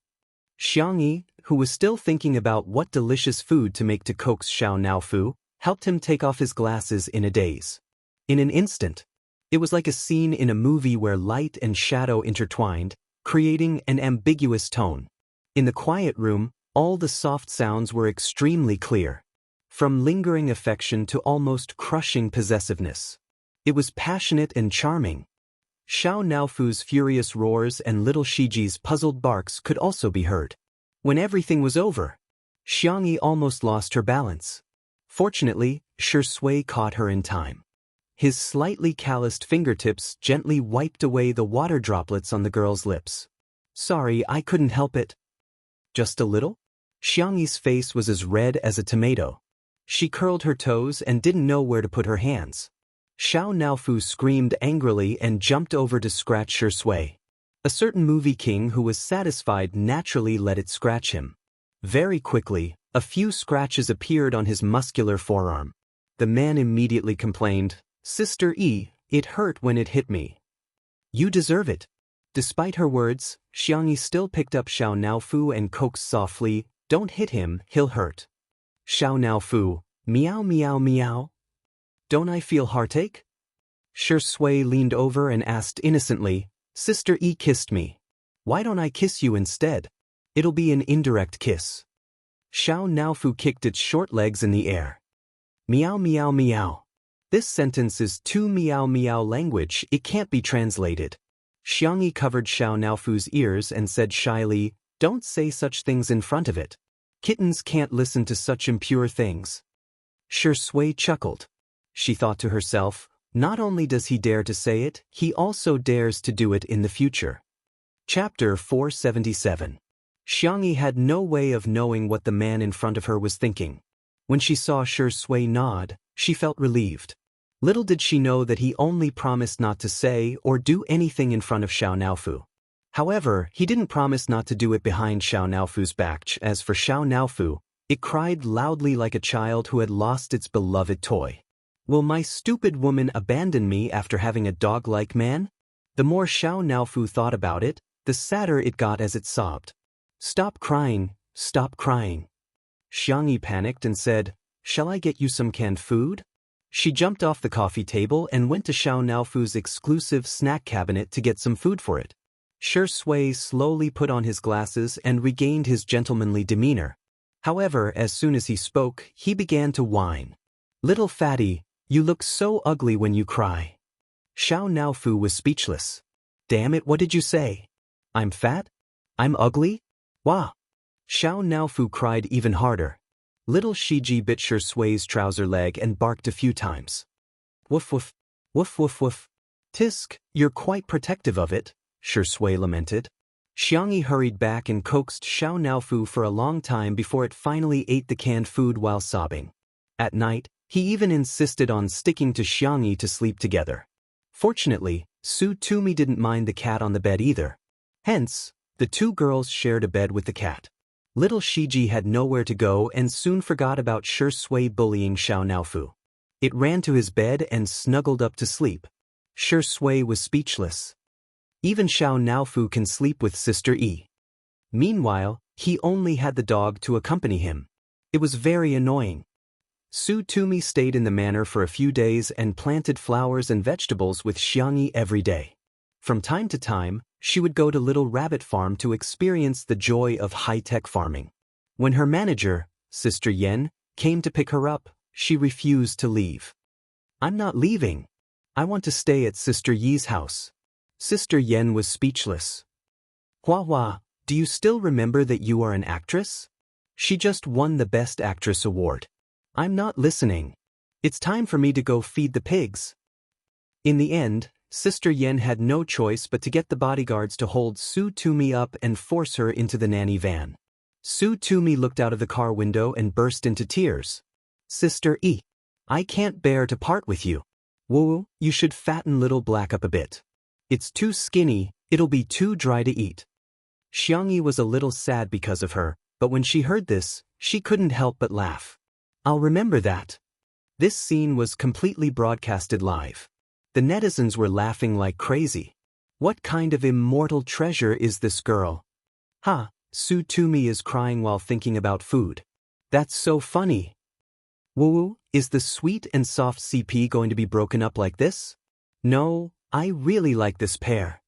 Xianxia, who was still thinking about what delicious food to make to coax Xiao Naofu, helped him take off his glasses in a daze. In an instant, it was like a scene in a movie where light and shadow intertwined, creating an ambiguous tone. In the quiet room, all the soft sounds were extremely clear. From lingering affection to almost crushing possessiveness. It was passionate and charming. Xiao Naofu's furious roars and little Shiji's puzzled barks could also be heard. When everything was over, Xianxia almost lost her balance. Fortunately, Xiaoxia caught her in time. His slightly calloused fingertips gently wiped away the water droplets on the girl's lips. Sorry, I couldn't help it. Just a little? Xianxi's face was as red as a tomato. She curled her toes and didn't know where to put her hands. Xiao Naofu screamed angrily and jumped over to scratch Xiaoxia. A certain movie king who was satisfied naturally let it scratch him. Very quickly, a few scratches appeared on his muscular forearm. The man immediately complained, Sister E, it hurt when it hit me. You deserve it. Despite her words, Xianxia still picked up Xiao Naofu and coaxed softly, Don't hit him, he'll hurt. Xiao Naofu, meow meow meow. Don't I feel heartache? Xiaoxia leaned over and asked innocently, Sister E kissed me. Why don't I kiss you instead? It'll be an indirect kiss. Xiao Naofu kicked its short legs in the air. Meow meow meow. This sentence is too meow meow language, it can't be translated. Xianxia covered Xiao Naofu's ears and said shyly, Don't say such things in front of it. Kittens can't listen to such impure things. Xiaoxia chuckled. She thought to herself, not only does he dare to say it, he also dares to do it in the future. Chapter 477. Xianxia had no way of knowing what the man in front of her was thinking. When she saw Xiaoxia nod, she felt relieved. Little did she know that he only promised not to say or do anything in front of Xiao Naofu. However, he didn't promise not to do it behind Xiao Naofu's back. As for Xiao Naofu, it cried loudly like a child who had lost its beloved toy. Will my stupid woman abandon me after having a dog-like man? The more Xiao Naofu thought about it, the sadder it got as it sobbed. Stop crying, stop crying. Xianxia panicked and said, Shall I get you some canned food? She jumped off the coffee table and went to Xiao Naofu's exclusive snack cabinet to get some food for it. Xiaoxia slowly put on his glasses and regained his gentlemanly demeanor. However, as soon as he spoke, he began to whine. Little fatty, you look so ugly when you cry. Xiao Naofu was speechless. Damn it, what did you say? I'm fat? I'm ugly? Wah! Xiao Naofu cried even harder. Little Shiji bit Xiaoxia's trouser leg and barked a few times. Woof woof, woof woof woof. Tisk, you're quite protective of it, Xiaoxia lamented. Xiangyi hurried back and coaxed Xiao Naofu for a long time before it finally ate the canned food while sobbing. At night, he even insisted on sticking to Xiangyi to sleep together. Fortunately, Su Tumi didn't mind the cat on the bed either. Hence, the two girls shared a bed with the cat. Little Shiji had nowhere to go and soon forgot about Shui bullying Xiao Naofu. It ran to his bed and snuggled up to sleep. Shui was speechless. Even Xiao Naofu can sleep with Sister Yi. Meanwhile, he only had the dog to accompany him. It was very annoying. Su Tumi stayed in the manor for a few days and planted flowers and vegetables with Xiangyi every day. From time to time, she would go to Little Rabbit Farm to experience the joy of high-tech farming. When her manager, Sister Yen, came to pick her up, she refused to leave. "I'm not leaving. I want to stay at Sister Yi's house." Sister Yen was speechless. "Hua Hua, do you still remember that you are an actress? She just won the Best Actress award." "I'm not listening. It's time for me to go feed the pigs." In the end, Sister Yen had no choice but to get the bodyguards to hold Su Tumi up and force her into the nanny van. Su Tumi looked out of the car window and burst into tears. "Sister Yi, I can't bear to part with you. Woo, you should fatten Little Black up a bit. It's too skinny, it'll be too dry to eat." Xiangyi was a little sad because of her, but when she heard this, she couldn't help but laugh. "I'll remember that." This scene was completely broadcasted live. The netizens were laughing like crazy. "What kind of immortal treasure is this girl? Ha, Su Tumi is crying while thinking about food. That's so funny. Woo, is the sweet and soft CP going to be broken up like this? No, I really like this pair."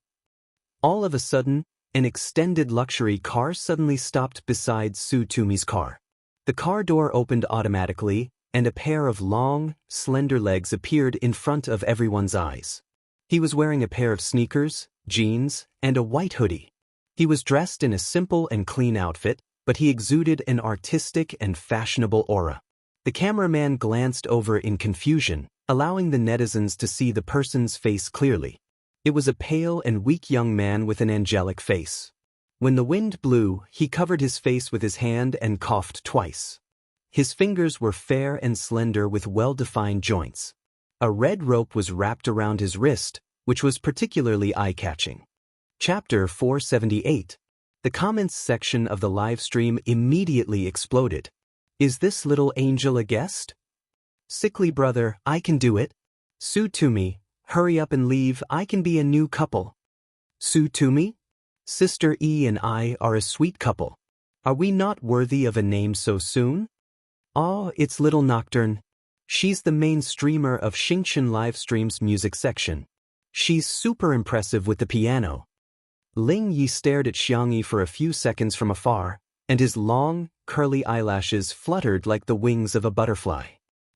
All of a sudden, an extended luxury car suddenly stopped beside Su Tumi's car. The car door opened automatically, and a pair of long, slender legs appeared in front of everyone's eyes. He was wearing a pair of sneakers, jeans, and a white hoodie. He was dressed in a simple and clean outfit, but he exuded an artistic and fashionable aura. The cameraman glanced over in confusion, allowing the netizens to see the person's face clearly. It was a pale and weak young man with an angelic face. When the wind blew, he covered his face with his hand and coughed twice. His fingers were fair and slender with well-defined joints. A red rope was wrapped around his wrist, which was particularly eye-catching. Chapter 478. The comments section of the live stream immediately exploded. "Is this little angel a guest? Sickly brother, I can do it. Su Tumi, hurry up and leave, I can be a new couple. Su Tumi? Sister E and I are a sweet couple. Are we not worthy of a name so soon? Oh, it's Little Nocturne. She's the main streamer of Xingqian Livestream's music section. She's super impressive with the piano." Ling Yi stared at Xiangyi for a few seconds from afar, and his long, curly eyelashes fluttered like the wings of a butterfly.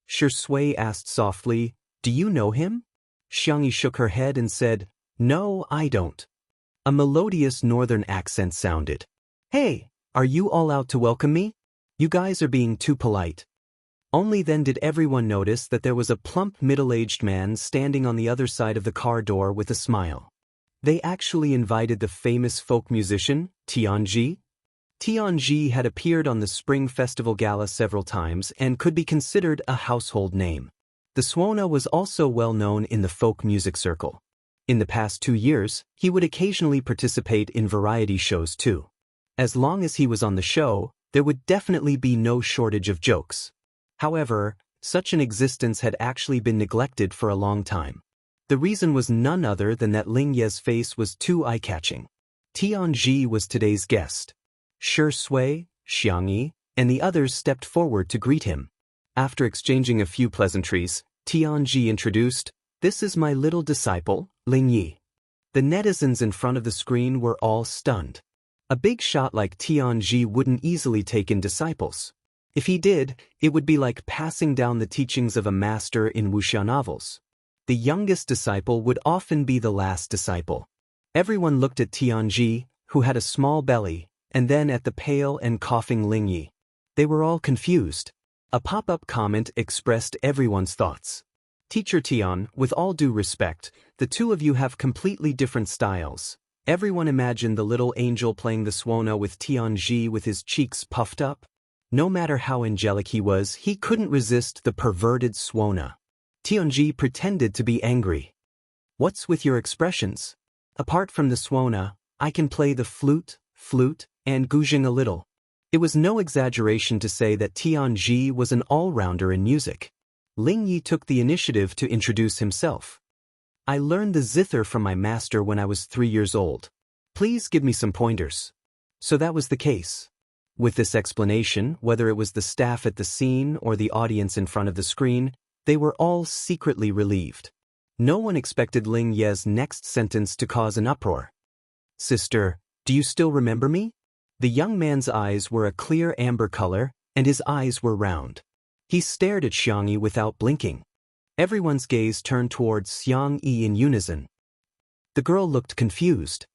Shui asked softly, "Do you know him?" Xiangyi shook her head and said, "No, I don't." A melodious northern accent sounded. "Hey, are you all out to welcome me? You guys are being too polite." Only then did everyone notice that there was a plump middle-aged man standing on the other side of the car door with a smile. They actually invited the famous folk musician, Tianji. Tianji had appeared on the Spring Festival Gala several times and could be considered a household name. The Suona was also well known in the folk music circle. In the past 2 years, he would occasionally participate in variety shows too. As long as he was on the show, there would definitely be no shortage of jokes. However, such an existence had actually been neglected for a long time. The reason was none other than that Ling Ye's face was too eye-catching. Tianji was today's guest. Shui, Xiangyi, and the others stepped forward to greet him. After exchanging a few pleasantries, Tianji introduced, "This is my little disciple, Ling Yi." The netizens in front of the screen were all stunned. A big shot like Tianji wouldn't easily take in disciples. If he did, it would be like passing down the teachings of a master in wuxia novels. The youngest disciple would often be the last disciple. Everyone looked at Tianji, who had a small belly, and then at the pale and coughing Ling Yi. They were all confused. A pop-up comment expressed everyone's thoughts. "Teacher Tian, with all due respect, the two of you have completely different styles, Everyone imagined the little angel playing the suona with Tianji with his cheeks puffed up. No matter how angelic he was, he couldn't resist the perverted suona. Tianji pretended to be angry. What's with your expressions? Apart from the suona, I can play the flute, and guzheng a little. It was no exaggeration to say that Tianji was an all-rounder in music. Ling Yi took the initiative to introduce himself. I learned the zither from my master when I was 3 years old. Please give me some pointers. So that was the case. With this explanation, whether it was the staff at the scene or the audience in front of the screen, they were all secretly relieved. No one expected Ling Ye's next sentence to cause an uproar. Sister, do you still remember me? The young man's eyes were a clear amber color, and his eyes were round. He stared at Xiangyi without blinking. Everyone's gaze turned towards Xiangyi in unison. The girl looked confused.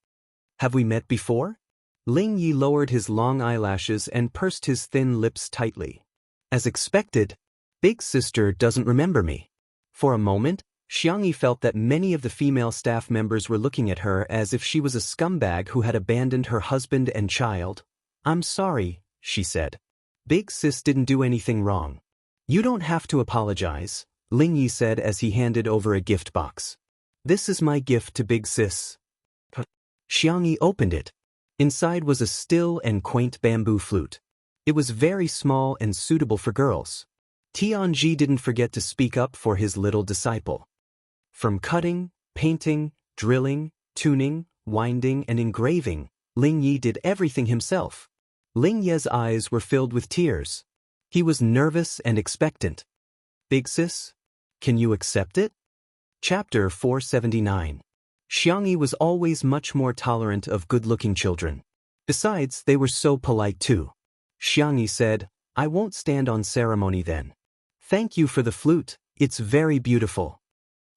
Have we met before? Ling Yi lowered his long eyelashes and pursed his thin lips tightly. As expected, big sister doesn't remember me. For a moment, Xiangyi felt that many of the female staff members were looking at her as if she was a scumbag who had abandoned her husband and child. I'm sorry, she said. Big sis didn't do anything wrong. You don't have to apologize, Ling Yi said as he handed over a gift box. This is my gift to big sis. Xiangyi opened it. Inside was a still and quaint bamboo flute. It was very small and suitable for girls. Tianji didn't forget to speak up for his little disciple. From cutting, painting, drilling, tuning, winding, and engraving, Ling Yi did everything himself. Ling Ye's eyes were filled with tears. He was nervous and expectant. Big sis, can you accept it? Chapter 479. Xiangyi was always much more tolerant of good-looking children. Besides, they were so polite too. Xiangyi said, I won't stand on ceremony then. Thank you for the flute, it's very beautiful.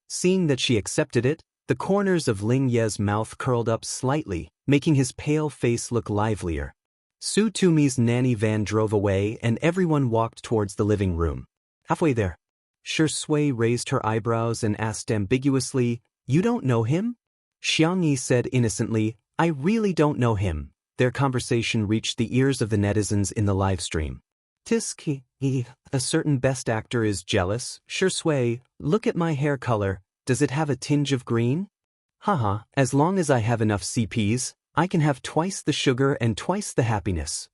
Seeing that she accepted it, the corners of Ling Ye's mouth curled up slightly, making his pale face look livelier. Su Tumi's nanny van drove away and everyone walked towards the living room. Halfway there, Shui raised her eyebrows and asked ambiguously, You don't know him? Xiangyi said innocently, I really don't know him. Their conversation reached the ears of the netizens in the live stream. Tiski, a certain best actor is jealous. Shui, look at my hair color, does it have a tinge of green? Haha, as long as I have enough CPs, I can have twice the sugar and twice the happiness.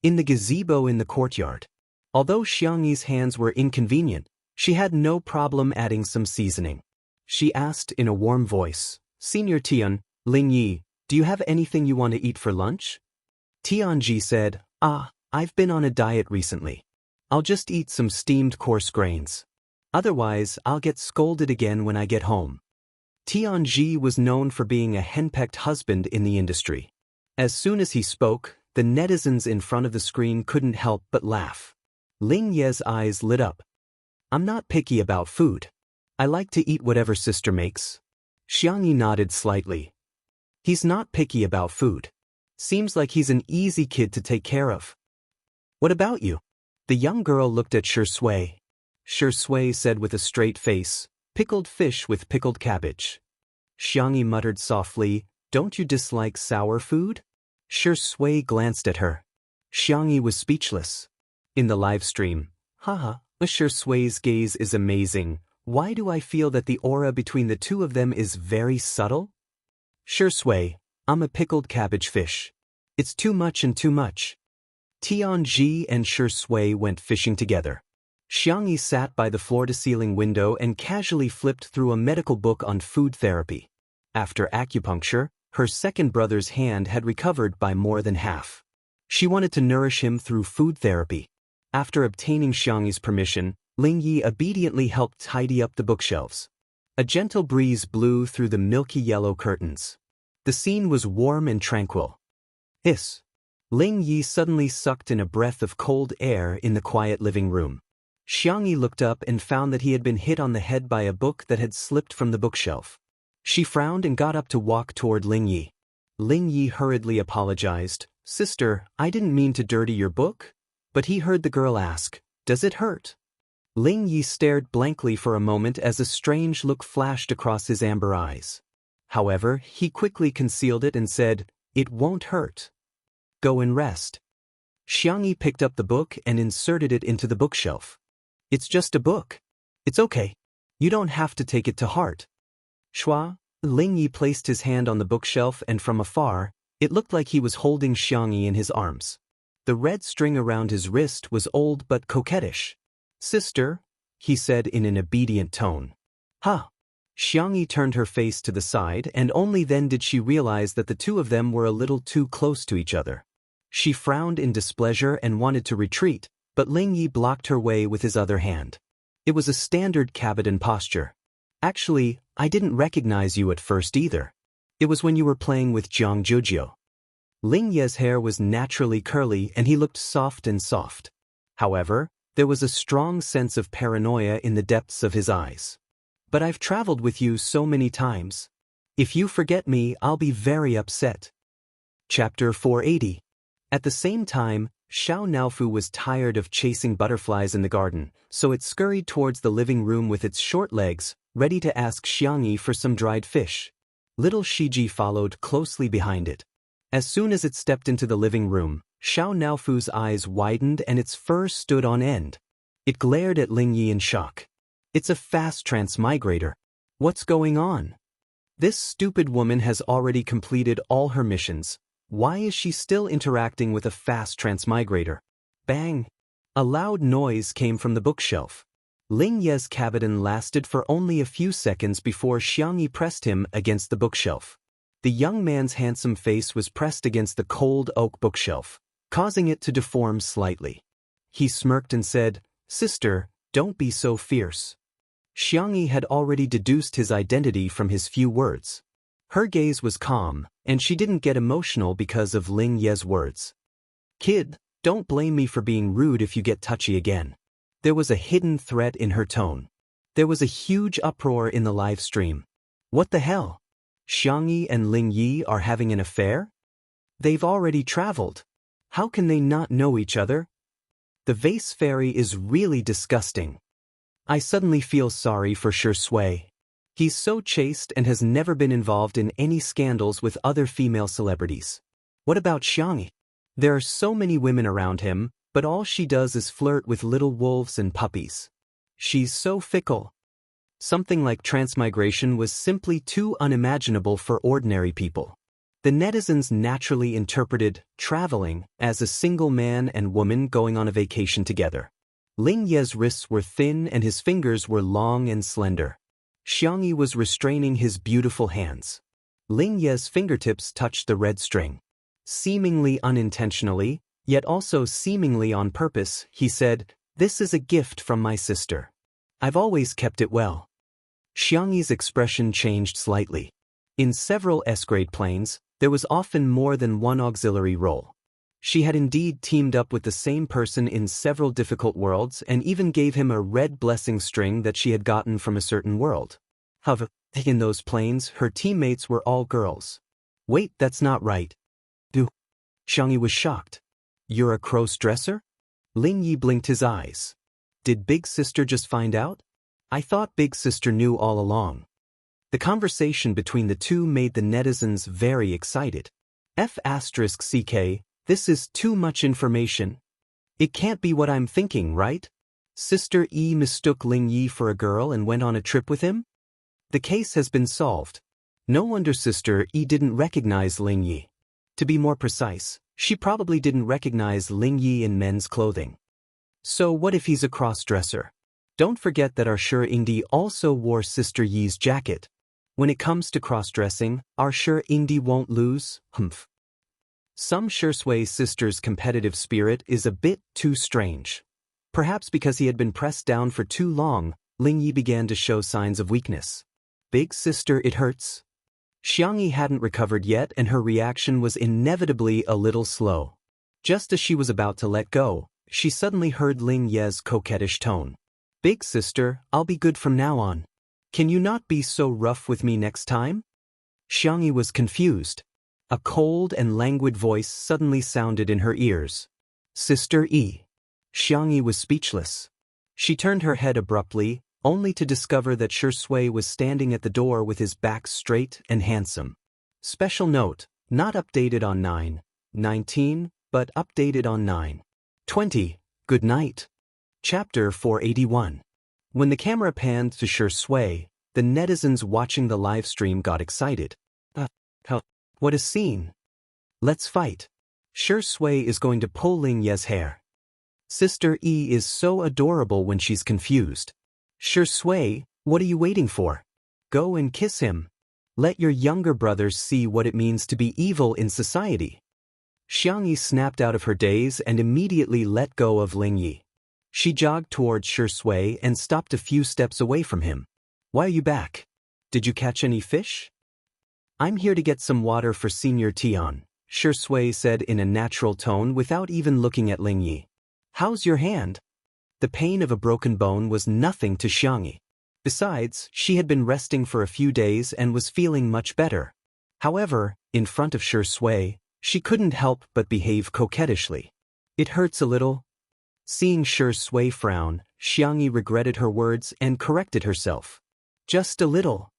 In the gazebo in the courtyard. Although Xiangyi's hands were inconvenient, she had no problem adding some seasoning. She asked in a warm voice, Senior Tian, Ling Yi, do you have anything you want to eat for lunch? Tianji said, I've been on a diet recently. I'll just eat some steamed coarse grains. Otherwise, I'll get scolded again when I get home. Tianji was known for being a henpecked husband in the industry. As soon as he spoke, the netizens in front of the screen couldn't help but laugh. Ling Ye's eyes lit up. I'm not picky about food. I like to eat whatever sister makes. Xiangyi nodded slightly. He's not picky about food. Seems like he's an easy kid to take care of. What about you? The young girl looked at Shui. Shui said with a straight face, Pickled fish with pickled cabbage. Xiangyi muttered softly, Don't you dislike sour food? Shui glanced at her. Xiangyi was speechless. In the live stream, haha, Shui's gaze is amazing. Why do I feel that the aura between the two of them is very subtle? Shui, I'm a pickled cabbage fish. It's too much and too much. Tianji and Shui went fishing together. Xiangyi sat by the floor-to-ceiling window and casually flipped through a medical book on food therapy. After acupuncture, her second brother's hand had recovered by more than half. She wanted to nourish him through food therapy. After obtaining Xiangyi's permission, Ling Yi obediently helped tidy up the bookshelves. A gentle breeze blew through the milky yellow curtains. The scene was warm and tranquil. Hiss! Ling Yi suddenly sucked in a breath of cold air in the quiet living room. Xiangyi looked up and found that he had been hit on the head by a book that had slipped from the bookshelf. She frowned and got up to walk toward Ling Yi. Ling Yi hurriedly apologized. Sister, I didn't mean to dirty your book. But he heard the girl ask, Does it hurt? Ling Yi stared blankly for a moment as a strange look flashed across his amber eyes. However, he quickly concealed it and said, "It won't hurt. Go and rest." Xianxia picked up the book and inserted it into the bookshelf. "It's just a book. It's okay. You don't have to take it to heart." Lingyi placed his hand on the bookshelf, and from afar, it looked like he was holding Xianxia in his arms. The red string around his wrist was old but coquettish. "Sister," he said in an obedient tone. "Huh." Xianxia turned her face to the side, and only then did she realize that the two of them were a little too close to each other. She frowned in displeasure and wanted to retreat, but Lingyi blocked her way with his other hand. It was a standard Cabodan posture. "Actually, I didn't recognize you at first either. It was when you were playing with Jiang Zhujiu." Lingye's hair was naturally curly and he looked soft and soft. However, there was a strong sense of paranoia in the depths of his eyes. "But I've traveled with you so many times. If you forget me, I'll be very upset." Chapter 480. At the same time, Xiao Naofu was tired of chasing butterflies in the garden, so it scurried towards the living room with its short legs, ready to ask Xianxia for some dried fish. Little Shiji followed closely behind it. As soon as it stepped into the living room, Xiao Naofu's eyes widened and its fur stood on end. It glared at Lingyi in shock. "It's a fast transmigrator. What's going on? This stupid woman has already completed all her missions. Why is she still interacting with a fast transmigrator?" Bang! A loud noise came from the bookshelf. Lingye's Cabodan lasted for only a few seconds before Xianxia pressed him against the bookshelf. The young man's handsome face was pressed against the cold oak bookshelf, causing it to deform slightly. He smirked and said, "Sister, don't be so fierce." Xianxia had already deduced his identity from his few words. Her gaze was calm, and she didn't get emotional because of Lingye's words. "Kid, don't blame me for being rude if you get touchy again." There was a hidden threat in her tone. There was a huge uproar in the live stream. What the hell? Xianxia and Lingyi are having an affair? They've already traveled. How can they not know each other? The vase fairy is really disgusting. I suddenly feel sorry for Shui. He's so chaste and has never been involved in any scandals with other female celebrities. What about Xianxia? There are so many women around him, but all she does is flirt with little wolves and puppies. She's so fickle. Something like transmigration was simply too unimaginable for ordinary people. The netizens naturally interpreted traveling as a single man and woman going on a vacation together. Lingye's wrists were thin and his fingers were long and slender. Xianxia was restraining his beautiful hands. Lingye's fingertips touched the red string. Seemingly unintentionally, yet also seemingly on purpose, he said, "This is a gift from my sister. I've always kept it well." Xianxia's expression changed slightly. In several S-grade planes, there was often more than one auxiliary role. She had indeed teamed up with the same person in several difficult worlds and even gave him a red blessing string that she had gotten from a certain world. However, in those planes, her teammates were all girls. Wait, that's not right. Xianxia was shocked. You're a cross-dresser? Lingyi blinked his eyes. Did Big Sister just find out? I thought Big Sister knew all along. The conversation between the two made the netizens very excited. F***CK, this is too much information. It can't be what I'm thinking, right? Sister E mistook Lingyi for a girl and went on a trip with him? The case has been solved. No wonder Sister E didn't recognize Lingyi. To be more precise, she probably didn't recognize Lingyi in men's clothing. So what if he's a cross-dresser? Don't forget that our Shi Yingdi also wore Sister Yi's jacket. When it comes to cross-dressing, our Shi Yingdi won't lose, Some Shui sister's competitive spirit is a bit too strange. Perhaps because he had been pressed down for too long, Lingyi began to show signs of weakness. Big Sister, it hurts. Xianxia hadn't recovered yet and her reaction was inevitably a little slow. Just as she was about to let go, she suddenly heard Lingye's coquettish tone. Big Sister, I'll be good from now on. Can you not be so rough with me next time? Xianxia was confused. A cold and languid voice suddenly sounded in her ears. Sister E. Xianxia was speechless. She turned her head abruptly, only to discover that Shui was standing at the door with his back straight and handsome. Special note, not updated on 9/19, but updated on 9/20. Good night. Chapter 481. When the camera panned to Shui, the netizens watching the live stream got excited. What a scene! Let's fight. Shui is going to pull Ling Ye's hair. Sister E is so adorable when she's confused. Shui, what are you waiting for? Go and kiss him. Let your younger brothers see what it means to be evil in society. Xianxia snapped out of her daze and immediately let go of Ling Yi. She jogged towards Shui and stopped a few steps away from him. Why are you back? Did you catch any fish? I'm here to get some water for Senior Tian, Shui said in a natural tone without even looking at Ling Yi. How's your hand? The pain of a broken bone was nothing to Xianxia. Besides, she had been resting for a few days and was feeling much better. However, in front of Shui, she couldn't help but behave coquettishly. It hurts a little. Seeing Shui frown, Xianxia regretted her words and corrected herself. Just a little.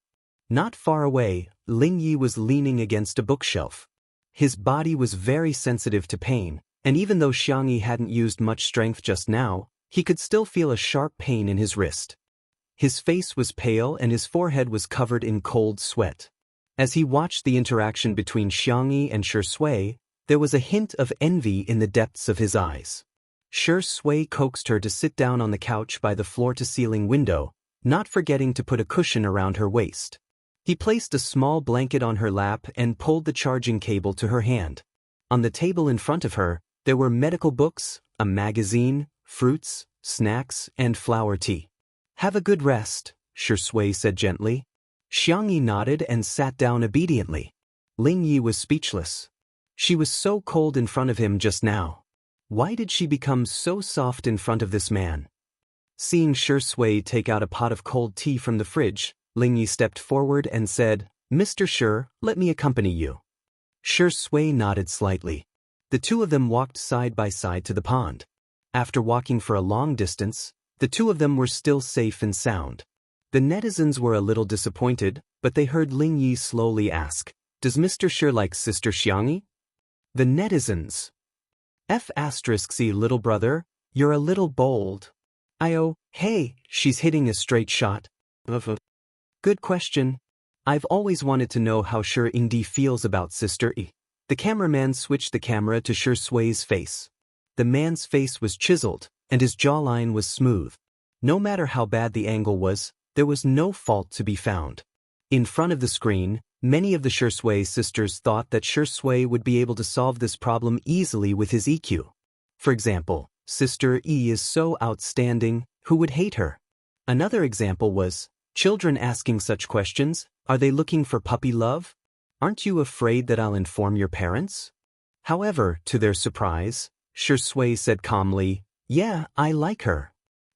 Not far away, Ling Yi was leaning against a bookshelf. His body was very sensitive to pain, and even though Xianxia hadn't used much strength just now, he could still feel a sharp pain in his wrist. His face was pale and his forehead was covered in cold sweat. As he watched the interaction between Xianxia and Shui, there was a hint of envy in the depths of his eyes. Shui coaxed her to sit down on the couch by the floor-to-ceiling window, not forgetting to put a cushion around her waist. He placed a small blanket on her lap and pulled the charging cable to her hand. On the table in front of her, there were medical books, a magazine, fruits, snacks, and flower tea. Have a good rest, Shui said gently. Xianxia nodded and sat down obediently. Ling Yi was speechless. She was so cold in front of him just now. Why did she become so soft in front of this man? Seeing Shui take out a pot of cold tea from the fridge, Ling Yi stepped forward and said, Mr. Shi, let me accompany you. Shui nodded slightly. The two of them walked side by side to the pond. After walking for a long distance, the two of them were still safe and sound. The netizens were a little disappointed, but they heard Ling Yi slowly ask, Does Mr. Shi like Sister Xianxia? The netizens. F***y little brother, you're a little bold. Hey, she's hitting a straight shot. Good question. I've always wanted to know how Shi Ingdi feels about Sister E. The cameraman switched the camera to Shui's face. The man's face was chiseled, and his jawline was smooth. No matter how bad the angle was, there was no fault to be found. In front of the screen, many of the Shui sisters thought that Shui would be able to solve this problem easily with his EQ. For example, Sister E is so outstanding, who would hate her? Another example was, children asking such questions, are they looking for puppy love? Aren't you afraid that I'll inform your parents? However, to their surprise, Shui said calmly, Yeah, I like her.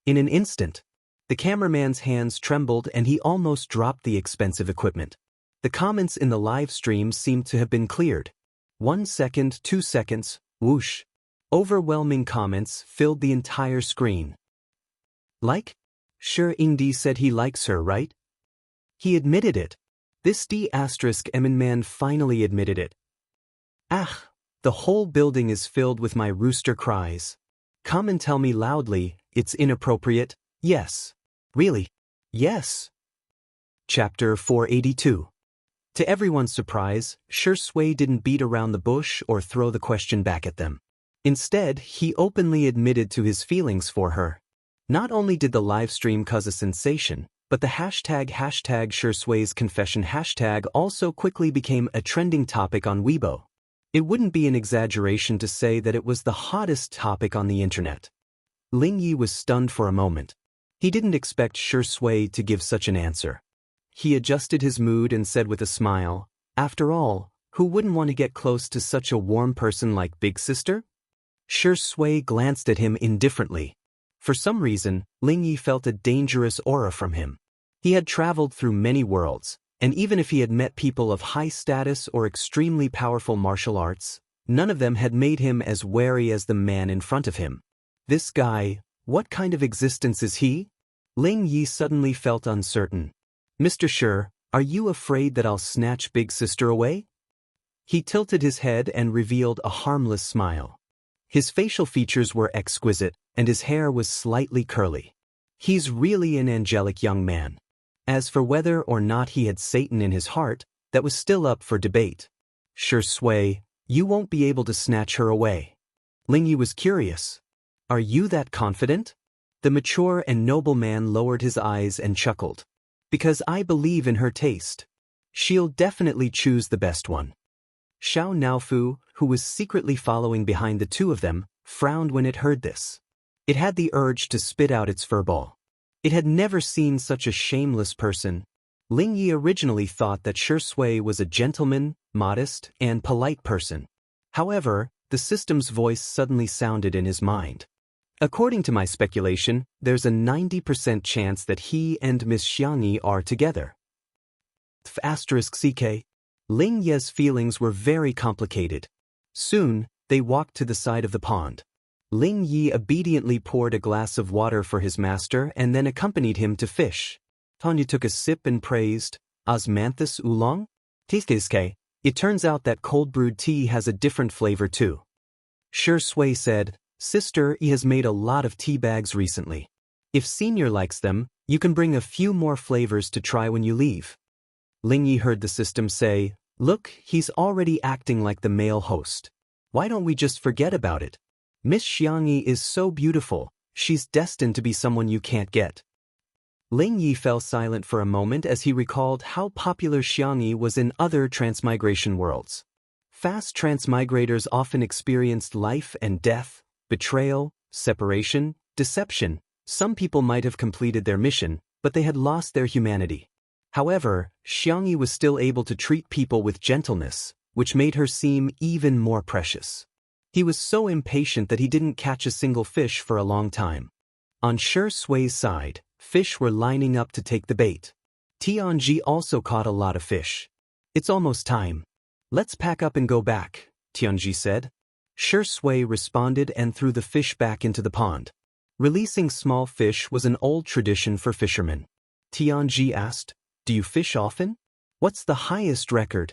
In an instant, the cameraman's hands trembled and he almost dropped the expensive equipment. The comments in the live stream seemed to have been cleared. 1 second, 2 seconds, whoosh. Overwhelming comments filled the entire screen. Like? Shi Ingdi said he likes her, right? He admitted it. This D****Emin man finally admitted it. The whole building is filled with my rooster cries. Come and tell me loudly, it's inappropriate, yes. Really? Yes. Chapter 482. To everyone's surprise, Shui didn't beat around the bush or throw the question back at them. Instead, he openly admitted to his feelings for her. Not only did the live stream cause a sensation, but the hashtag Shui's confession hashtag also quickly became a trending topic on Weibo. It wouldn't be an exaggeration to say that it was the hottest topic on the internet. Ling Yi was stunned for a moment. He didn't expect Shui to give such an answer. He adjusted his mood and said with a smile, After all, who wouldn't want to get close to such a warm person like Big Sister? Shui glanced at him indifferently. For some reason, Ling Yi felt a dangerous aura from him. He had traveled through many worlds, and even if he had met people of high status or extremely powerful martial arts, none of them had made him as wary as the man in front of him. This guy, what kind of existence is he? Ling Yi suddenly felt uncertain. Mr. Shi, are you afraid that I'll snatch Big Sister away? He tilted his head and revealed a harmless smile. His facial features were exquisite, and his hair was slightly curly. He's really an angelic young man. As for whether or not he had Satan in his heart, that was still up for debate. Shi Sui, you won't be able to snatch her away. Ling Yi was curious. Are you that confident? The mature and noble man lowered his eyes and chuckled. Because I believe in her taste. She'll definitely choose the best one. Xiao Naofu, who was secretly following behind the two of them, frowned when it heard this. It had the urge to spit out its furball. It had never seen such a shameless person. Ling Yi originally thought that Shi Sui was a gentleman, modest, and polite person. However, the system's voice suddenly sounded in his mind. According to my speculation, there's a 90% chance that he and Miss Xiangyi are together. *CK. Ling Ye's feelings were very complicated. Soon, they walked to the side of the pond. Ling Yi obediently poured a glass of water for his master and then accompanied him to fish. Tanya took a sip and praised, Osmanthus oolong? Tiske. It turns out that cold-brewed tea has a different flavor too. Shi Sui said, Sister, he has made a lot of tea bags recently. If Senior likes them, you can bring a few more flavors to try when you leave. Ling Yi heard the system say, Look, he's already acting like the male host. Why don't we just forget about it? Miss Xiangyi is so beautiful, she's destined to be someone you can't get. Ling Yi fell silent for a moment as he recalled how popular Xiangyi was in other transmigration worlds. Fast transmigrators often experienced life and death, betrayal, separation, deception. Some people might have completed their mission, but they had lost their humanity. However, Xiangyi was still able to treat people with gentleness, which made her seem even more precious. He was so impatient that he didn't catch a single fish for a long time. On Shi Sui's side, fish were lining up to take the bait. Tianji also caught a lot of fish. It's almost time. Let's pack up and go back, Tianji said. Shi Sui responded and threw the fish back into the pond. Releasing small fish was an old tradition for fishermen. Tianji asked, Do you fish often? What's the highest record?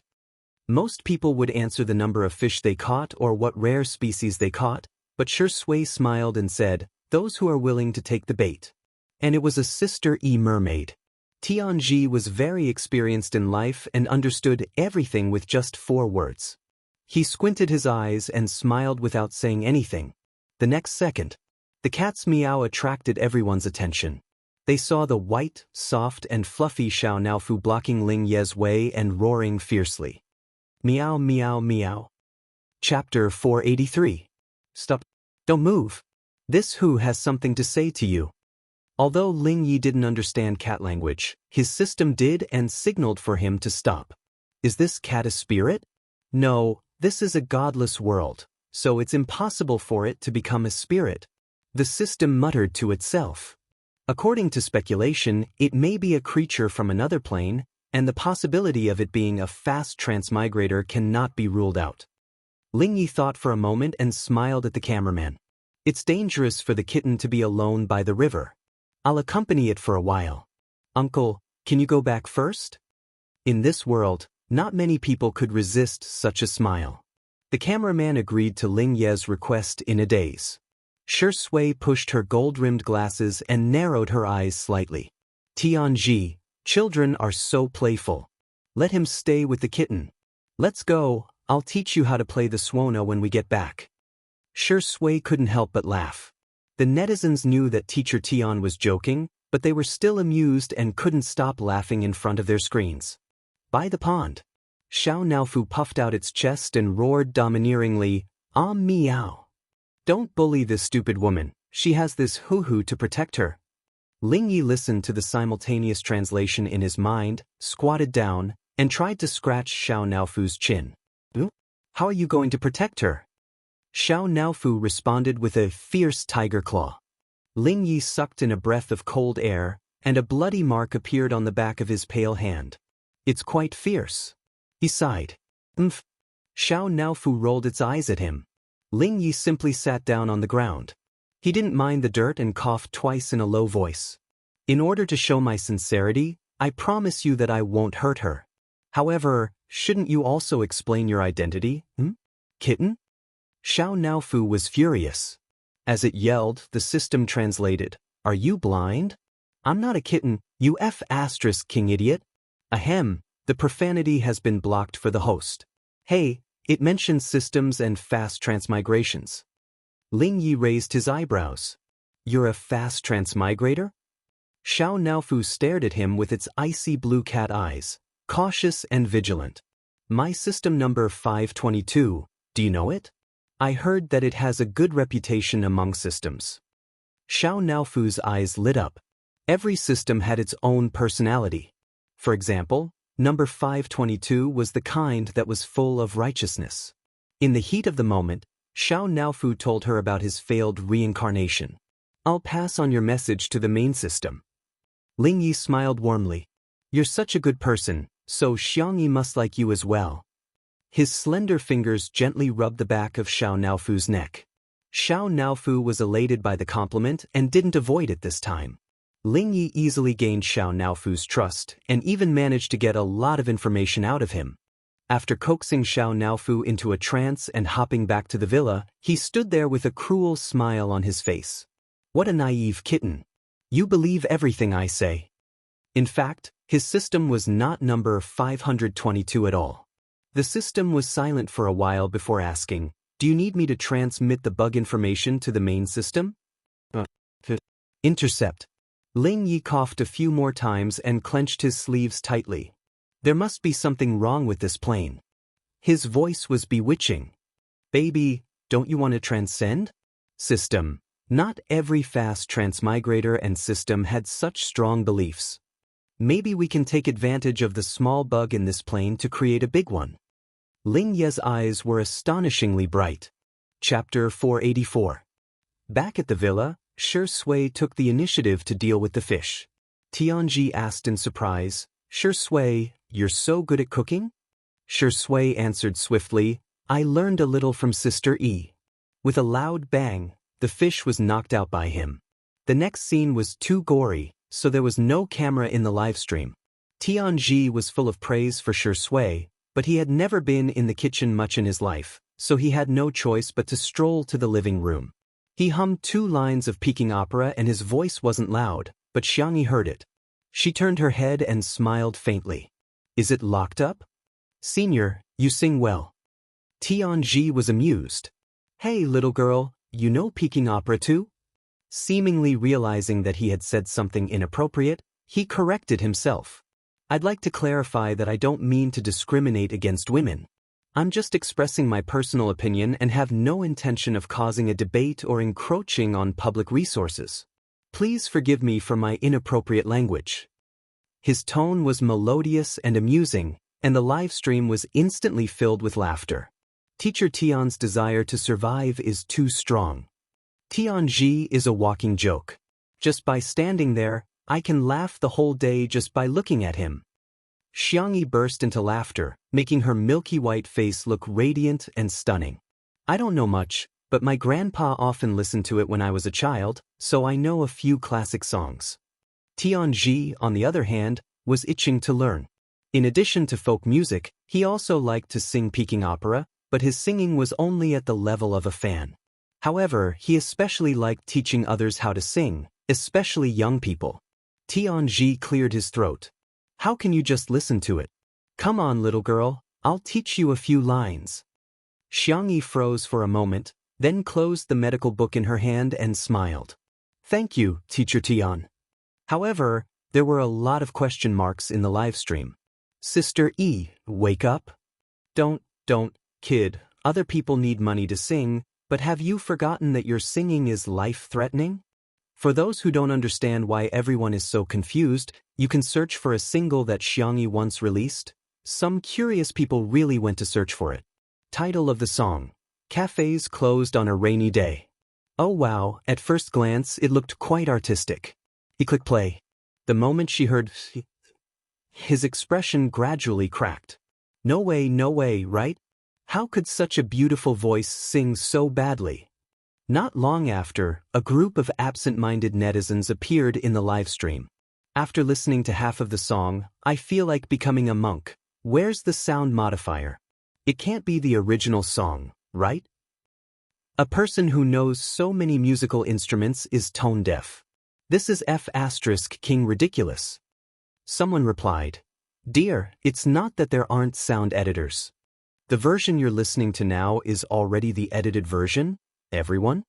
Most people would answer the number of fish they caught or what rare species they caught, but Shi Sui smiled and said, Those who are willing to take the bait. And it was a sister mermaid. Tianji was very experienced in life and understood everything with just 4 words. He squinted his eyes and smiled without saying anything. The next second, the cat's meow attracted everyone's attention. They saw the white, soft, and fluffy Xiao Naofu blocking Ling Ye's way and roaring fiercely. Meow meow meow. Chapter 483. Stop. Don't move. This who has something to say to you. Although Ling Yi didn't understand cat language, his system did and signaled for him to stop. Is this cat a spirit? No, this is a godless world, so it's impossible for it to become a spirit. The system muttered to itself. According to speculation, it may be a creature from another plane, and the possibility of it being a fast transmigrator cannot be ruled out. Ling Yi thought for a moment and smiled at the cameraman. It's dangerous for the kitten to be alone by the river. I'll accompany it for a while. Uncle, can you go back first? In this world, not many people could resist such a smile. The cameraman agreed to Ling Ye's request in a daze. Shi Sui pushed her gold-rimmed glasses and narrowed her eyes slightly. Tianji, children are so playful. Let him stay with the kitten. Let's go, I'll teach you how to play the suona when we get back. Shi Sui couldn't help but laugh. The netizens knew that Teacher Tian was joking, but they were still amused and couldn't stop laughing in front of their screens. By the pond, Xiao Naofu puffed out its chest and roared domineeringly, Ah meow. Don't bully this stupid woman, she has this hoo-hoo to protect her. Ling Yi listened to the simultaneous translation in his mind, squatted down, and tried to scratch Xiao Naofu's chin. How are you going to protect her? Xiao Naofu responded with a fierce tiger claw. Ling Yi sucked in a breath of cold air, and a bloody mark appeared on the back of his pale hand. It's quite fierce. He sighed. Xiao Naofu rolled its eyes at him. Ling Yi simply sat down on the ground. He didn't mind the dirt and coughed twice in a low voice. In order to show my sincerity, I promise you that I won't hurt her. However, shouldn't you also explain your identity, kitten? Xiao Naofu was furious. As it yelled, the system translated, "Are you blind? I'm not a kitten, you king idiot." Ahem, the profanity has been blocked for the host. Hey, it mentions systems and fast transmigrations. Ling Yi raised his eyebrows. You're a fast transmigrator? Xiao Naofu stared at him with its icy blue cat eyes, cautious and vigilant. My system number 522, do you know it? I heard that it has a good reputation among systems. Xiao Naofu's eyes lit up. Every system had its own personality. For example, number 522 was the kind that was full of righteousness. In the heat of the moment, Xiao Naofu told her about his failed reincarnation. I'll pass on your message to the main system. Ling Yi smiled warmly. You're such a good person, so Xiangyi must like you as well. His slender fingers gently rubbed the back of Xiao Naofu's neck. Xiao Naofu was elated by the compliment and didn't avoid it this time. Ling Yi easily gained Xiao Naofu's trust and even managed to get a lot of information out of him. After coaxing Xiao Naofu into a trance and hopping back to the villa, he stood there with a cruel smile on his face. What a naive kitten. You believe everything I say. In fact, his system was not number 522 at all. The system was silent for a while before asking, do you need me to transmit the bug information to the main system? Intercept. Ling Yi coughed a few more times and clenched his sleeves tightly. There must be something wrong with this plane. His voice was bewitching. Baby, don't you want to transcend? System. Not every fast transmigrator and system had such strong beliefs. Maybe we can take advantage of the small bug in this plane to create a big one. Ling Ye's eyes were astonishingly bright. Chapter 484. Back at the villa, Shi Sui took the initiative to deal with the fish. Tianji asked in surprise, Shi Sui, you're so good at cooking? Shi Sui answered swiftly, I learned a little from Sister Yi. With a loud bang, the fish was knocked out by him. The next scene was too gory, so there was no camera in the livestream. Tianji was full of praise for Shi Sui, but he had never been in the kitchen much in his life, so he had no choice but to stroll to the living room. He hummed 2 lines of Peking opera and his voice wasn't loud, but Xiangyi heard it. She turned her head and smiled faintly. Is it locked up? Senior, you sing well. Tianji was amused. Hey little girl, you know Peking opera too? Seemingly realizing that he had said something inappropriate, he corrected himself. I'd like to clarify that I don't mean to discriminate against women. I'm just expressing my personal opinion and have no intention of causing a debate or encroaching on public resources. Please forgive me for my inappropriate language. His tone was melodious and amusing, and the live stream was instantly filled with laughter. Teacher Tian's desire to survive is too strong. Tianji is a walking joke. Just by standing there, I can laugh the whole day just by looking at him. Xiangyi burst into laughter, making her milky white face look radiant and stunning. I don't know much, but my grandpa often listened to it when I was a child, so I know a few classic songs. Tianji, on the other hand, was itching to learn. In addition to folk music, he also liked to sing Peking opera, but his singing was only at the level of a fan. However, he especially liked teaching others how to sing, especially young people. Tianji cleared his throat. How can you just listen to it? Come on, little girl, I'll teach you a few lines. Xiangyi froze for a moment, then closed the medical book in her hand and smiled. Thank you, Teacher Tian. However, there were a lot of question marks in the live stream. Sister E, wake up. Don't, kid, other people need money to sing, but have you forgotten that your singing is life-threatening? For those who don't understand why everyone is so confused, you can search for a single that Xiangyi once released. Some curious people really went to search for it. Title of the song: Cafes Closed on a Rainy Day. Oh wow, at first glance it looked quite artistic. He clicked play. The moment she heard his expression gradually cracked. No way, right? How could such a beautiful voice sing so badly? Not long after, a group of absent-minded netizens appeared in the livestream. After listening to half of the song, I feel like becoming a monk. Where's the sound modifier? It can't be the original song, right? A person who knows so many musical instruments is tone deaf. This is King ridiculous. Someone replied, Dear, it's not that there aren't sound editors. The version you're listening to now is already the edited version, everyone?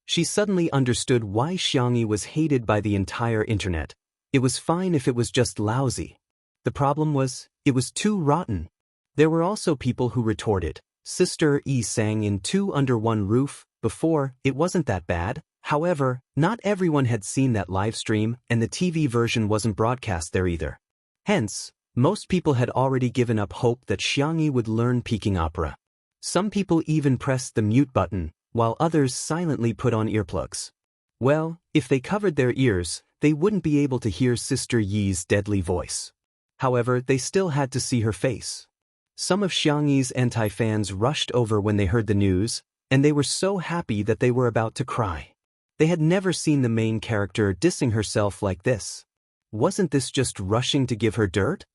She suddenly understood why Xianxia was hated by the entire internet. It was fine if it was just lousy. The problem was, it was too rotten. There were also people who retorted, Sister E sang in Two Under One Roof, before, it wasn't that bad. However, not everyone had seen that live stream, and the TV version wasn't broadcast there either. Hence, most people had already given up hope that Xianxia would learn Peking opera. Some people even pressed the mute button, while others silently put on earplugs. Well, if they covered their ears, they wouldn't be able to hear Sister Yi's deadly voice. However, they still had to see her face. Some of Xiangyi's anti-fans rushed over when they heard the news, and they were so happy that they were about to cry. They had never seen the main character dissing herself like this. Wasn't this just rushing to give her dirt?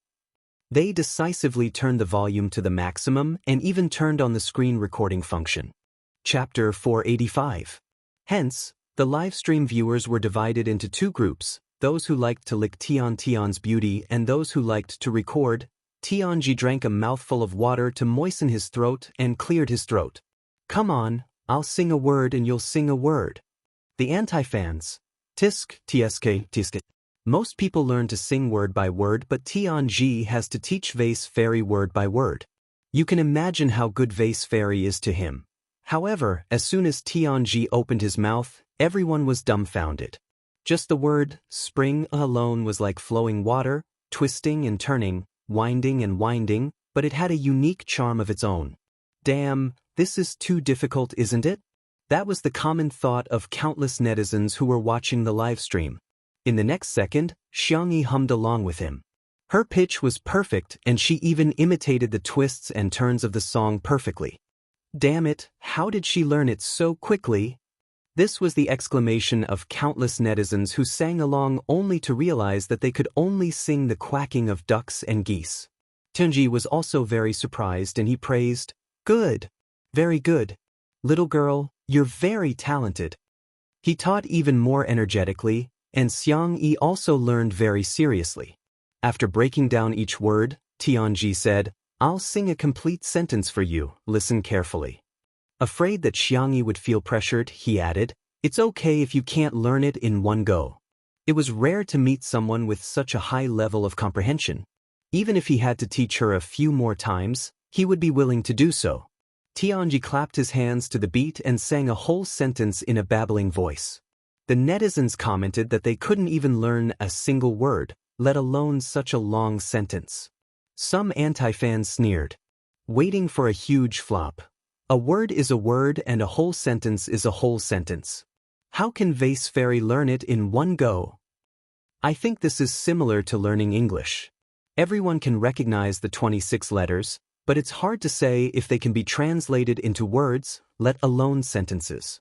They decisively turned the volume to the maximum and even turned on the screen recording function. Chapter 485. Hence, the livestream viewers were divided into two groups, those who liked to lick Tian's beauty and those who liked to record. Tianji drank a mouthful of water to moisten his throat and cleared his throat. Come on, I'll sing a word and you'll sing a word. The anti-fans. Tsk. Most people learn to sing word by word, but Tianji has to teach Vase Fairy word by word. You can imagine how good Vase Fairy is to him. However, as soon as Tianji opened his mouth, everyone was dumbfounded. Just the word, spring, alone was like flowing water, twisting and turning, winding and winding, but it had a unique charm of its own. Damn, this is too difficult, isn't it? That was the common thought of countless netizens who were watching the livestream. In the next second, Xiangxia hummed along with him. Her pitch was perfect and she even imitated the twists and turns of the song perfectly. Damn it, how did she learn it so quickly? This was the exclamation of countless netizens who sang along only to realize that they could only sing the quacking of ducks and geese. Tianji was also very surprised and he praised, Good. Very good. Little girl, you're very talented. He taught even more energetically, and Xiangxia also learned very seriously. After breaking down each word, Tianji said, I'll sing a complete sentence for you, listen carefully. Afraid that Xiangxia would feel pressured, he added, It's okay if you can't learn it in one go. It was rare to meet someone with such a high level of comprehension. Even if he had to teach her a few more times, he would be willing to do so. Tianji clapped his hands to the beat and sang a whole sentence in a babbling voice. The netizens commented that they couldn't even learn a single word, let alone such a long sentence. Some anti-fans sneered. Waiting for a huge flop. A word is a word and a whole sentence is a whole sentence. How can Vase Fairy learn it in one go? I think this is similar to learning English. Everyone can recognize the 26 letters, but it's hard to say if they can be translated into words, let alone sentences.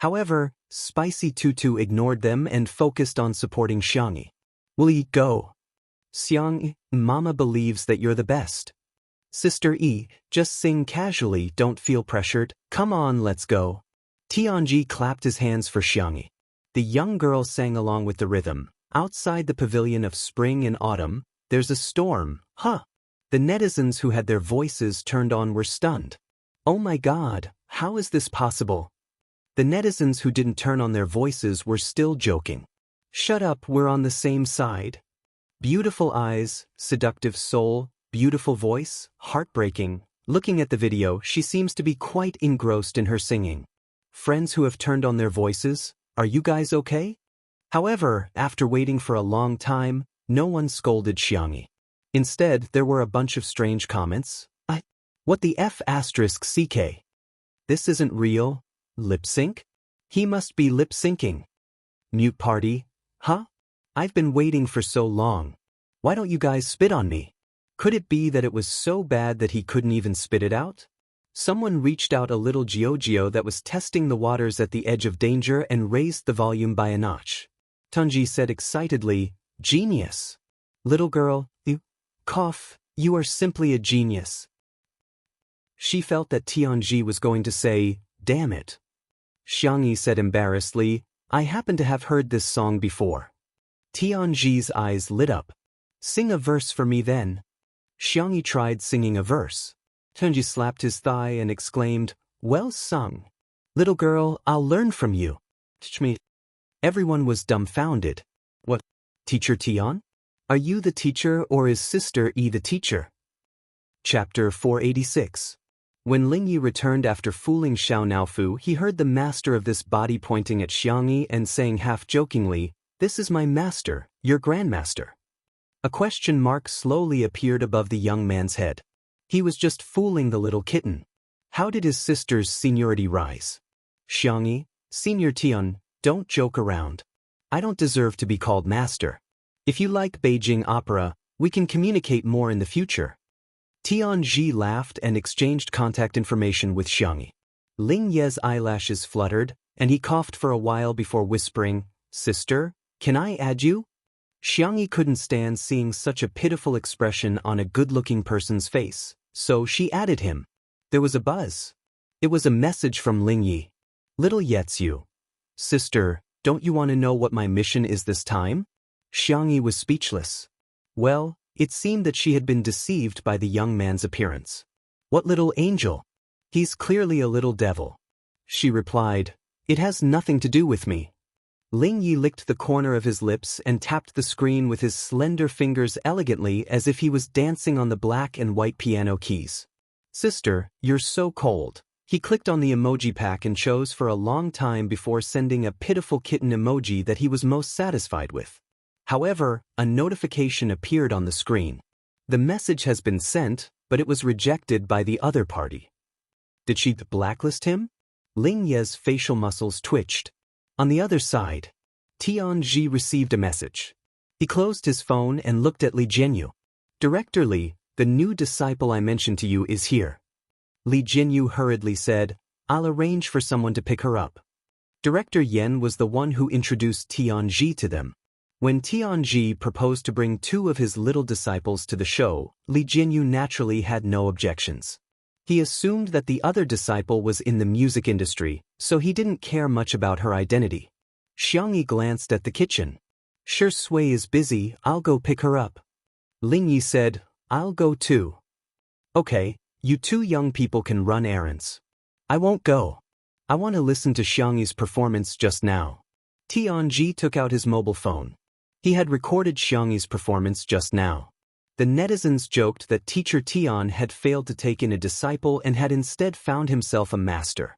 However, Spicy Tutu ignored them and focused on supporting Xiangxia. Will you go? Xiangxia, Mama believes that you're the best. Sister E, just sing casually, don't feel pressured, come on, let's go. Tianji clapped his hands for Xiangxia. The young girl sang along with the rhythm. Outside the pavilion of spring and autumn, there's a storm, huh? The netizens who had their voices turned on were stunned. Oh my God, how is this possible? The netizens who didn't turn on their voices were still joking. Shut up, we're on the same side. Beautiful eyes, seductive soul, beautiful voice, heartbreaking. Looking at the video, she seems to be quite engrossed in her singing. Friends who have turned on their voices, are you guys okay? However, after waiting for a long time, no one scolded Xiangxia. Instead, there were a bunch of strange comments. What the F***CK? This isn't real. Lip sync? He must be lip syncing. Mute party? Huh? I've been waiting for so long. Why don't you guys spit on me? Could it be that it was so bad that he couldn't even spit it out? Someone reached out a little Giorgio that was testing the waters at the edge of danger and raised the volume by a notch. Tianji said excitedly, Genius. Little girl, you are simply a genius. She felt that Tianji was going to say, damn it. Xiangyi said embarrassedly, I happen to have heard this song before. Tianji's eyes lit up. Sing a verse for me then. Xiangyi tried singing a verse. Tianji slapped his thigh and exclaimed, well sung. Little girl, I'll learn from you. Teach me. Everyone was dumbfounded. What? Teacher Tian? Are you the teacher or is Sister E the teacher? Chapter 486. When Lingyi returned after fooling Xiao Naofu, he heard the master of this body pointing at Xiangyi and saying half-jokingly, this is my master, your grandmaster. A question mark slowly appeared above the young man's head. He was just fooling the little kitten. How did his sister's seniority rise? Xiangyi, Senior Tian, don't joke around. I don't deserve to be called master. If you like Beijing opera, we can communicate more in the future. Tianji laughed and exchanged contact information with Xiangyi. Ling Ye's eyelashes fluttered, and he coughed for a while before whispering, Sister, can I add you? Xiangyi couldn't stand seeing such a pitiful expression on a good-looking person's face, so she added him. There was a buzz. It was a message from Lingyi. Little Yetsu. Sister, don't you want to know what my mission is this time? Xiangyi was speechless. Well, it seemed that she had been deceived by the young man's appearance. What little angel? He's clearly a little devil. She replied, it has nothing to do with me. Lingyi licked the corner of his lips and tapped the screen with his slender fingers elegantly as if he was dancing on the black and white piano keys. Sister, you're so cold. He clicked on the emoji pack and chose for a long time before sending a pitiful kitten emoji that he was most satisfied with. However, a notification appeared on the screen. The message has been sent, but it was rejected by the other party. Did she blacklist him? Ling Ye's facial muscles twitched. On the other side, Tianji received a message. He closed his phone and looked at Li Jianyu. Director Li, the new disciple I mentioned to you is here. Li Jianyu hurriedly said, I'll arrange for someone to pick her up. Director Yen was the one who introduced Tianji to them. When Tianji proposed to bring two of his little disciples to the show, Li Jianyu naturally had no objections. He assumed that the other disciple was in the music industry, so he didn't care much about her identity. Xiangyi glanced at the kitchen. Sure Sui is busy, I'll go pick her up. Lingyi said, I'll go too. Okay, you two young people can run errands. I won't go. I want to listen to Xiangyi's performance just now. Tianji took out his mobile phone. He had recorded Xiangyi's performance just now. The netizens joked that Teacher Tian had failed to take in a disciple and had instead found himself a master.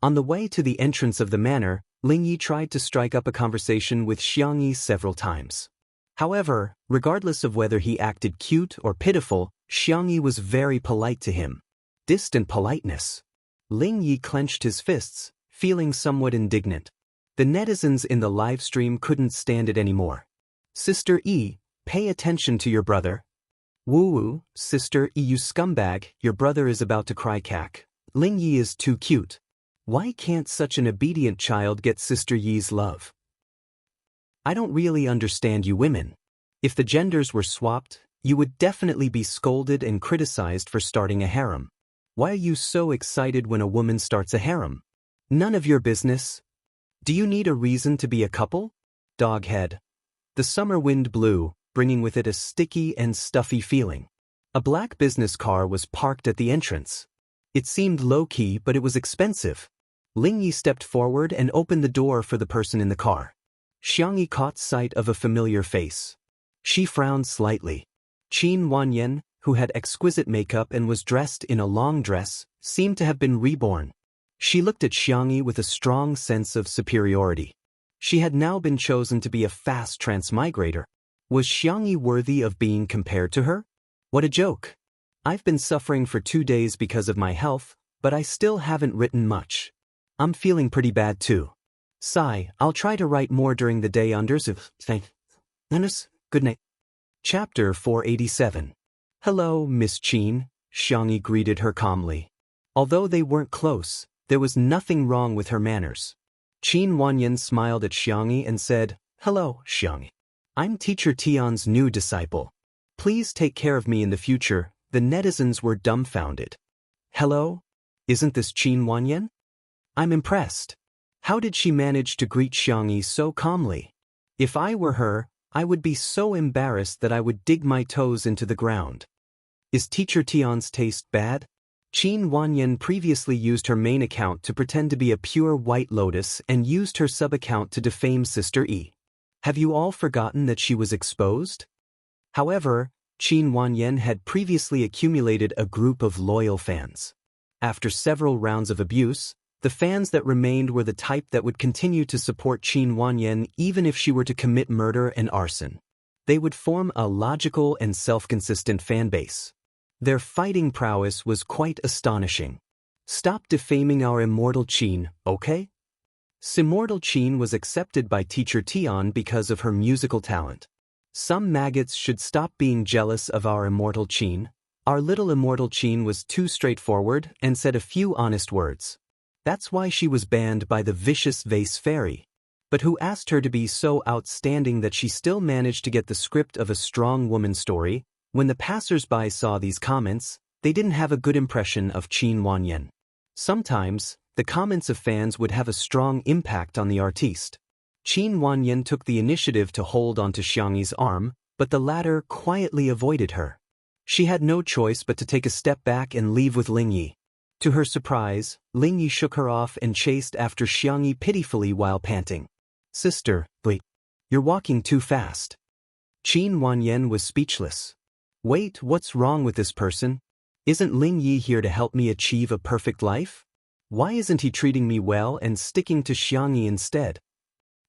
On the way to the entrance of the manor, Lingyi tried to strike up a conversation with Xiangyi several times. However, regardless of whether he acted cute or pitiful, Xiangyi was very polite to him. Distant politeness. Lingyi clenched his fists, feeling somewhat indignant. The netizens in the live stream couldn't stand it anymore. Sister E, pay attention to your brother. Woo-woo, Sister E, you scumbag, your brother is about to cry cack. Lingyi is too cute. Why can't such an obedient child get Sister Yi's love? I don't really understand you women. If the genders were swapped, you would definitely be scolded and criticized for starting a harem. Why are you so excited when a woman starts a harem? None of your business. Do you need a reason to be a couple? Doghead. The summer wind blew, bringing with it a sticky and stuffy feeling. A black business car was parked at the entrance. It seemed low-key, but it was expensive. Lingyi stepped forward and opened the door for the person in the car. Xiangyi caught sight of a familiar face. She frowned slightly. Qin Wanyan, who had exquisite makeup and was dressed in a long dress, seemed to have been reborn. She looked at Xiangyi with a strong sense of superiority. She had now been chosen to be a fast transmigrator. Was Xiangyi worthy of being compared to her? What a joke. I've been suffering for 2 days because of my health, but I still haven't written much. I'm feeling pretty bad too. Sigh, I'll try to write more during the day. Good night. Chapter 487. Hello, Miss Qin, Xiangyi greeted her calmly. Although they weren't close, there was nothing wrong with her manners. Qin Wanyan smiled at Xiangyi and said, Hello, Xiangyi. I'm Teacher Tian's new disciple. Please take care of me in the future." The netizens were dumbfounded. "Hello? Isn't this Qin Wanyan? I'm impressed. How did she manage to greet Xiangyi so calmly? If I were her, I would be so embarrassed that I would dig my toes into the ground. Is Teacher Tian's taste bad?" Qin Wanyan previously used her main account to pretend to be a pure white lotus and used her sub-account to defame Sister Yi. Have you all forgotten that she was exposed? However, Qin Wanyan had previously accumulated a group of loyal fans. After several rounds of abuse, the fans that remained were the type that would continue to support Qin Wanyan even if she were to commit murder and arson. They would form a logical and self-consistent fan base. Their fighting prowess was quite astonishing. "Stop defaming our immortal Qin, okay?" Immortal Qin was accepted by Teacher Tian because of her musical talent. Some maggots should stop being jealous of our immortal Qin. Our little immortal Qin was too straightforward and said a few honest words. That's why she was banned by the vicious vase fairy. But who asked her to be so outstanding that she still managed to get the script of a strong woman story? When the passers-by saw these comments, they didn't have a good impression of Qin Wanyan. Sometimes, the comments of fans would have a strong impact on the artiste. Qin Wanyan took the initiative to hold onto Xiangyi's arm, but the latter quietly avoided her. She had no choice but to take a step back and leave with Lingyi. To her surprise, Lingyi shook her off and chased after Xiangyi pitifully while panting. "Sister, wait. You're walking too fast." Qin Wanyan was speechless. "Wait, what's wrong with this person? Isn't Lingyi here to help me achieve a perfect life? Why isn't he treating me well and sticking to Xiangyi instead?"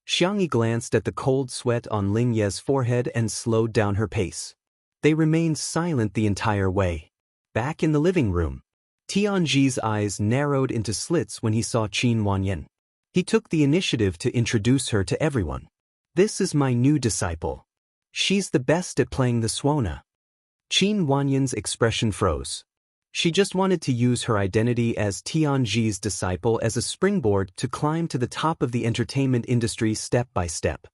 Xiangyi glanced at the cold sweat on Lingyi's forehead and slowed down her pace. They remained silent the entire way. Back in the living room, Tianji's eyes narrowed into slits when he saw Qin Wanyan. He took the initiative to introduce her to everyone. "This is my new disciple. She's the best at playing the suona." Qin Wanyan's expression froze. She just wanted to use her identity as Tianji's disciple as a springboard to climb to the top of the entertainment industry step by step.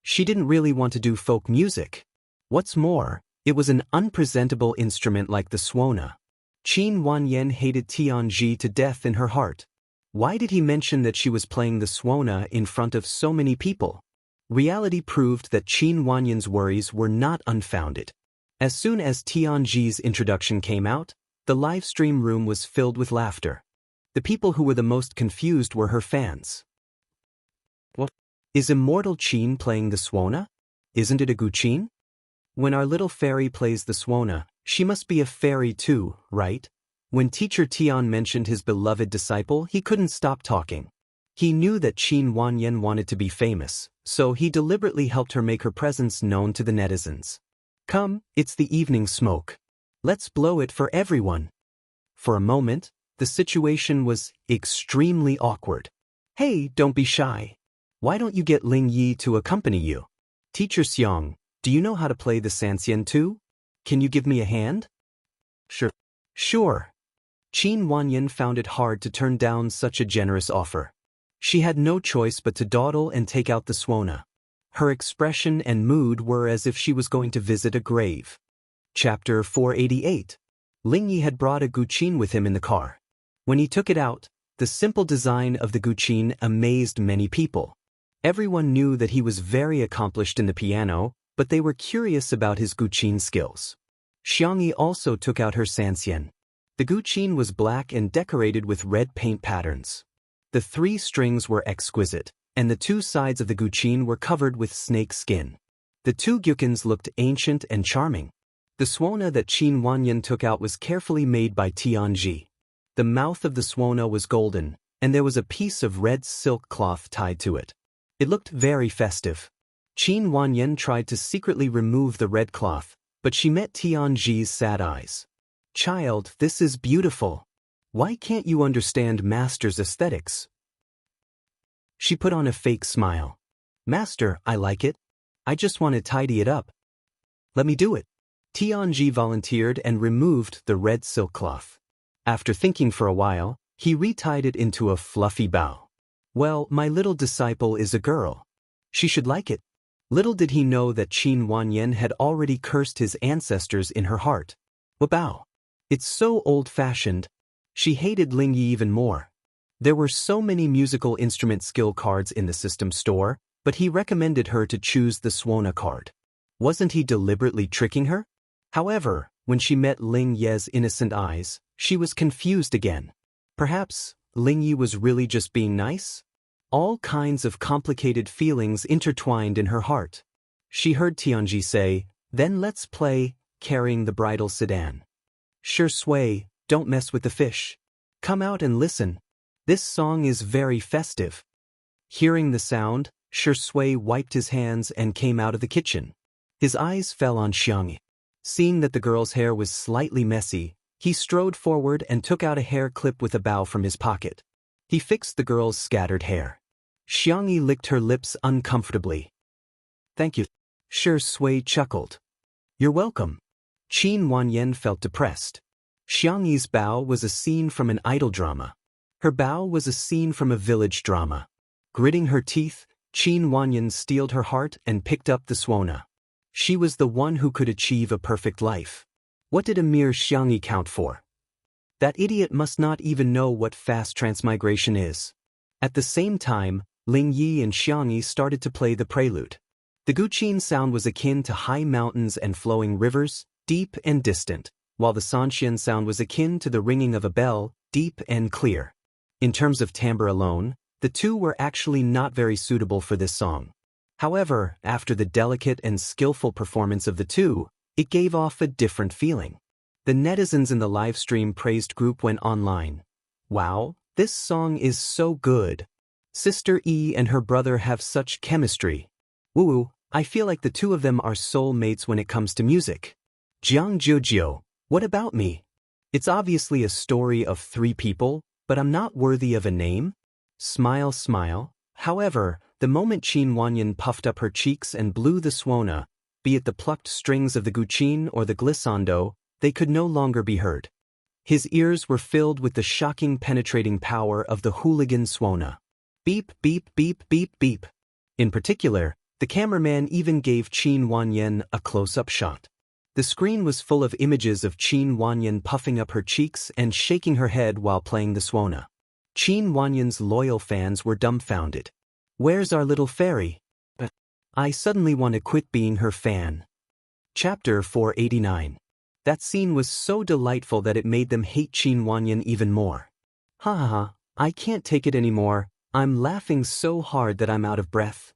She didn't really want to do folk music. What's more, it was an unpresentable instrument like the suona. Qin Wanyan hated Tianji to death in her heart. Why did he mention that she was playing the suona in front of so many people? Reality proved that Qin Wanyan's worries were not unfounded. As soon as Tianji's introduction came out, the live stream room was filled with laughter. The people who were the most confused were her fans. "What? Is Immortal Qin playing the suona? Isn't it a guqin? When our little fairy plays the suona, she must be a fairy too, right?" When Teacher Tian mentioned his beloved disciple, he couldn't stop talking. He knew that Qin Wanyan wanted to be famous, so he deliberately helped her make her presence known to the netizens. "Come, it's the evening smoke. Let's blow it for everyone." For a moment, the situation was extremely awkward. "Hey, don't be shy. Why don't you get Lingyi to accompany you? Teacher Xiang, do you know how to play the Xianxia too? Can you give me a hand?" Sure. Qin Wanyan found it hard to turn down such a generous offer. She had no choice but to dawdle and take out the suona. Her expression and mood were as if she was going to visit a grave. Chapter 488. Lingyi had brought a guqin with him in the car. When he took it out, the simple design of the guqin amazed many people. Everyone knew that he was very accomplished in the piano, but they were curious about his guqin skills. Xiangyi also took out her Xianxia. The guqin was black and decorated with red paint patterns. The 3 strings were exquisite, and the 2 sides of the guqin were covered with snake skin. The 2 gyukins looked ancient and charming. The suona that Qin Wanyan took out was carefully made by Tianji. The mouth of the suona was golden, and there was a piece of red silk cloth tied to it. It looked very festive. Qin Wanyan tried to secretly remove the red cloth, but she met Tianji's sad eyes. "Child, this is beautiful. Why can't you understand Master's aesthetics?" She put on a fake smile. "Master, I like it. I just want to tidy it up." "Let me do it." Tianji volunteered and removed the red silk cloth. After thinking for a while, he retied it into a fluffy bow. "Well, my little disciple is a girl. She should like it." Little did he know that Qin Wanyan had already cursed his ancestors in her heart. Wabao. It's so old-fashioned. She hated Ling Yi even more. There were so many musical instrument skill cards in the system store, but he recommended her to choose the Suona card. Wasn't he deliberately tricking her? However, when she met Ling Ye's innocent eyes, she was confused again. Perhaps Ling Yi was really just being nice? All kinds of complicated feelings intertwined in her heart. She heard Tianji say, "Then let's play, carrying the bridal sedan." "Sure Sui, don't mess with the fish. Come out and listen. This song is very festive." Hearing the sound, Sure Sui wiped his hands and came out of the kitchen. His eyes fell on Xianxia. Seeing that the girl's hair was slightly messy, he strode forward and took out a hair clip with a bow from his pocket. He fixed the girl's scattered hair. Xianxia licked her lips uncomfortably. "Thank you." Sure Sui chuckled. "You're welcome." Qin Wanyan felt depressed. Xiangyi's bow was a scene from an idol drama. Her bow was a scene from a village drama. Gritting her teeth, Qin Wanyan steeled her heart and picked up the Suona. She was the one who could achieve a perfect life. What did a mere Xiangyi count for? That idiot must not even know what fast transmigration is. At the same time, Ling Yi and Xiangyi started to play the prelude. The Guqin sound was akin to high mountains and flowing rivers, deep and distant, while the Sanxian sound was akin to the ringing of a bell, deep and clear. In terms of timbre alone, the two were actually not very suitable for this song. However, after the delicate and skillful performance of the two, it gave off a different feeling. The netizens in the live stream praised group went online. "Wow, this song is so good. Sister E and her brother have such chemistry. Woo, I feel like the two of them are soul mates when it comes to music. Jiang Jiujiu, what about me? It's obviously a story of three people, but I'm not worthy of a name." Smile, smile. However, the moment Qin Wanyan puffed up her cheeks and blew the Suona, be it the plucked strings of the Guqin or the glissando, they could no longer be heard. His ears were filled with the shocking penetrating power of the hooligan Suona. Beep, beep, beep, beep, beep. In particular, the cameraman even gave Qin Wanyan a close-up shot. The screen was full of images of Qin Wanyan puffing up her cheeks and shaking her head while playing the Suona. Qin Wanyan's loyal fans were dumbfounded. "Where's our little fairy? I suddenly want to quit being her fan." Chapter 489. That scene was so delightful that it made them hate Qin Wanyan even more. "Ha ha ha, I can't take it anymore. I'm laughing so hard that I'm out of breath."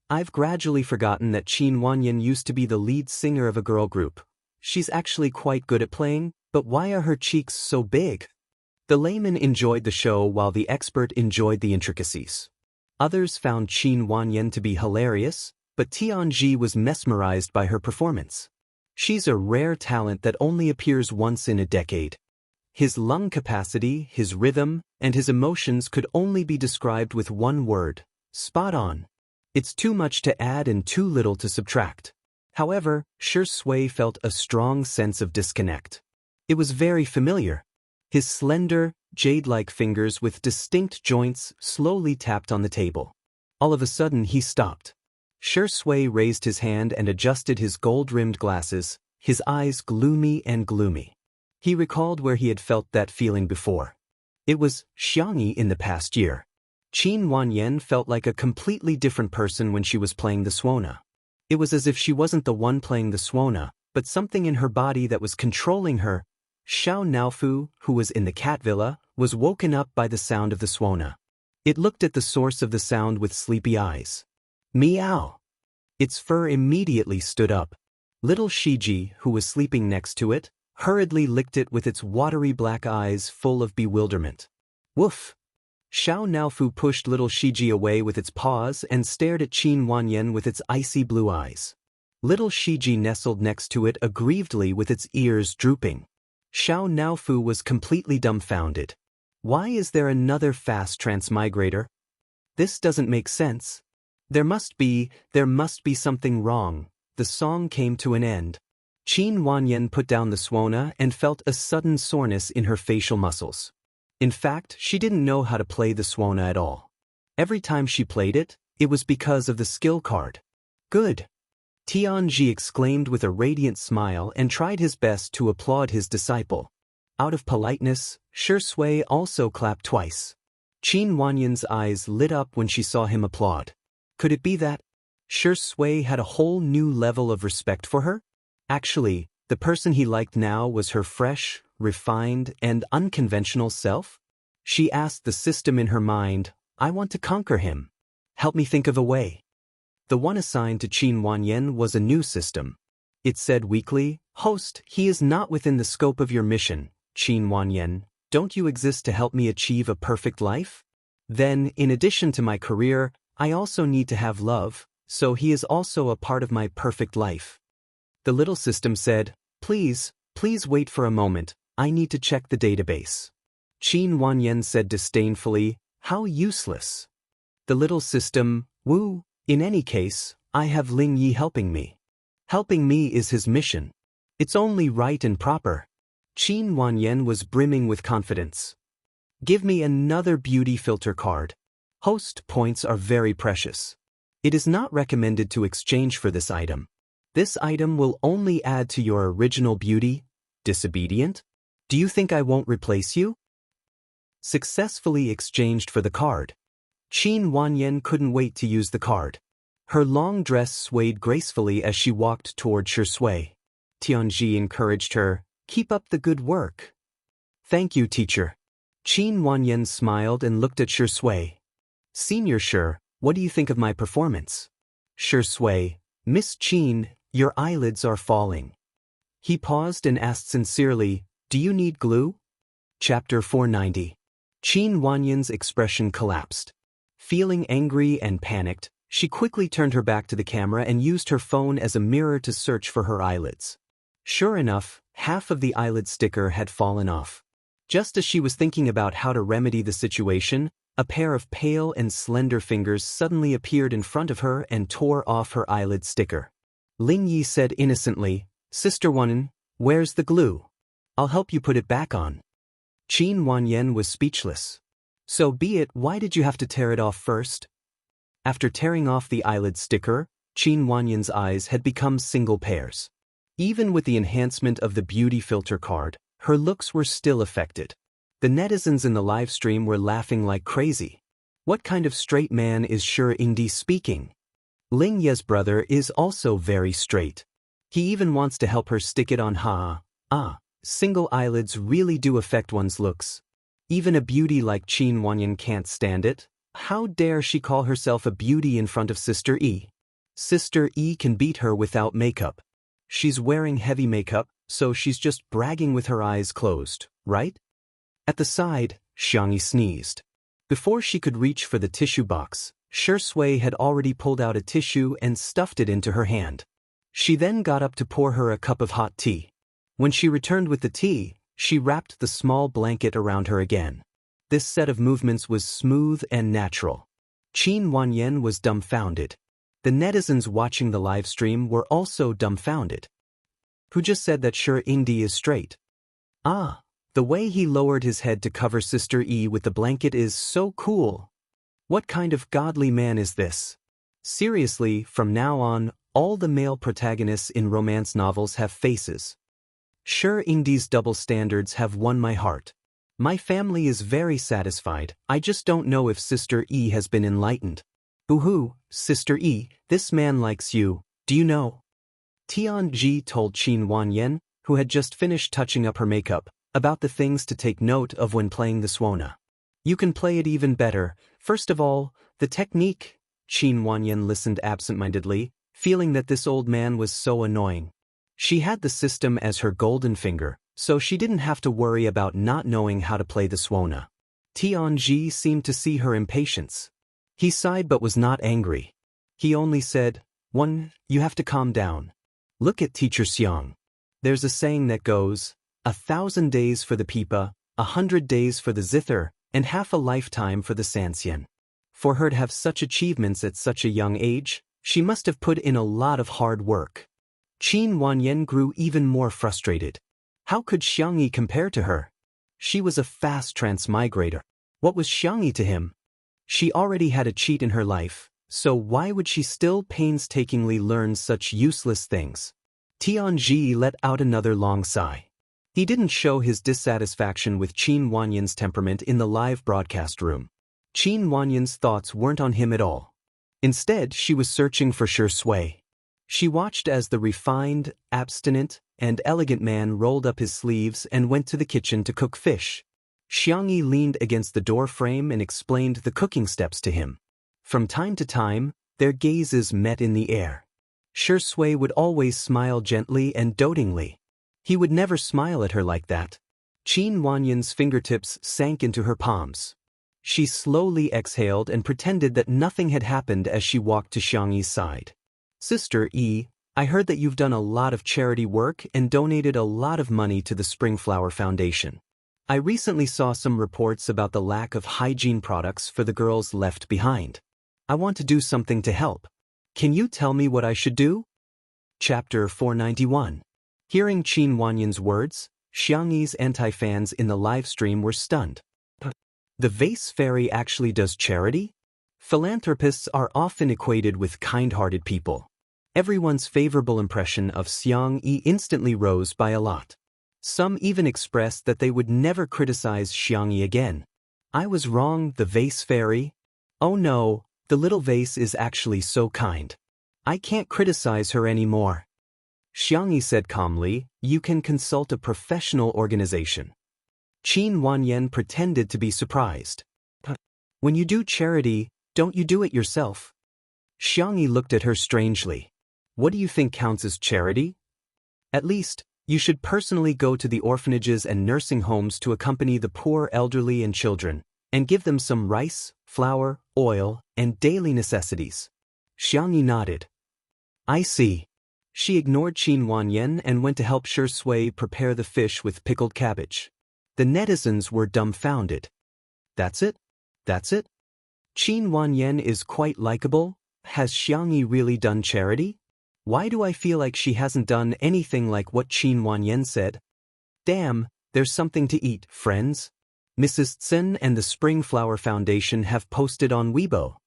I've gradually forgotten that Qin Wanyan used to be the lead singer of a girl group. She's actually quite good at playing, but why are her cheeks so big? The layman enjoyed the show while the expert enjoyed the intricacies. Others found Qin Wanyan to be hilarious, but Tianji was mesmerized by her performance. She's a rare talent that only appears once in a decade. His lung capacity, his rhythm, and his emotions could only be described with one word: spot on. It's too much to add and too little to subtract. However, Sure Sui felt a strong sense of disconnect. It was very familiar. His slender, jade-like fingers with distinct joints slowly tapped on the table. All of a sudden he stopped. Sure Sui raised his hand and adjusted his gold-rimmed glasses, his eyes gloomy and gloomy. He recalled where he had felt that feeling before. It was Xiangyi in the past year. Qin Wanyan felt like a completely different person when she was playing the Suona. It was as if she wasn't the one playing the Suona, but something in her body that was controlling her. Xiao Naofu, who was in the cat villa, was woken up by the sound of the Suona. It looked at the source of the sound with sleepy eyes. Meow! Its fur immediately stood up. Little Shiji, who was sleeping next to it, hurriedly licked it with its watery black eyes full of bewilderment. Woof! Xiao Naofu pushed little Shiji away with its paws and stared at Qin Wanyan with its icy blue eyes. Little Shiji nestled next to it aggrievedly with its ears drooping. Xiao Naofu was completely dumbfounded. Why is there another fast transmigrator? This doesn't make sense. There must be something wrong. The song came to an end. Qin Wanyan put down the Suona and felt a sudden soreness in her facial muscles. In fact, she didn't know how to play the Suona at all. Every time she played it, it was because of the skill card. Good. Tianji exclaimed with a radiant smile and tried his best to applaud his disciple. Out of politeness, Shui also clapped twice. Qin Wanyan's eyes lit up when she saw him applaud. Could it be that Shui had a whole new level of respect for her? Actually, the person he liked now was her fresh, refined, and unconventional self? She asked the system in her mind, I want to conquer him. Help me think of a way. The one assigned to Qin Wanyan was a new system. It said weakly, Host, he is not within the scope of your mission, Qin Wanyan. Don't you exist to help me achieve a perfect life? Then, in addition to my career, I also need to have love, so he is also a part of my perfect life. The little system said, Please wait for a moment, I need to check the database. Qin Wanyan said disdainfully, How useless. The little system, Woo, in any case, I have Ling Yi helping me. Helping me is his mission. It's only right and proper. Qin Wanyan was brimming with confidence. Give me another beauty filter card. Host points are very precious. It is not recommended to exchange for this item. This item will only add to your original beauty. Disobedient? Do you think I won't replace you? Successfully exchanged for the card. Qin Wanyan couldn't wait to use the card. Her long dress swayed gracefully as she walked toward Shui. Tianji encouraged her, Keep up the good work. Thank you, teacher. Qin Wanyan smiled and looked at Shui. Senior Shi, what do you think of my performance? Shui, Miss Qin, your eyelids are falling. He paused and asked sincerely, Do you need glue? Chapter 490. Qin Wanyan's expression collapsed. Feeling angry and panicked, she quickly turned her back to the camera and used her phone as a mirror to search for her eyelids. Sure enough, half of the eyelid sticker had fallen off. Just as she was thinking about how to remedy the situation, a pair of pale and slender fingers suddenly appeared in front of her and tore off her eyelid sticker. Ling Yi said innocently, Sister Wanyan, where's the glue? I'll help you put it back on. Qin Wanyan was speechless. So be it, why did you have to tear it off first? After tearing off the eyelid sticker, Qin Wanyan's eyes had become single pairs. Even with the enhancement of the beauty filter card, her looks were still affected. The netizens in the live stream were laughing like crazy. What kind of straight man is Indi speaking? Ling Ye's brother is also very straight. He even wants to help her stick it on. Single eyelids really do affect one's looks. Even a beauty like Qin Wanyan can't stand it. How dare she call herself a beauty in front of Sister E? Sister E can beat her without makeup. She's wearing heavy makeup, so she's just bragging with her eyes closed, right? At the side, Xianxia sneezed. Before she could reach for the tissue box, Shui had already pulled out a tissue and stuffed it into her hand. She then got up to pour her a cup of hot tea. When she returned with the tea, she wrapped the small blanket around her again. This set of movements was smooth and natural. Qin Wanyan was dumbfounded. The netizens watching the live stream were also dumbfounded. Who just said that Indi is straight? The way he lowered his head to cover Sister E with the blanket is so cool. What kind of godly man is this? Seriously, from now on, all the male protagonists in romance novels have faces. Indi's double standards have won my heart. My family is very satisfied, I just don't know if Sister E has been enlightened. Boo-hoo, Sister E, this man likes you, do you know? Tianji told Qin Wanyan, who had just finished touching up her makeup, about the things to take note of when playing the suona. You can play it even better. First of all, the technique. Qin Wanyan listened absent-mindedly, feeling that this old man was so annoying. She had the system as her golden finger, so she didn't have to worry about not knowing how to play the suona. Tianji seemed to see her impatience. He sighed but was not angry. He only said, You have to calm down. Look at Teacher Xiang. There's a saying that goes, 1,000 days for the pipa, 100 days for the zither, and half a lifetime for the Sanxian. For her to have such achievements at such a young age, she must have put in a lot of hard work. Qin Wanyan grew even more frustrated. How could Xiangyi compare to her? She was a fast transmigrator. What was Xiangyi to him? She already had a cheat in her life, So why would she still painstakingly learn such useless things? Tianji let out another long sigh. He didn't show his dissatisfaction with Qin Wanyan's temperament in the live broadcast room. Qin Wanyan's thoughts weren't on him at all. Instead, she was searching for Shui. She watched as the refined, abstinent, and elegant man rolled up his sleeves and went to the kitchen to cook fish. Xiangyi leaned against the door frame and explained the cooking steps to him. From time to time, their gazes met in the air. Shui would always smile gently and dotingly. He would never smile at her like that. Qin Wanyan's fingertips sank into her palms. She slowly exhaled and pretended that nothing had happened as she walked to Xiangyi's side. Sister E, I heard that you've done a lot of charity work and donated a lot of money to the Springflower Foundation. I recently saw some reports about the lack of hygiene products for the girls left behind. I want to do something to help. Can you tell me what I should do? Chapter 491. Hearing Qin Wanyan's words, Xiangyi's anti-fans in the live stream were stunned. The vase fairy actually does charity? Philanthropists are often equated with kind-hearted people. Everyone's favorable impression of Xiangyi instantly rose by a lot. Some even expressed that they would never criticize Xiangyi again. I was wrong, the vase fairy? Oh no, the little vase is actually so kind. I can't criticize her anymore. Xiangyi said calmly, you can consult a professional organization. Qin Wanyan pretended to be surprised. When you do charity, don't you do it yourself? Xiangyi looked at her strangely. What do you think counts as charity? At least, you should personally go to the orphanages and nursing homes to accompany the poor elderly and children, and give them some rice, flour, oil, and daily necessities. Xiangyi nodded. I see. She ignored Qin Wanyan and went to help Shui prepare the fish with pickled cabbage. The netizens were dumbfounded. That's it? That's it? Qin Wanyan is quite likable. Has Xiangyi really done charity? Why do I feel like she hasn't done anything like what Qin Wanyan said? Damn, there's something to eat, friends. Mrs. Tsin and the Springflower Foundation have posted on Weibo.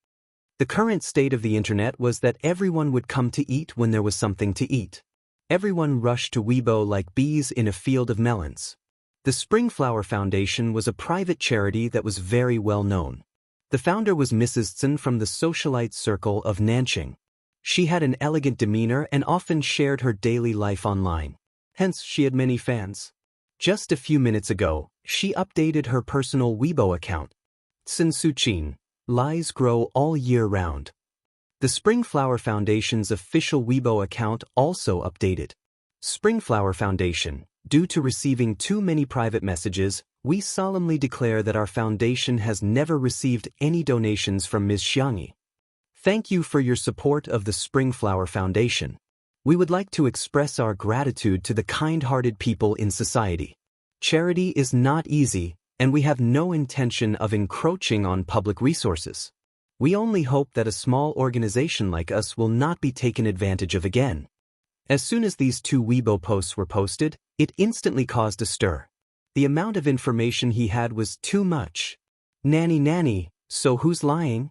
The current state of the internet was that everyone would come to eat when there was something to eat. Everyone rushed to Weibo like bees in a field of melons. The Springflower Foundation was a private charity that was very well known. The founder was Mrs. Tsin from the socialite circle of Nanqing. She had an elegant demeanor and often shared her daily life online. Hence, she had many fans. Just a few minutes ago, she updated her personal Weibo account. Tsin Suqin, lies grow all year round. The Springflower Foundation's official Weibo account also updated. Springflower Foundation, due to receiving too many private messages, we solemnly declare that our foundation has never received any donations from Ms. Xiangyi. Thank you for your support of the Springflower Foundation. We would like to express our gratitude to the kind-hearted people in society. Charity is not easy, and we have no intention of encroaching on public resources. We only hope that a small organization like us will not be taken advantage of again. As soon as these two Weibo posts were posted, it instantly caused a stir. The amount of information he had was too much. Nanny, so who's lying?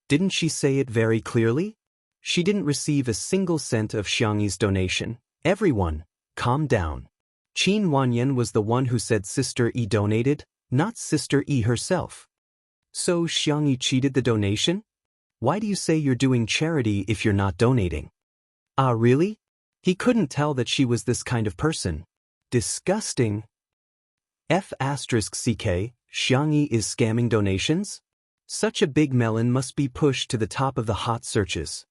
Didn't she say it very clearly? She didn't receive a single cent of Xiangyi's donation. Everyone, calm down. Qin Wanyan was the one who said Sister E donated, not Sister E herself. So Xiangyi cheated the donation? Why do you say you're doing charity if you're not donating? Ah, really? He couldn't tell that she was this kind of person. Disgusting. F***ck, Xiangyi is scamming donations? Such a big melon must be pushed to the top of the hot searches.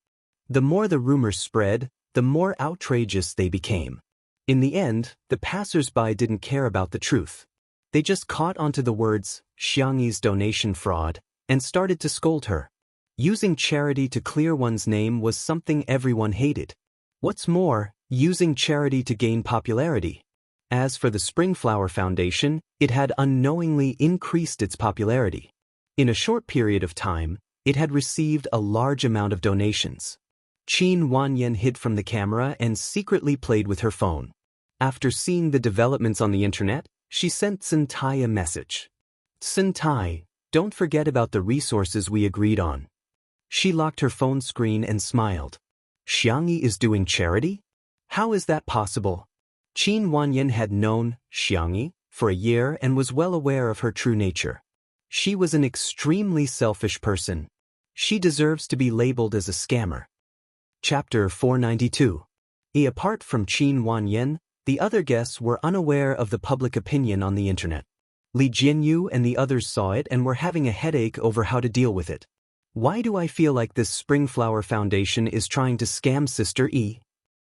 The more the rumors spread, the more outrageous they became. In the end, the passers-by didn't care about the truth. They just caught onto the words, Xiangyi's donation fraud, and started to scold her. Using charity to clear one's name was something everyone hated. What's more, using charity to gain popularity. As for the Springflower Foundation, it had unknowingly increased its popularity. In a short period of time, it had received a large amount of donations. Qin Wanyan hid from the camera and secretly played with her phone. After seeing the developments on the internet, she sent Tsintai a message. Tsintai, don't forget about the resources we agreed on. She locked her phone screen and smiled. Xiangyi is doing charity? How is that possible? Qin Wanyan had known Xiangyi for a year and was well aware of her true nature. She was an extremely selfish person. She deserves to be labeled as a scammer. Chapter 492. Apart from Qin Wanyan, the other guests were unaware of the public opinion on the internet. Li Jinyu and the others saw it and were having a headache over how to deal with it. Why do I feel like this Springflower Foundation is trying to scam Sister E?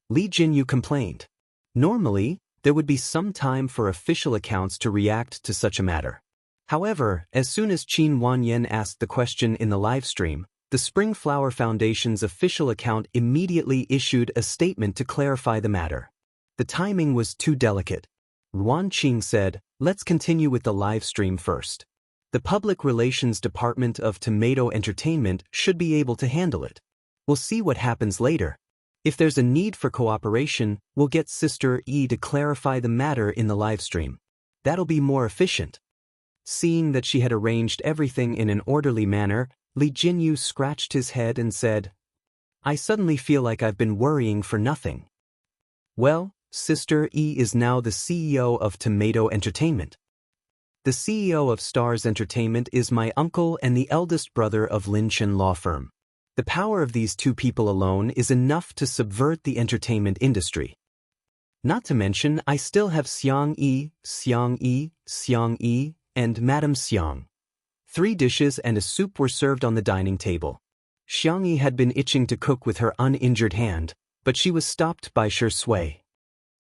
Li Jinyu complained. Normally, there would be some time for official accounts to react to such a matter. However, as soon as Qin Wanyan asked the question in the livestream, the Springflower Foundation's official account immediately issued a statement to clarify the matter. The timing was too delicate. Ruan Qing said, "Let's continue with the livestream first. The Public Relations Department of Tomato Entertainment should be able to handle it. We'll see what happens later. If there's a need for cooperation, we'll get Sister E to clarify the matter in the livestream. That'll be more efficient." Seeing that she had arranged everything in an orderly manner, Li Jinyu scratched his head and said, "I suddenly feel like I've been worrying for nothing. Well, Sister E is now the CEO of Tomato Entertainment. The CEO of Stars Entertainment is my uncle and the eldest brother of Lin Chen Law Firm. The power of these two people alone is enough to subvert the entertainment industry. Not to mention, I still have Xiangyi, and Madame Xiang. 3 dishes and a soup were served on the dining table. Xiangyi had been itching to cook with her uninjured hand, but she was stopped by Shi Sui.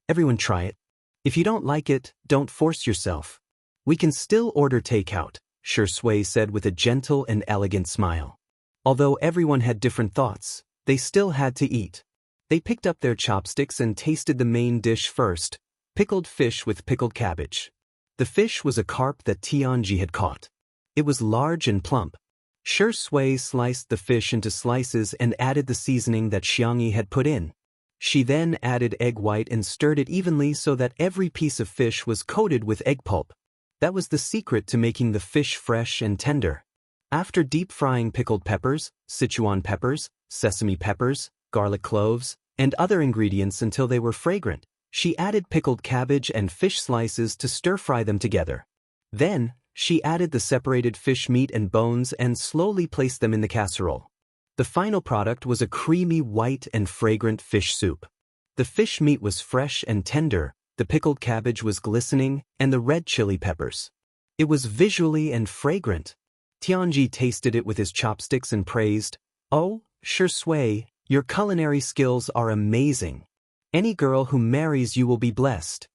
"Everyone try it. If you don't like it, don't force yourself. We can still order takeout," Shi Sui said with a gentle and elegant smile. Although everyone had different thoughts, they still had to eat. They picked up their chopsticks and tasted the main dish first, pickled fish with pickled cabbage. The fish was a carp that Tianji had caught. It was large and plump. Shi Sui sliced the fish into slices and added the seasoning that Xiangyi had put in. She then added egg white and stirred it evenly so that every piece of fish was coated with egg pulp. That was the secret to making the fish fresh and tender. After deep frying pickled peppers, Sichuan peppers, sesame peppers, garlic cloves, and other ingredients until they were fragrant, she added pickled cabbage and fish slices to stir-fry them together. Then, she added the separated fish meat and bones and slowly placed them in the casserole. The final product was a creamy white and fragrant fish soup. The fish meat was fresh and tender, the pickled cabbage was glistening, and the red chili peppers. It was visually and fragrant. Tianji tasted it with his chopsticks and praised, "Oh, Shi Sui, your culinary skills are amazing. Any girl who marries you will be blessed."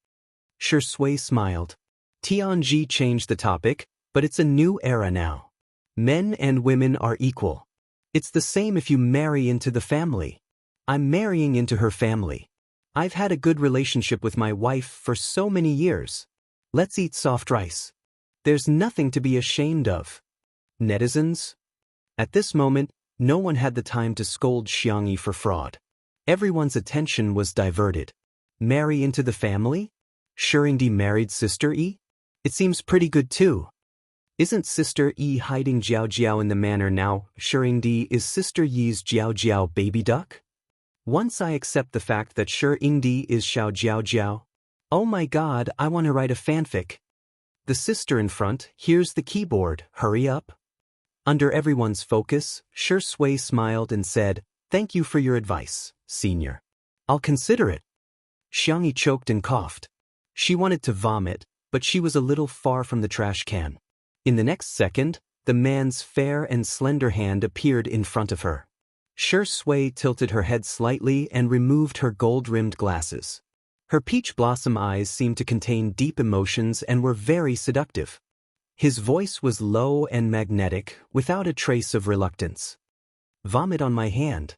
Shi Sui smiled. Tianji changed the topic, but it's a new era now. Men and women are equal. It's the same if you marry into the family. I'm marrying into her family. I've had a good relationship with my wife for so many years. Let's eat soft rice. There's nothing to be ashamed of. Netizens? At this moment, no one had the time to scold Xiangyi for fraud. Everyone's attention was diverted. Marry into the family? Shirindi married Sister E? It seems pretty good too. Isn't Sister E hiding Jiao Jiao in the manor now? Shirindi is Sister Yi's Jiao Jiao baby duck? Once I accept the fact that Shirindi is Xiao Jiao Jiao. Oh my god, I want to write a fanfic. The sister in front, here's the keyboard, hurry up. Under everyone's focus, Shi Sui smiled and said, "Thank you for your advice, senior. I'll consider it." Xiangyi choked and coughed. She wanted to vomit, but she was a little far from the trash can. In the next second, the man's fair and slender hand appeared in front of her. Shi Sui tilted her head slightly and removed her gold-rimmed glasses. Her peach blossom eyes seemed to contain deep emotions and were very seductive. His voice was low and magnetic, without a trace of reluctance. "Vomit on my hand."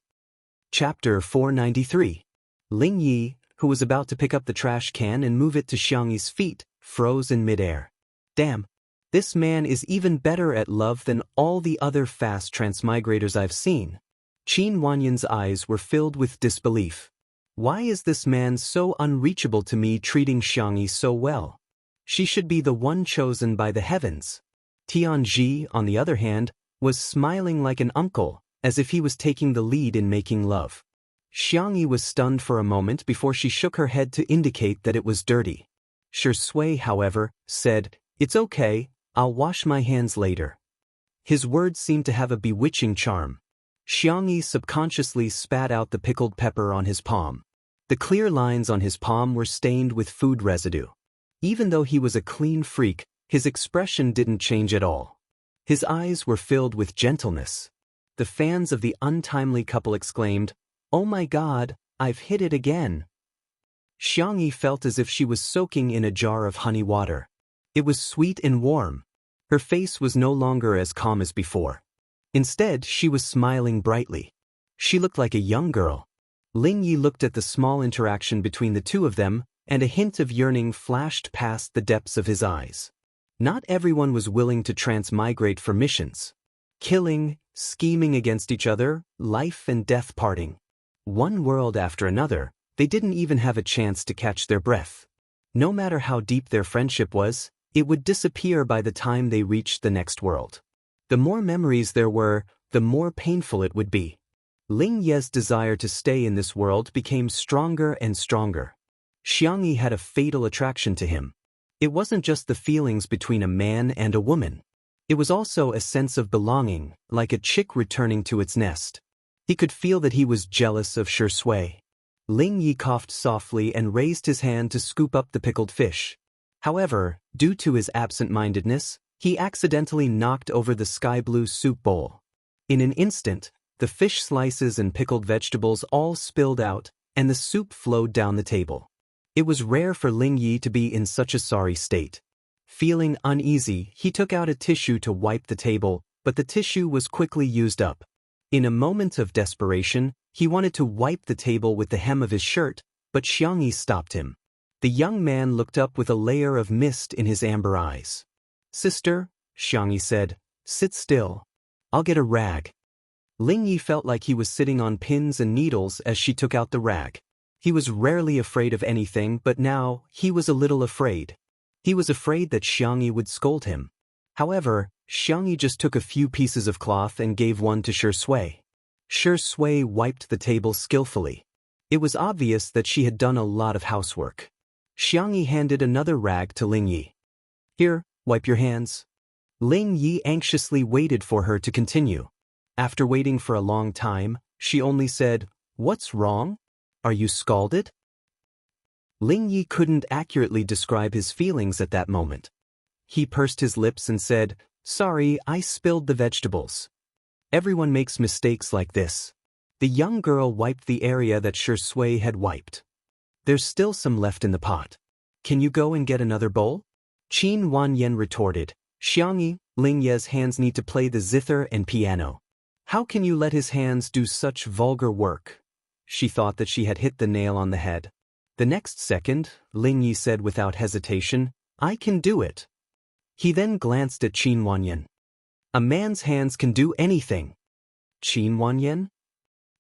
Chapter 493. Ling Yi, who was about to pick up the trash can and move it to Xiangyi's feet, froze in midair. Damn, this man is even better at love than all the other fast transmigrators I've seen. Qin Wanyan's eyes were filled with disbelief. Why is this man so unreachable to me, treating Xiangyi so well? She should be the one chosen by the heavens. Tianji, on the other hand, was smiling like an uncle, as if he was taking the lead in making love. Xianxia was stunned for a moment before she shook her head to indicate that it was dirty. Xiaxia, however, said, "It's okay, I'll wash my hands later." His words seemed to have a bewitching charm. Xianxia subconsciously spat out the pickled pepper on his palm. The clear lines on his palm were stained with food residue. Even though he was a clean freak, his expression didn't change at all. His eyes were filled with gentleness. The fans of the untimely couple exclaimed, "Oh my God, I've hit it again." Xianxia felt as if she was soaking in a jar of honey water. It was sweet and warm. Her face was no longer as calm as before. Instead, she was smiling brightly. She looked like a young girl. Lingyi looked at the small interaction between the two of them, and a hint of yearning flashed past the depths of his eyes. Not everyone was willing to transmigrate for missions. Killing, scheming against each other, life and death parting. One world after another, they didn't even have a chance to catch their breath. No matter how deep their friendship was, it would disappear by the time they reached the next world. The more memories there were, the more painful it would be. Ling Ye's desire to stay in this world became stronger and stronger. Xianxia had a fatal attraction to him. It wasn't just the feelings between a man and a woman. It was also a sense of belonging, like a chick returning to its nest. He could feel that he was jealous of Xiaxia. Lingyi coughed softly and raised his hand to scoop up the pickled fish. However, due to his absent-mindedness, he accidentally knocked over the sky-blue soup bowl. In an instant, the fish slices and pickled vegetables all spilled out, and the soup flowed down the table. It was rare for Lingyi to be in such a sorry state. Feeling uneasy, he took out a tissue to wipe the table, but the tissue was quickly used up. In a moment of desperation, he wanted to wipe the table with the hem of his shirt, but Xianxia stopped him. The young man looked up with a layer of mist in his amber eyes. "Sister," Xianxia said, "sit still. I'll get a rag." Lingyi felt like he was sitting on pins and needles as she took out the rag. He was rarely afraid of anything, but now he was a little afraid. He was afraid that Xianxia would scold him. However, Xianxia just took a few pieces of cloth and gave one to Xiaxia. Xiaxia wiped the table skillfully. It was obvious that she had done a lot of housework. Xianxia handed another rag to Lingyi. "Here, wipe your hands." Lingyi anxiously waited for her to continue. After waiting for a long time, she only said, "What's wrong? Are you scalded?" Lingyi couldn't accurately describe his feelings at that moment. He pursed his lips and said, "Sorry, I spilled the vegetables." Everyone makes mistakes like this. The young girl wiped the area that Xiaxia had wiped. "There's still some left in the pot. Can you go and get another bowl?" Qin Wanyan retorted, "Xianxia, Ling Ye's hands need to play the zither and piano. How can you let his hands do such vulgar work?" She thought that she had hit the nail on the head. The next second, Lingyi said without hesitation, "I can do it." He then glanced at Qin Wanyan. "A man's hands can do anything." Qin Wanyan?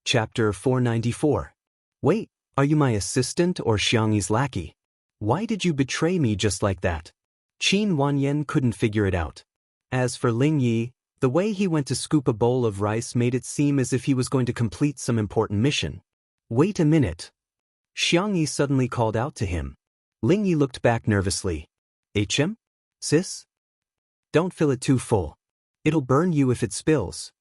Chapter 494. "Wait, are you my assistant or Xiangxi's lackey? Why did you betray me just like that?" Qin Wanyan couldn't figure it out. As for Lingyi, the way he went to scoop a bowl of rice made it seem as if he was going to complete some important mission. "Wait a minute." Xianxia suddenly called out to him. Lingyi looked back nervously. "HM? Sis? Don't fill it too full. It'll burn you if it spills."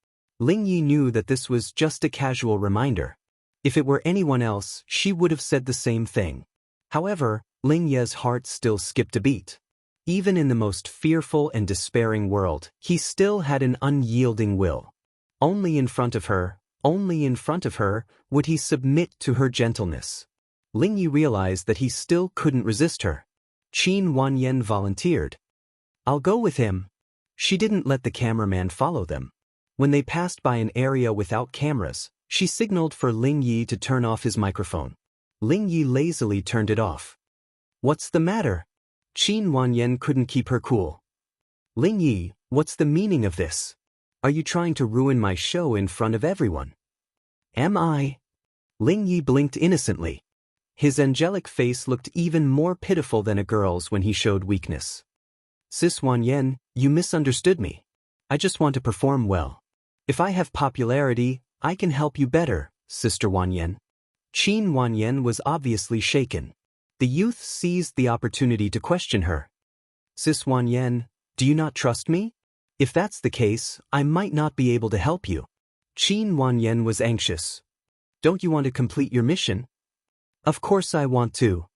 Lingyi knew that this was just a casual reminder. If it were anyone else, she would have said the same thing. However, Ling Ye's heart still skipped a beat. Even in the most fearful and despairing world, he still had an unyielding will. Only in front of her, would he submit to her gentleness. Lingyi realized that he still couldn't resist her. Qin Wanyan volunteered. "I'll go with him." She didn't let the cameraman follow them. When they passed by an area without cameras, she signaled for Lingyi to turn off his microphone. Lingyi lazily turned it off. "What's the matter?" Qin Wanyan couldn't keep her cool. "Lingyi, what's the meaning of this? Are you trying to ruin my show in front of everyone?" "Am I?" Lingyi blinked innocently. His angelic face looked even more pitiful than a girl's when he showed weakness. "Sis Wanyan, you misunderstood me. I just want to perform well." If I have popularity, I can help you better, Sister Wanyan. Qin Wanyan was obviously shaken. The youth seized the opportunity to question her. Sis Wanyan, do you not trust me? If that's the case, I might not be able to help you. Qin Wanyan was anxious. Don't you want to complete your mission? Of course I want to.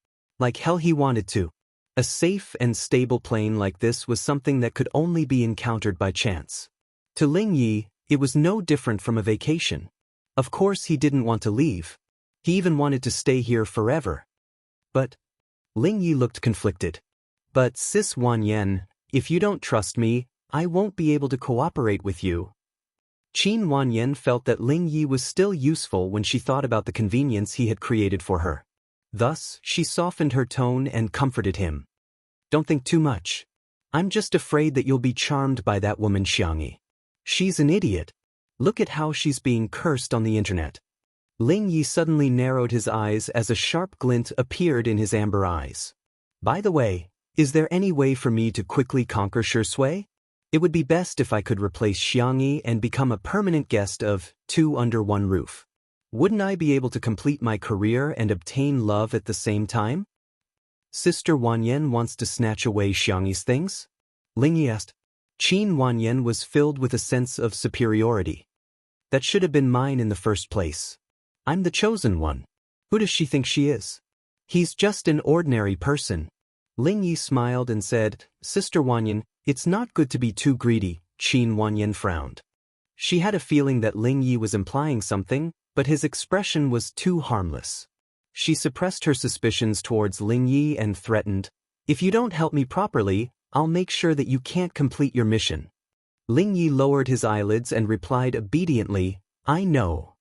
Like hell he wanted to. A safe and stable plane like this was something that could only be encountered by chance. To Ling Yi, it was no different from a vacation. Of course he didn't want to leave. He even wanted to stay here forever. But Ling Yi looked conflicted. But Sis Wanyan, if you don't trust me, I won't be able to cooperate with you. Qin Wanyan felt that Ling Yi was still useful when she thought about the convenience he had created for her. Thus, she softened her tone and comforted him. Don't think too much. I'm just afraid that you'll be charmed by that woman Xianxia. She's an idiot. Look at how she's being cursed on the internet. Ling Yi suddenly narrowed his eyes as a sharp glint appeared in his amber eyes. By the way, is there any way for me to quickly conquer Shui? It would be best if I could replace Xianxia and become a permanent guest of Two Under One Roof. Wouldn't I be able to complete my career and obtain love at the same time? Sister Wanyan wants to snatch away Xiangxi's things? Ling Yi asked. Qin Wanyan was filled with a sense of superiority. That should have been mine in the first place. I'm the chosen one. Who does she think she is? He's just an ordinary person. Ling Yi smiled and said, Sister Wanyan, it's not good to be too greedy. Qin Wanyan frowned. She had a feeling that Ling Yi was implying something, but his expression was too harmless. She suppressed her suspicions towards Ling Yi and threatened, if you don't help me properly, I'll make sure that you can't complete your mission. Ling Yi lowered his eyelids and replied obediently, I know.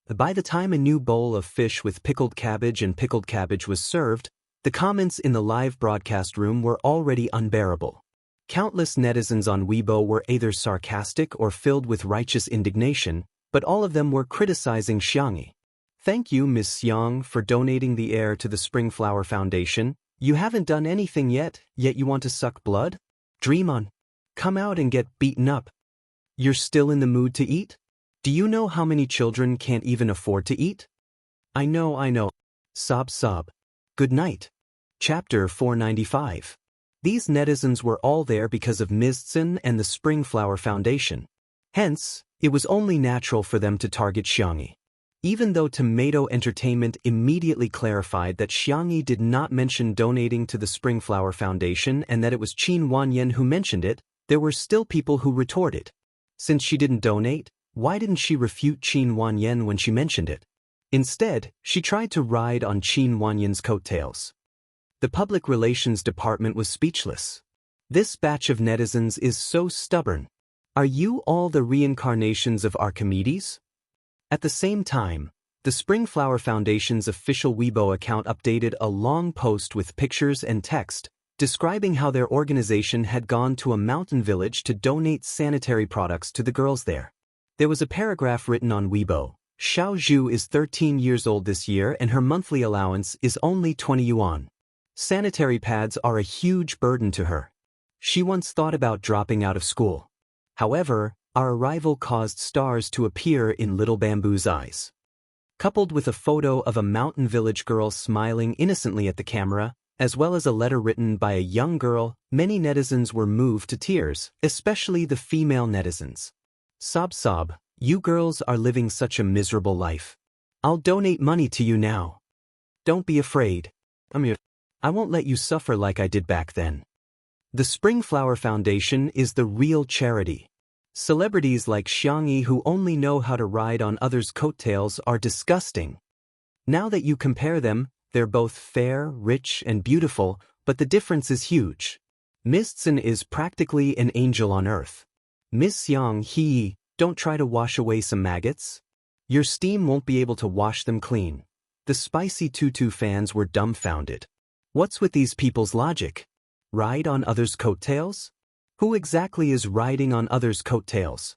By the time a new bowl of fish with pickled cabbage and pickled cabbage was served, the comments in the live broadcast room were already unbearable. Countless netizens on Weibo were either sarcastic or filled with righteous indignation, but all of them were criticizing Xianxia. Thank you, Ms. Xiang, for donating the air to the Spring Flower Foundation. You haven't done anything yet you want to suck blood? Dream on. Come out and get beaten up. You're still in the mood to eat? Do you know how many children can't even afford to eat? I know. Sob sob. Good night. Chapter 495. These netizens were all there because of Ms. Tsin and the Spring Flower Foundation. Hence, it was only natural for them to target Xianxia. Even though Tomato Entertainment immediately clarified that Xianxia did not mention donating to the Spring Flower Foundation and that it was Qin Wanyan who mentioned it, there were still people who retorted. Since she didn't donate, why didn't she refute Qin Wanyan when she mentioned it? Instead, she tried to ride on Qin Wanyan's coattails. The public relations department was speechless. This batch of netizens is so stubborn. Are you all the reincarnations of Archimedes? At the same time, the Spring Flower Foundation's official Weibo account updated a long post with pictures and text, describing how their organization had gone to a mountain village to donate sanitary products to the girls there. There was a paragraph written on Weibo. Xiao Zhu is 13 years old this year and her monthly allowance is only 20 yuan. Sanitary pads are a huge burden to her. She once thought about dropping out of school. However, our arrival caused stars to appear in Little Bamboo's eyes. Coupled with a photo of a mountain village girl smiling innocently at the camera, as well as a letter written by a young girl, many netizens were moved to tears, especially the female netizens. Sob sob, you girls are living such a miserable life. I'll donate money to you now. Don't be afraid. I won't let you suffer like I did back then. The Spring Flower Foundation is the real charity. Celebrities like Xianxia who only know how to ride on others' coattails are disgusting. Now that you compare them, they're both fair, rich, and beautiful, but the difference is huge. Ms. Tsin is practically an angel on earth. Ms. Xiang, don't try to wash away some maggots. Your steam won't be able to wash them clean. The spicy tutu fans were dumbfounded. What's with these people's logic? Ride on others' coattails? Who exactly is riding on others' coattails?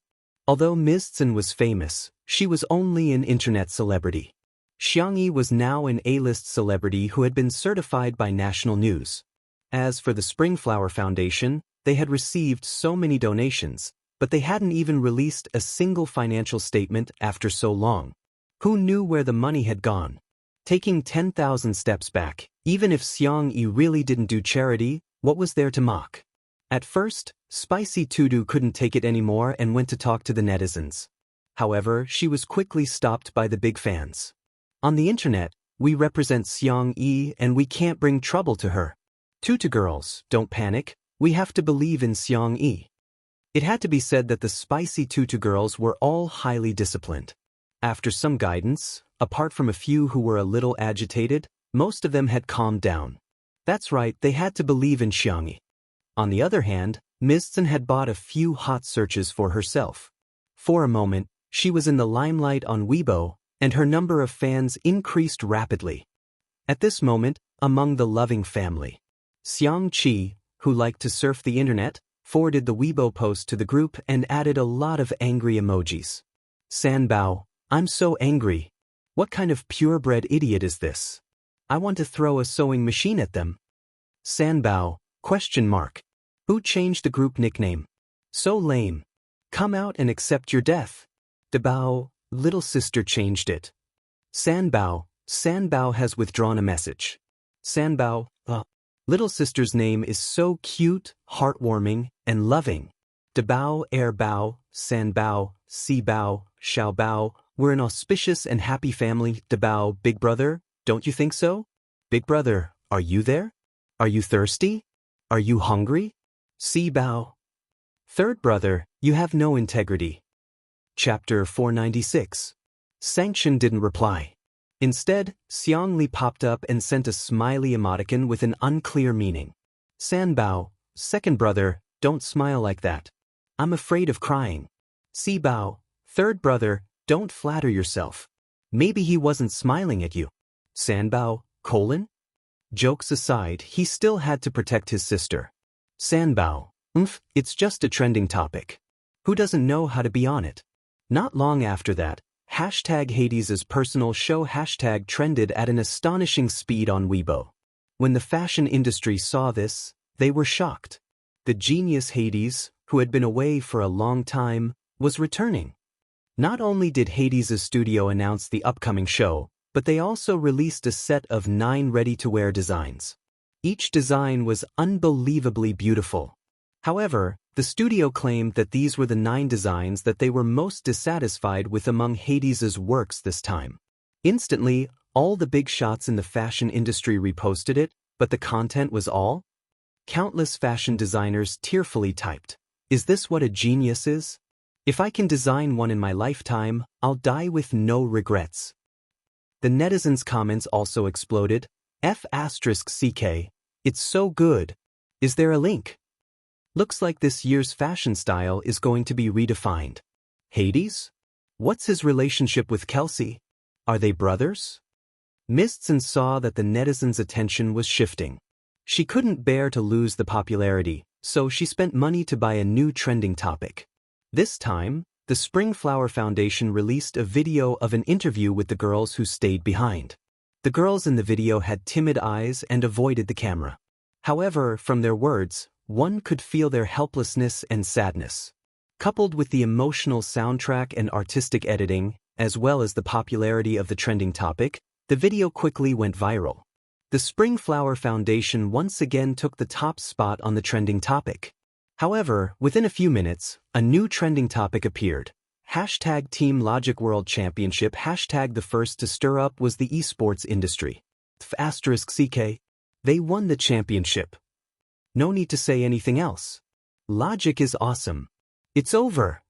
Although Ms. Tsin was famous, she was only an internet celebrity. Xianxia was now an A-list celebrity who had been certified by national news. As for the Spring Flower Foundation, they had received so many donations, but they hadn't even released a single financial statement after so long. Who knew where the money had gone? Taking 10,000 steps back, even if Xiangyi really didn't do charity, what was there to mock? At first, Spicy Tudu couldn't take it anymore and went to talk to the netizens. However, she was quickly stopped by the big fans. On the internet, we represent Xiangyi and we can't bring trouble to her. Tutu girls, don't panic, we have to believe in Xiangyi. It had to be said that the Spicy Tutu girls were all highly disciplined. After some guidance, apart from a few who were a little agitated, most of them had calmed down. That's right, they had to believe in Xiangyi. On the other hand, Mistsen had bought a few hot searches for herself. For a moment, she was in the limelight on Weibo, and her number of fans increased rapidly. At this moment, among the loving family, Xiangqi, who liked to surf the internet, forwarded the Weibo post to the group and added a lot of angry emojis. Sanbao, I'm so angry. What kind of purebred idiot is this? I want to throw a sewing machine at them. Sanbao, ? Who changed the group nickname? So lame. Come out and accept your death. Dabao, little sister changed it. Sanbao has withdrawn a message. Sanbao, little sister's name is so cute, heartwarming, and loving. Dabao, Bao, Sanbao, Sibao, Xiaobao, we're an auspicious and happy family. Dabao, big brother, don't you think so? Big brother, are you there? Are you thirsty? Are you hungry? Sibao. Third brother, you have no integrity. Chapter 496. Sanction didn't reply. Instead, Xiangli popped up and sent a smiley emoticon with an unclear meaning. Sanbao, second brother, don't smile like that. I'm afraid of crying. Sibao, third brother, don't flatter yourself. Maybe he wasn't smiling at you. Sanbao, ? Jokes aside, he still had to protect his sister. Sanbao, it's just a trending topic. Who doesn't know how to be on it? Not long after that, #Hades's personal show hashtag trended at an astonishing speed on Weibo. When the fashion industry saw this, they were shocked. The genius Hades, who had been away for a long time, was returning. Not only did Hades's studio announce the upcoming show, but they also released a set of 9 ready-to-wear designs. Each design was unbelievably beautiful. However, the studio claimed that these were the 9 designs that they were most dissatisfied with among Hades's works this time. Instantly, all the big shots in the fashion industry reposted it, but the content was all? Countless fashion designers tearfully typed, "Is this what a genius is? If I can design one in my lifetime, I'll die with no regrets." The netizens' comments also exploded. F***ck, it's so good. Is there a link? Looks like this year's fashion style is going to be redefined. Hades? What's his relationship with Kelsey? Are they brothers? Mistsen saw that the netizens' attention was shifting. She couldn't bear to lose the popularity, so she spent money to buy a new trending topic. This time, the Spring Flower Foundation released a video of an interview with the girls who stayed behind. The girls in the video had timid eyes and avoided the camera. However, from their words, one could feel their helplessness and sadness. Coupled with the emotional soundtrack and artistic editing, as well as the popularity of the trending topic, the video quickly went viral. The Spring Flower Foundation once again took the top spot on the trending topic. However, within a few minutes, a new trending topic appeared. #Team Logic World Championship. The first to stir up was the esports industry. **CK. They won the championship. No need to say anything else. Logic is awesome. It's over.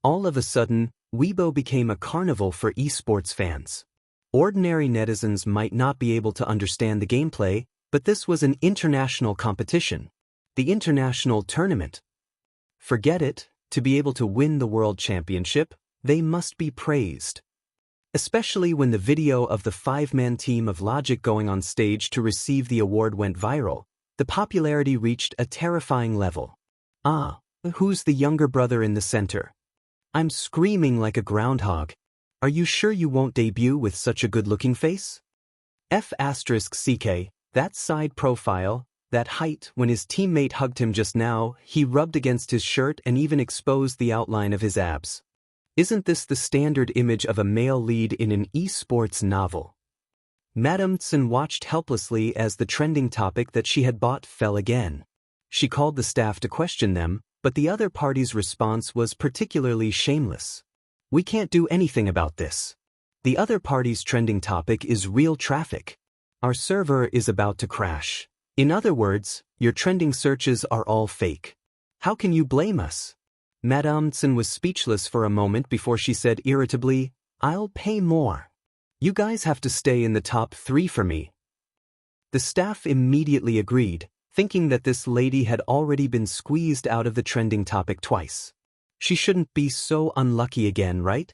All of a sudden, Weibo became a carnival for esports fans. Ordinary netizens might not be able to understand the gameplay, but this was an international competition. The international tournament. Forget it, to be able to win the world championship, they must be praised. Especially when the video of the 5-man team of Logic going on stage to receive the award went viral, the popularity reached a terrifying level. Who's the younger brother in the center? I'm screaming like a groundhog. Are you sure you won't debut with such a good-looking face? F***ck, that side profile, That height, when his teammate hugged him just now, he rubbed against his shirt and even exposed the outline of his abs. Isn't this the standard image of a male lead in an esports novel? Madame Tsen watched helplessly as the trending topic that she had bought fell again. She called the staff to question them, but the other party's response was particularly shameless. We can't do anything about this. The other party's trending topic is real traffic. Our server is about to crash. In other words, your trending searches are all fake. How can you blame us? Madame Tsen was speechless for a moment before she said irritably, I'll pay more. You guys have to stay in the top 3 for me. The staff immediately agreed, thinking that this lady had already been squeezed out of the trending topic twice. She shouldn't be so unlucky again, right?